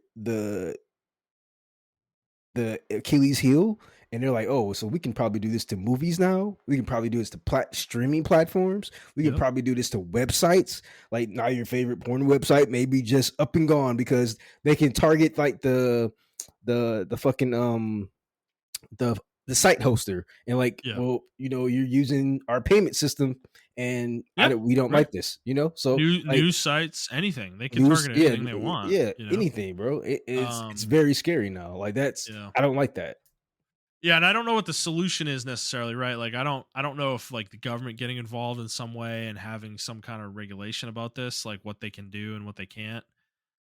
Achilles heel, and they're like, oh, so we can probably do this to movies now. We can probably do this to streaming platforms. We can yep, probably do this to websites. Like now, your favorite porn website may be just up and gone because they can target like the fucking the the site hoster and like, yeah, well, you're using our payment system, and yeah. we don't Right. like this, so like News sites, anything they can news, target yeah, anything they want. yeah, anything, bro. It's Um, very scary now. Like that's yeah. I don't like that. Yeah, and I don't know what the solution is necessarily, right? Like I don't know if like the government getting involved in some way and having some kind of regulation about this, like what they can do and what they can't.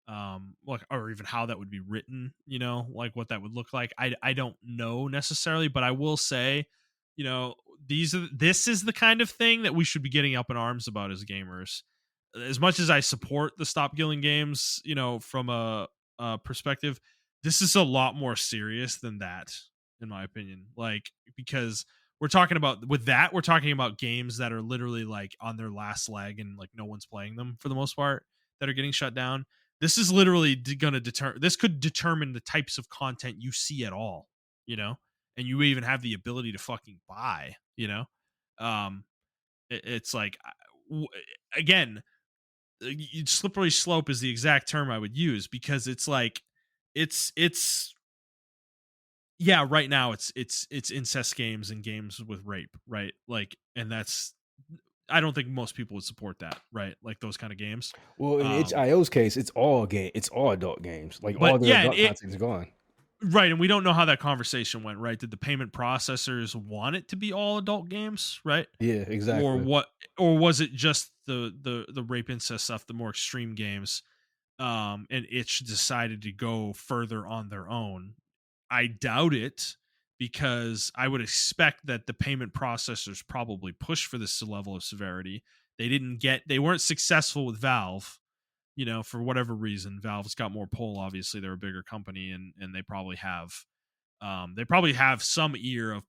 Like or even how that would be written, like what that would look like. I don't know necessarily, but I will say, this is the kind of thing that we should be getting up in arms about as gamers. As much as I support the stop killing games, from a perspective, this is a lot more serious than that, in my opinion. Like because we're talking about games that are literally like on their last leg and like no one's playing them for the most part, that are getting shut down. This is literally going to this could determine the types of content you see at all, you know, and you even have the ability to fucking buy, um, it's like, again, slippery slope is the exact term I would use, because it's like, it's, yeah, right now it's incest games and games with rape, right? Like, and that's, I don't think most people would support that, right? Like those kind of games. Well, in Um, itch.io's case, it's all adult games. Like but all their yeah, and adult it, content is gone. right, and we don't know how that conversation went, right? Did the payment processors want it to be all adult games, right? Yeah, Or exactly. what? Or was it just the rape incest stuff, the more extreme games? And Itch decided to go further on their own. I doubt it, because I would expect that the payment processors probably push for this level of severity. They weren't successful with Valve, for whatever reason. Valve's got more pull. Obviously, they're a bigger company, and they probably have some ear of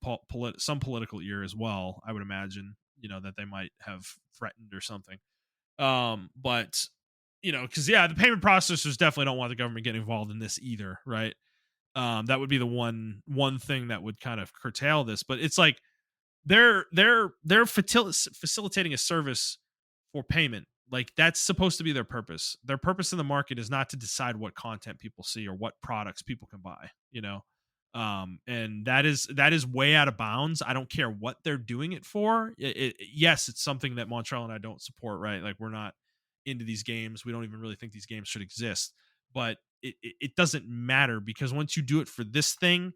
some political ear as well. I would imagine, that they might have threatened or something. But because yeah, the payment processors definitely don't want the government getting involved in this either, right? That would be the one thing that would kind of curtail this. But it's like they're facilitating a service for payment. Like that's supposed to be their purpose. Their purpose in the market is not to decide what content people see or what products people can buy, and that is way out of bounds. I don't care what they're doing it for. Yes, it's something that Montrell and I don't support, right? Like we're not into these games. We don't even really think these games should exist. But it doesn't matter, because once you do it for this thing,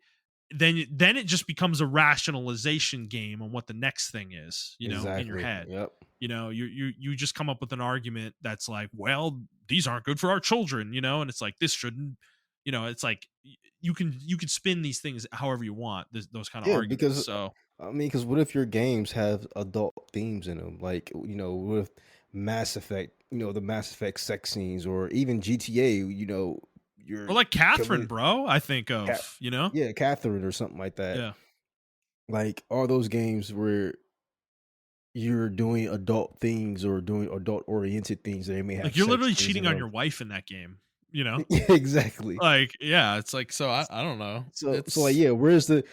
then it just becomes a rationalization game on what the next thing is, in your Exactly. head. Yep. You just come up with an argument that's like, well, these aren't good for our children, and it's like, this shouldn't, it's like, you can spin these things however you want, those kind of Yeah, arguments. because So because what if your games have adult themes in them, like with Mass Effect, the Mass Effect sex scenes, or even GTA, or you're like Catherine, killing bro, I think cat, of, yeah, Catherine or something like that. yeah, Like all those games where you're doing adult things or doing adult oriented things, they may like have you're sex literally scenes cheating in on them. your wife in that game, you know Yeah, exactly. like, yeah, it's like, so I don't know, So like, it's yeah, where's the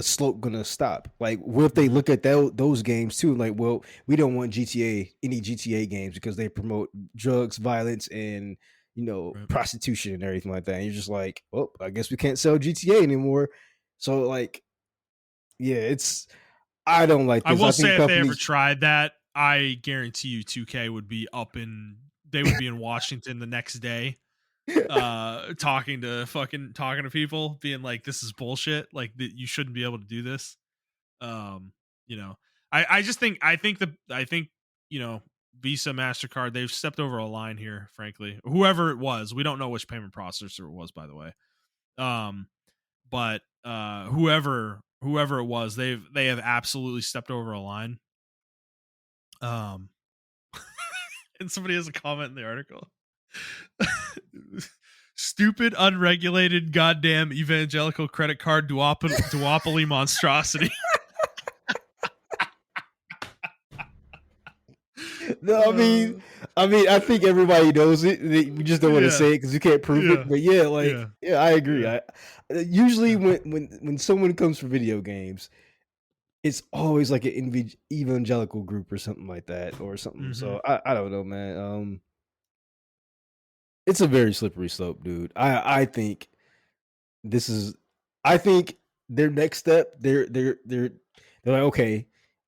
slope gonna stop? Like, what if they mhm, look at those games too? Like, well, we don't want any GTA games because they promote drugs, violence, and right. prostitution and everything like that. And you're just like, well, I guess we can't sell GTA anymore. So like, yeah, I don't like I this. will I say, think if they ever companies, tried that, I guarantee you 2K would be up in they would be in Washington the next day, talking to people, being like, "This is bullshit. Like, you shouldn't be able to do this." Um, you know, I think you know, Visa, Mastercard, they've stepped over a line here. Frankly, whoever it was, we don't know which payment processor it was, by the way. Um, but whoever it was, they have absolutely stepped over a line. Um, and somebody has a comment in the article. Stupid, unregulated, goddamn evangelical credit card duopoly monstrosity. No, Uh, I think everybody knows it. We just don't want to yeah, say it because you can't prove it. yeah, But yeah, yeah, yeah, I agree. yeah, I usually yeah. when someone comes for video games, it's always like an evangelical group or something like that or something. Hmm. So I don't know, man. It's a very slippery slope, dude. I think this is I think their next step, they're like, okay,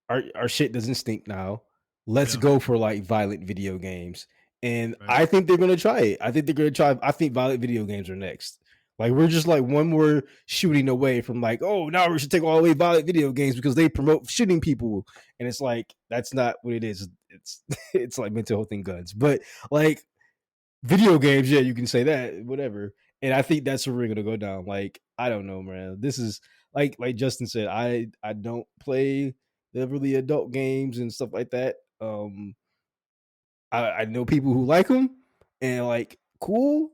our shit doesn't stink now. Let's Yeah, go for like violent video games. And right. I think they're gonna try it. I think they're gonna try. I think violent video games are next. Like we're just like one more shooting away from like, oh, now we should take all away violent video games because they promote shooting people. And it's like that's not what it is. It's it's like mental health and guns. But like video games, yeah, you can say that, whatever. And I think that's where we're gonna go down. Like, I don't know, man. This is like Justin said, I don't play the really adult games and stuff like that. I know people who like them and like cool,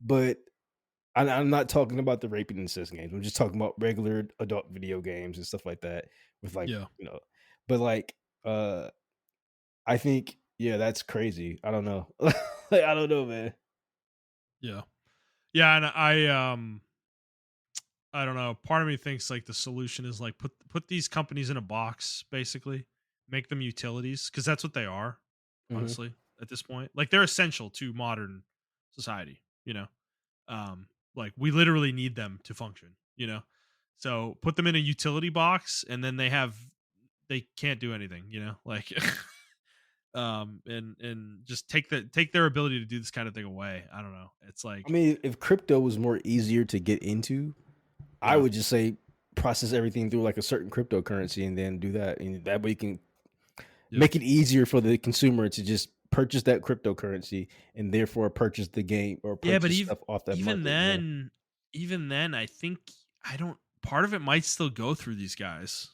but I'm not talking about the rape and incest games. I'm just talking about regular adult video games and stuff like that. With like, Yeah, but like, uh, I think yeah, that's crazy. I don't know. Like, I don't know, man. yeah, yeah. And I don't know. Part of me thinks like the solution is like put these companies in a box, basically, make them utilities because that's what they are. Hmm. Honestly, at this point, like they're essential to modern society. Um, like we literally need them to function. So put them in a utility box, and then they can't do anything. Like and just take their ability to do this kind of thing away. I don't know. It's I like mean, if crypto was more easier to get into, I yeah, would just say process everything through like a certain cryptocurrency and then do that. And that way you can yeah. make it easier for the consumer to just purchase that cryptocurrency and therefore purchase the game or Yeah, but purchase stuff off that even market. then, even then, I think I don't. Part of it might still go through these guys,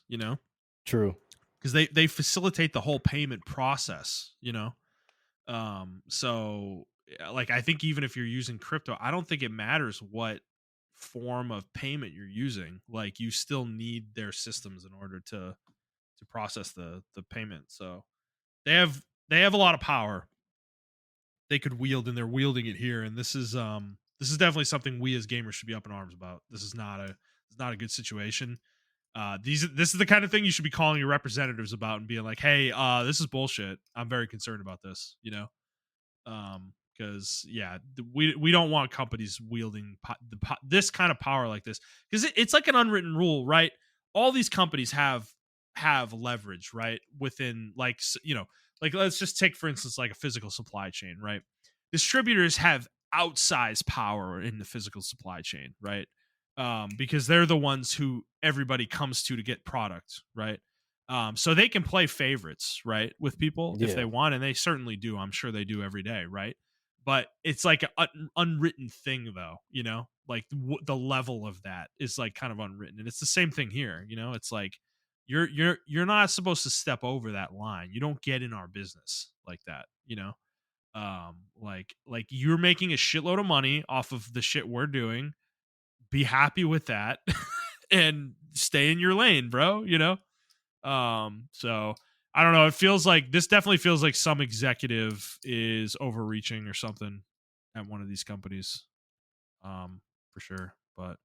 True. because they facilitate the whole payment process. So yeah, like I think even if you're using crypto, I don't think it matters what form of payment you're using. Like you still need their systems in order to process the payment. So they have a lot of power they could wield, and they're wielding it here. And this is definitely something we as gamers should be up in arms about. This is not a good situation. This is the kind of thing you should be calling your representatives about and being like, hey, this is bullshit. I'm very concerned about this. Because yeah, we don't want companies wielding this kind of power like this, because it's like an unwritten rule, right? All these companies have leverage, right, within like like let's just take for instance like a physical supply chain, right? Distributors have outsized power in the physical supply chain, right? Because they're the ones who everybody comes to get product, right? So they can play favorites, right, with people if they Yeah. want, and they certainly do. I'm sure they do every day, right? But it's like an unwritten thing, though. Like the level of that is like kind of unwritten, and it's the same thing here. It's like you're not supposed to step over that line. You don't get in our business like that. Like you're making a shitload of money off of the shit we're doing. Be happy with that, and stay in your lane, bro. So I don't know. It feels like this definitely feels like some executive is overreaching or something at one of these companies. For sure. But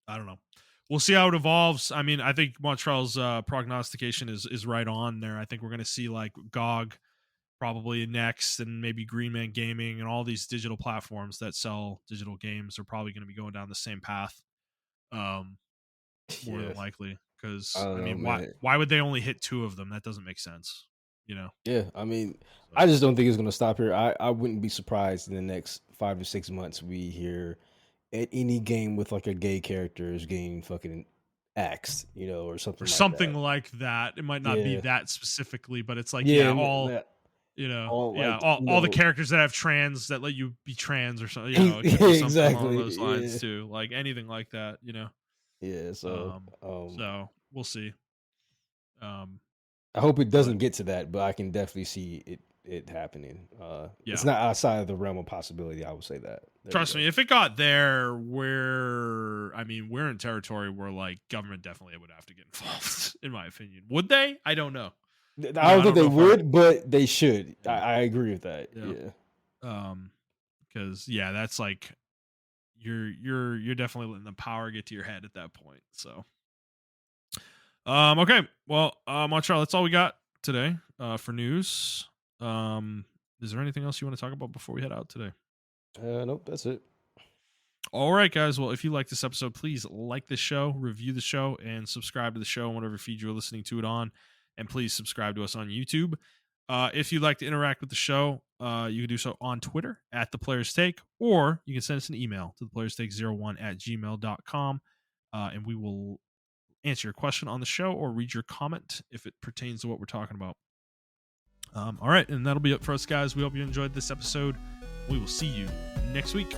I don't know. We'll see how it evolves. I mean, I think Montrell's prognostication is right on there. I think we're gonna see like GOG probably next, and maybe Green Man Gaming and all these digital platforms that sell digital games are probably gonna be going down the same path. Um, More than Yeah. likely, I because I don't know, mean, man. why would they only hit two of them? That doesn't make sense. Yeah, I mean, So, I just don't think it's gonna stop here. I wouldn't be surprised in the next 5 to 6 months we hear at any game with like a gay character is getting fucking axed, or or something like something that. like that. It might not be Yeah, that specifically, but it's like, yeah, yeah, and all, that all like all the characters that have trans that let you be trans or something, it could yeah, be something along exactly. those lines Yeah, too. Like anything like that, yeah. So Um, so we'll see. Um, I hope it but doesn't get to that, but I can definitely see it happening. It's yeah, not outside of the realm of possibility. I would say that. There we trust go. me, if it got there, we're in territory where like government definitely would have to get involved, in my opinion. Would they? I don't know. I don't I think don't they know if our would, but they should. yeah, I agree with that. yeah. Yeah. Because that's like you're definitely letting the power get to your head at that point. So okay. Well, Montreal, that's all we got today for news. Is there anything else you want to talk about before we head out today? Nope, that's it. All right, guys. Well, if you like this episode, please like this show, review the show, and subscribe to the show on whatever feed you're listening to it on. And please subscribe to us on YouTube. If you'd like to interact with the show, you can do so on Twitter at The Players Take, or you can send us an email to theplayerstake01@gmail.com, and we will answer your question on the show or read your comment if it pertains to what we're talking about. All right, and that'll be it for us, guys. We hope you enjoyed this episode. We will see you next week.